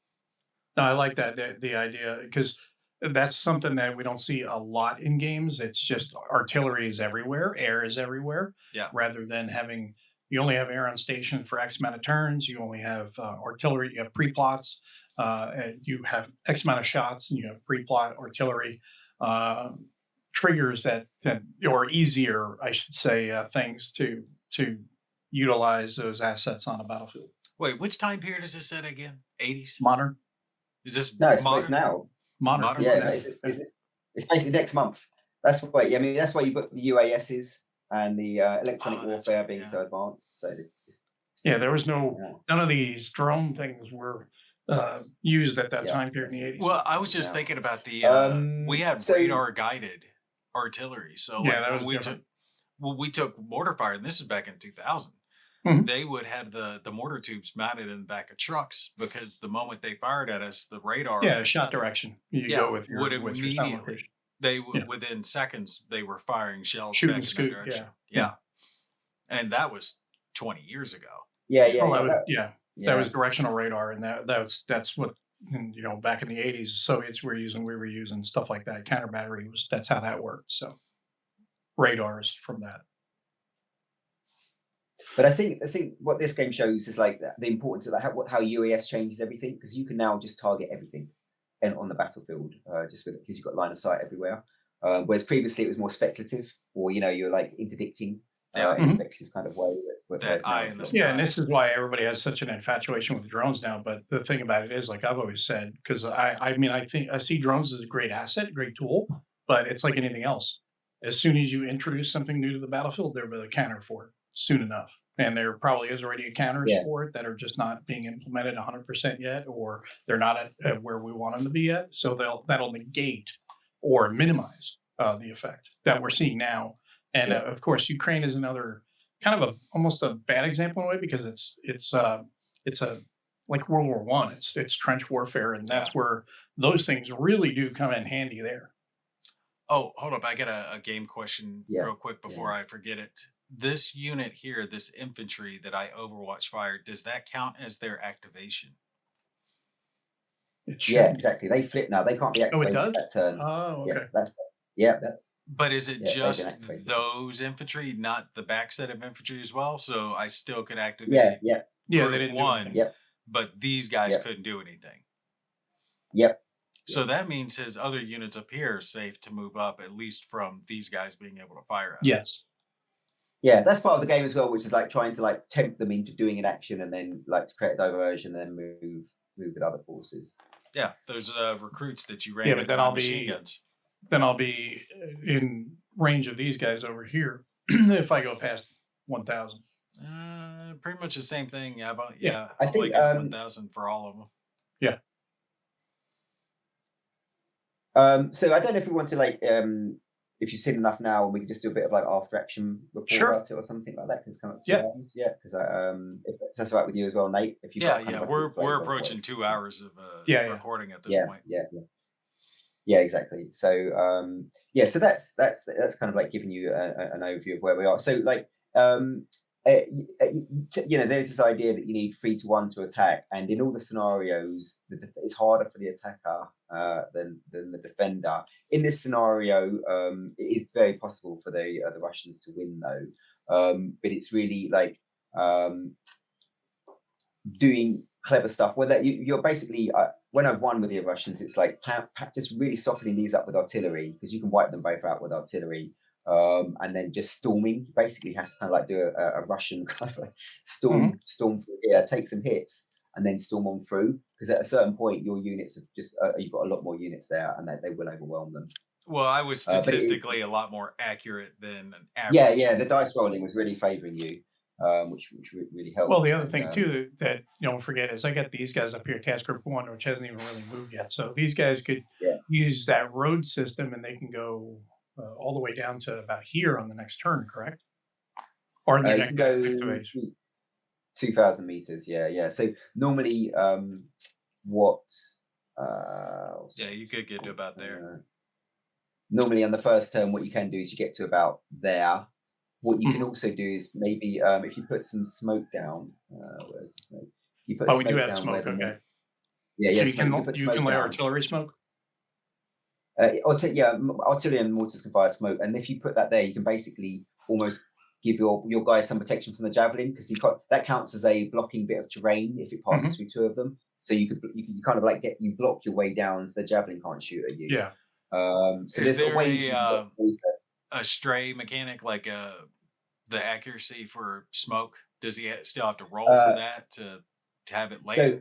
no, I like that the idea because that's something that we don't see a lot in games. It's just artillery is everywhere, air is everywhere. Yeah. Rather than you only have air on station for X amount of turns. You only have artillery. You have pre-plots. And you have X amount of shots, and you have pre-plot artillery. Triggers that or easier, I should say, things to utilize those assets on a battlefield. Wait, which time period is this set again? 80s? Modern? Is this modern? It's now. Modern. Yeah, it's basically next month. That's why. I mean, that's why you've got the UASs and the electronic warfare being so advanced. So there was none of these drone things were used at that time period in the 80s. Well, I was just thinking about the we had radar guided artillery. So we took mortar fire, and this is back in 2000. Mm-hmm. They would have the mortar tubes mounted in the back of trucks because the moment they fired at us, the radar shot direction go with your, would immediately. They would within seconds they were firing shells back in that direction. Yeah, and that was 20 years ago. That was directional radar, and that's what back in the 80s the Soviets were using. We were using stuff like that. Counter battery that's how that worked. So radars from that. But I think what this game shows is like the importance of how UAS changes everything, because you can now just target everything on the battlefield just because you've got line of sight everywhere. Whereas previously it was more speculative, or you're like interdicting in a speculative kind of way. And this is why everybody has such an infatuation with drones now. But the thing about it is, like I've always said, because I think I see drones as a great asset, great tool, but it's like anything else. As soon as you introduce something new to the battlefield, there'll be a counter for it soon enough. And there probably is already counters for it that are just not being implemented 100% yet, or they're not at where we want them to be yet. So that'll negate or minimize the effect that we're seeing now. And of course, Ukraine is another kind of almost a bad example in a way, because it's like World War I. It's trench warfare, and that's where those things really do come in handy there. Oh, hold up! I got a game question real quick before I forget it. this unit here, this infantry that I Overwatch fire, does that count as their activation? It Yeah, should. exactly. They flip now. They can't be Oh, it activated does? that turn. Oh, Yeah, okay. that's But is it they've been just activated. those infantry, not the back set of infantry as well? So I still could Yeah, activate yeah, Yeah, they group didn't do one, anything. yep, but these guys yep, couldn't do anything. yep. So that means his other units up here are safe to move up, at least from these guys being able to fire at. Yes. Yeah, that's part of the game as well, which is like trying to like tempt them into doing an action and then like to create a diversion and then move with other forces. Yeah, those recruits that you ran Yeah, with but then my I'll machine be guns. in range of these guys over here if I go past 1,000. Pretty much the same thing. Yeah, but Yeah. I I'll think, like it 1,000 for all of them. Yeah. So I don't know if we want to like if you've seen enough now, we can just do a bit of like after action report Sure. about it or something like that. Because it's come up 2 Yeah. hours. Yeah, because if that's all right with you as well, Nate. If you've got kind of like a we're good flavour of what approaching it's- 2 hours of Yeah. recording at this yeah, point. yeah, exactly. So yeah, so that's kind of like giving you an overview of where we are. So like there's this idea that you need 3 to 1 to attack, and in all the scenarios, it's harder for the attacker than the defender. In this scenario, it is very possible for the Russians to win, though. But it's really like doing clever stuff. Whether you're basically when I've won with the Russians, it's like just really softening these up with artillery, because you can wipe them both out with artillery. And then just storming. You basically have to kind of like do a Russian kind of like storm through here, take some hits, and then storm on through. Because at a certain point, your units have just you've got a lot more units there, and they will overwhelm them. Well, I was statistically a lot more accurate than an average. Yeah. The dice rolling was really favouring you, which really helped. Well, the other thing too that don't forget is I got these guys up here, Task Group 1, which hasn't even really moved yet. So these guys could use that road system, and they can go all the way down to about here on the next turn, correct? Or in the next activation. 2,000 meters. Yeah. So normally, what? You could get to about there. Normally, on the first turn, what you can do is you get to about there. What you can also do is maybe if you put some smoke down. Where's the smoke? You put we do have smoke. Okay. Yeah. So you can lay artillery smoke. Artillery and mortars can fire smoke, and if you put that there, you can basically almost give your guys some protection from the javelin, because that counts as a blocking bit of terrain if it passes through 2 of them. So you kind of like block your way down, so the javelin can't shoot at you. Yeah. So there's a way a stray mechanic, like the accuracy for smoke. Does he still have to roll for that to have it laid? So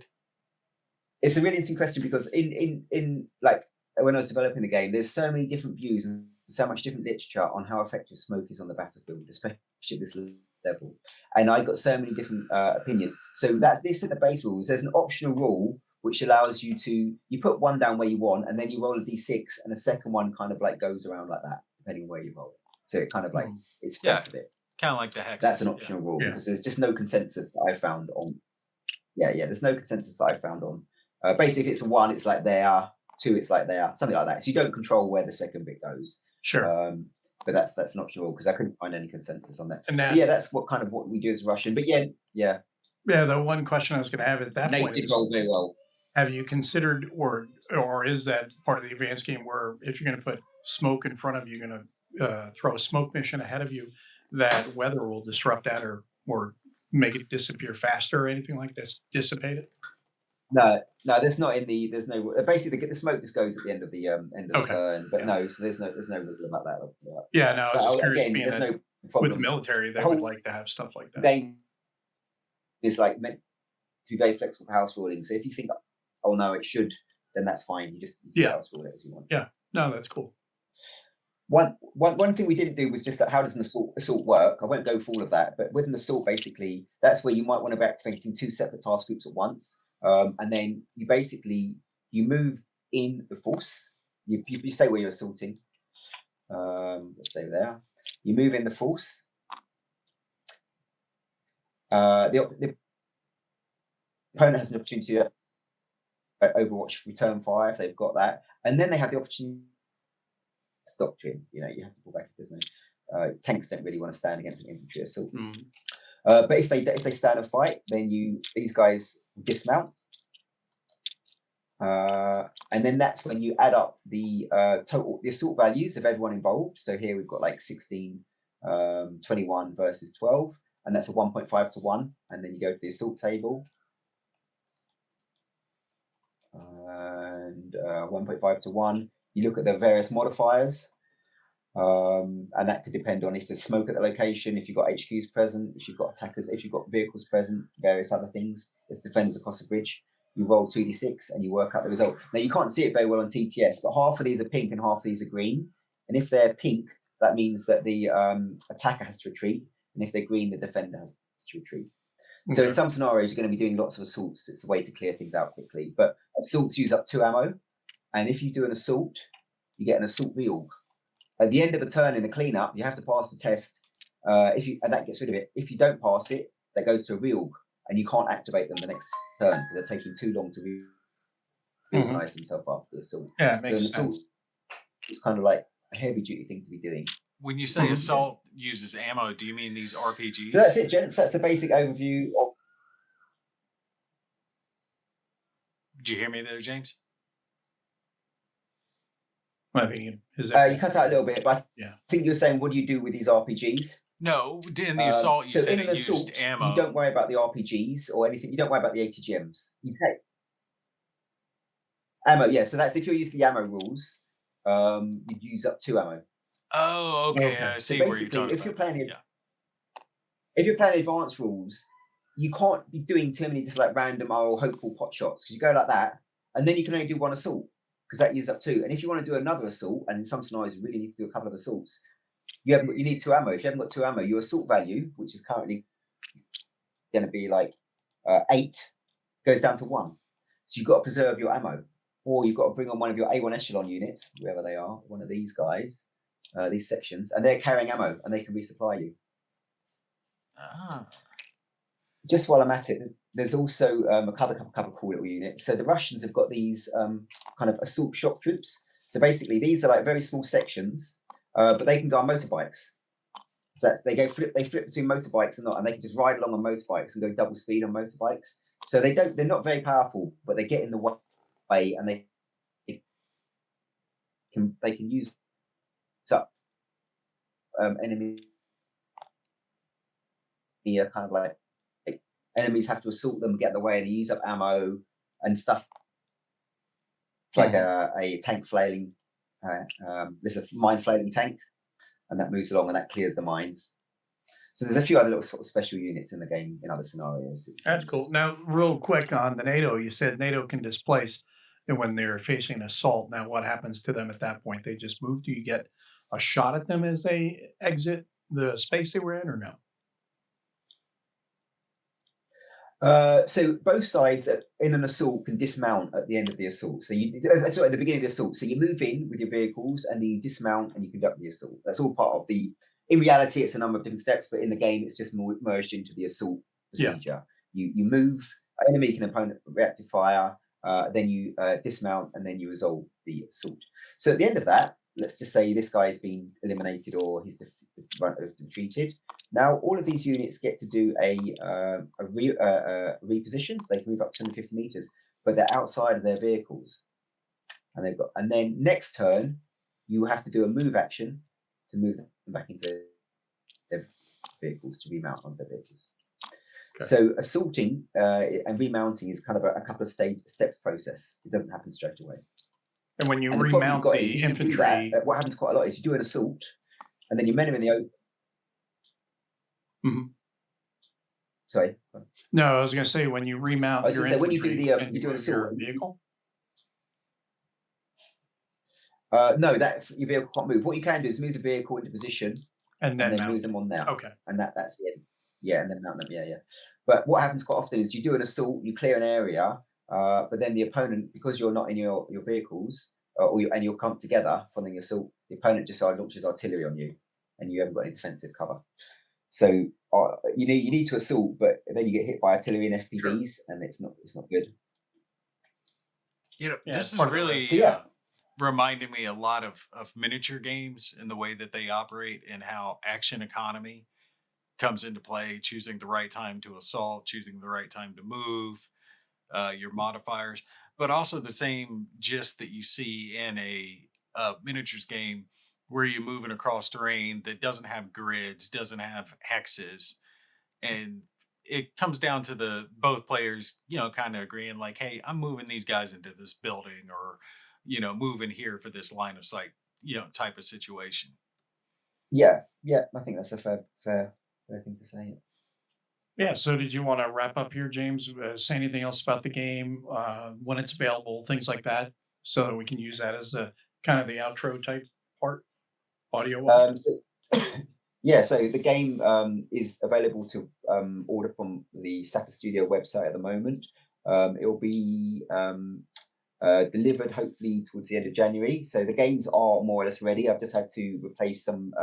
it's a really interesting question, because in like when I was developing the game, there's so many different views and so much different literature on how effective smoke is on the battlefield, especially at this level. And I got so many different opinions. So that's this at the base rules. There's an optional rule which allows you put 1 down where you want, and then you roll a d6, and a second one kind of like goes around like that, depending on where you roll it. So it kind of like it spreads a bit. Kind of like the hex. That's an optional rule, because there's just no consensus that I found on. Yeah. There's no consensus that I found on. Basically, if it's a 1, it's like there. 2, it's like there, something like that. So you don't control where the second bit goes. Sure. But that's an optional rule, because I couldn't find any consensus on that. So that's what we do as Russian. But yeah. The one question I was going to have at that point did roll very well. Have you considered, or is that part of the advanced game, where if you're going to put smoke in front of you, you're going to throw a smoke mission ahead of you, that weather will disrupt that or make it disappear faster or anything like this, dissipate it? No, there's no basically the smoke just goes at the end of the turn, but no, so there's no rule about that. Yeah, no, I was just curious. Again, there's no problem. With the military, they would like to have stuff like that. Game is like meant to be very flexible for house ruling. So if you think, oh no, it should, then that's fine. You just house rule it as you want. Yeah, no, that's cool. One thing we didn't do was just that, how does an assault work? I won't go for all of that, but with an assault, basically, that's where you might want to be activating 2 separate task groups at once. And then you move in the force. You say where you're assaulting. Let's say there. You move in the force. The opponent has an opportunity to Overwatch return fire if they've got that, and then they have the opportunity. Doctrine, you have to pull back if there's no tanks don't really want to stand against an infantry assault. Mm. But if they stand and fight, then these guys dismount, and then that's when you add up the assault values of everyone involved. So here we've got like 16, 21 versus 12, and that's a 1.5 to 1. And then you go to the assault table, and 1.5 to 1. You look at the various modifiers. And that could depend on if there's smoke at the location, if you've got HQs present, if you've got attackers, if you've got vehicles present, various other things. If defenders across the bridge, you roll 2d6 and you work out the result. Now you can't see it very well on TTS, but half of these are pink and half of these are green. And if they're pink, that means that the attacker has to retreat, and if they're green, the defender has to retreat. Okay. So in some scenarios, you're going to be doing lots of assaults. It's a way to clear things out quickly. But assaults use up 2 ammo, and if you do an assault, you get an assault reorg. At the end of a turn in the cleanup, you have to pass the test. And that gets rid of it. If you don't pass it, that goes to a reorg, and you can't activate them the next turn because they're taking too long to reorganize themselves after the assault. Yeah, it makes sense. It's kind of like a heavy duty thing to be doing. When you say assault uses ammo, do you mean these RPGs? So that's it, gents. That's the basic overview of. Did you hear me there, James? I think you cut out a little bit, but I think you're saying, what do you do with these RPGs? No, in the assault, you said in it assault, used ammo. You don't worry about the RPGs or anything. You don't worry about the ATGMs. You take ammo, yeah. So that's if you're using the ammo rules, you'd use up 2 ammo. Oh, okay. I see where you're talking about. If you're playing advanced rules, you can't be doing too many just like random or hopeful pot shots, because you go like that, and then you can only do 1 assault, because that uses up 2. And if you want to do another assault, and in some scenarios you really need to do a couple of assaults, you need 2 ammo. If you haven't got 2 ammo, your assault value, which is currently going to be like 8, goes down to 1. So you've got to preserve your ammo, or you've got to bring on one of your A1 echelon units, wherever they are, one of these guys, these sections, and they're carrying ammo, and they can resupply you. Just while I'm at it, there's also a couple of cool little units. So the Russians have got these kind of assault shock troops. So basically, these are like very small sections, but they can go on motorbikes. So they flip between motorbikes and they can just ride along on motorbikes and go double speed on motorbikes. So they're not very powerful, but they get in the way, and they can use up enemy. Kind of like enemies have to assault them, get in the way, and they use up ammo and stuff. It's like a tank flailing. There's a mine flailing tank, and that moves along and that clears the mines. So there's a few other little sort of special units in the game in other scenarios. That's cool. Now, real quick on the NATO, you said NATO can displace when they're facing assault. Now, what happens to them at that point? They just move? Do you get a shot at them as they exit the space they were in, or no? So both sides in an assault can dismount at the end of the assault. So at the beginning of the assault. So you move in with your vehicles and then you dismount and you conduct the assault. That's all part of the. In reality, it's a number of different steps, but in the game, it's just merged into the assault procedure. Yeah. You move, enemy can opponent reactive fire, then you dismount, and then you resolve the assault. So at the end of that, let's just say this guy's been eliminated or he's retreated. Now all of these units get to do a reposition. So they can move up 250 meters, but they're outside of their vehicles. And then next turn, you have to do a move action to move them back into their vehicles, to remount onto their vehicles. Okay. So assaulting and remounting is kind of a couple of steps process. It doesn't happen straight away. And when you remount the infantry, what happens quite a lot is you do an assault, and then you men are in the open. Mm-hmm. Sorry. No, I was going to say when you remount your infantry, when you do the you do an assault vehicle. No, that your vehicle can't move. What you can do is move the vehicle into position and then move them on there. Okay. And that's the end. Yeah, and then mount them. Yeah. But what happens quite often is you do an assault, you clear an area. But then the opponent, because you're not in your vehicles, and you're clumped together following the assault, the opponent just launches artillery on you, and you haven't got any defensive cover. So you need to assault, but then you get hit by artillery and FPVs, and it's not good. This is really reminded me a lot of miniature games and the way that they operate and how action economy comes into play, choosing the right time to assault, choosing the right time to move, your modifiers, but also the same gist that you see in a miniatures game where you're moving across terrain that doesn't have grids, doesn't have hexes, and it comes down to the both players, kind of agreeing like, "Hey, I'm moving these guys into this building, or moving here for this line of sight, type of situation." Yeah, yeah, I think that's a fair thing to say. Yeah. So, did you want to wrap up here, James? Say anything else about the game, when it's available, things like that, so that we can use that as the kind of the outro type part, audio wise. So yeah, so the game is available to order from the Sapper Studio website at the moment. It will be delivered hopefully towards the end of January. So the games are more or less ready. I've just had to replace some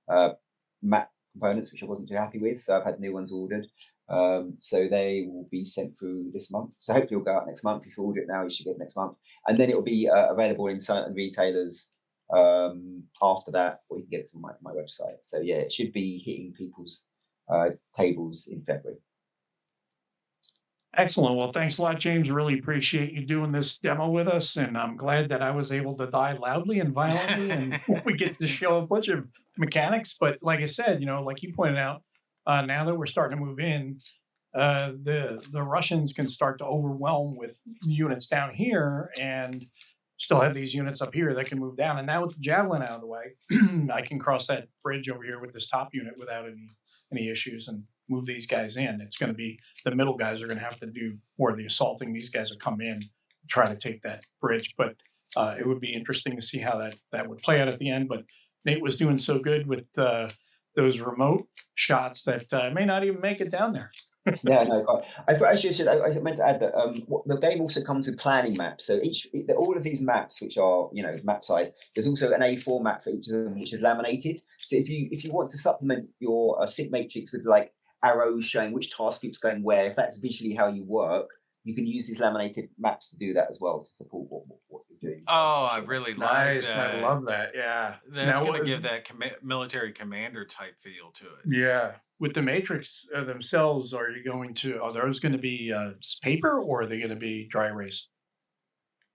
uh, map components which I wasn't too happy with, so I've had new ones ordered. So they will be sent through this month. So hopefully it'll go out next month. If you order it now, you should get it next month, and then it will be available in certain retailers after that, or you can get it from my website. So yeah, it should be hitting people's tables in February. Excellent. Well, thanks a lot, James. Really appreciate you doing this demo with us, and I'm glad that I was able to die loudly and violently, and we get to show a bunch of mechanics. But like I said, like you pointed out, now that we're starting to move in, the Russians can start to overwhelm with units down here, and still have these units up here that can move down. And now with the javelin out of the way, I can cross that bridge over here with this top unit without any issues and move these guys in. It's going to be the middle guys are going to have to do more of the assaulting. These guys will come in, try to take that bridge. But it would be interesting to see how that would play out at the end. But Nate was doing so good with those remote shots that may not even make it down there. Yeah, no, I meant to add that the game also comes with planning maps. So all of these maps, which are map size, there's also an A4 map for each of them, which is laminated. So if you want to supplement your sync matrix with like arrows showing which task group's going where, if that's visually how you work, you can use these laminated maps to do that as well to support what you're doing. Oh, I really like Nice. I that. love that. Yeah. That's Now, going to give that military commander type feel to it. yeah. With the matrix themselves, are those going to be just paper, or are they going to be dry erase?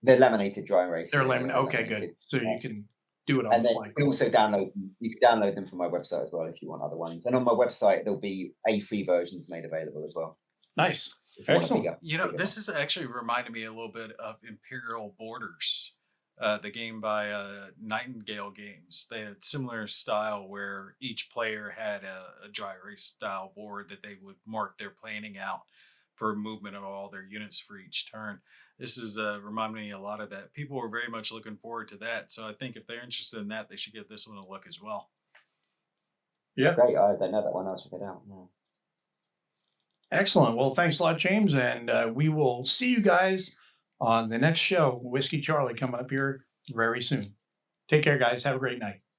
They're laminated dry erase. They're yeah, laminated. Okay, good. laminated. So you can do it on And the then fly. you can also download them. You can download them from my website as well if you want other ones. And on my website, there'll be A3 versions made available as well. Nice. If you want a Excellent. bigger This is actually reminded me a little bit of Imperial Borders, the game by Nightingale Games. They had similar style where each player had a dry erase style board that they would mark their planning out for movement of all their units for each turn. This is reminding me a lot of that. People were very much looking forward to that. So I think if they're interested in that, they should give this one a look as well. Yeah. Great. I don't know that one. I'll check it out. Yeah. Excellent. Well, thanks a lot, James. And we will see you guys on the next show, Whiskey Charlie, coming up here very soon. Take care, guys. Have a great night.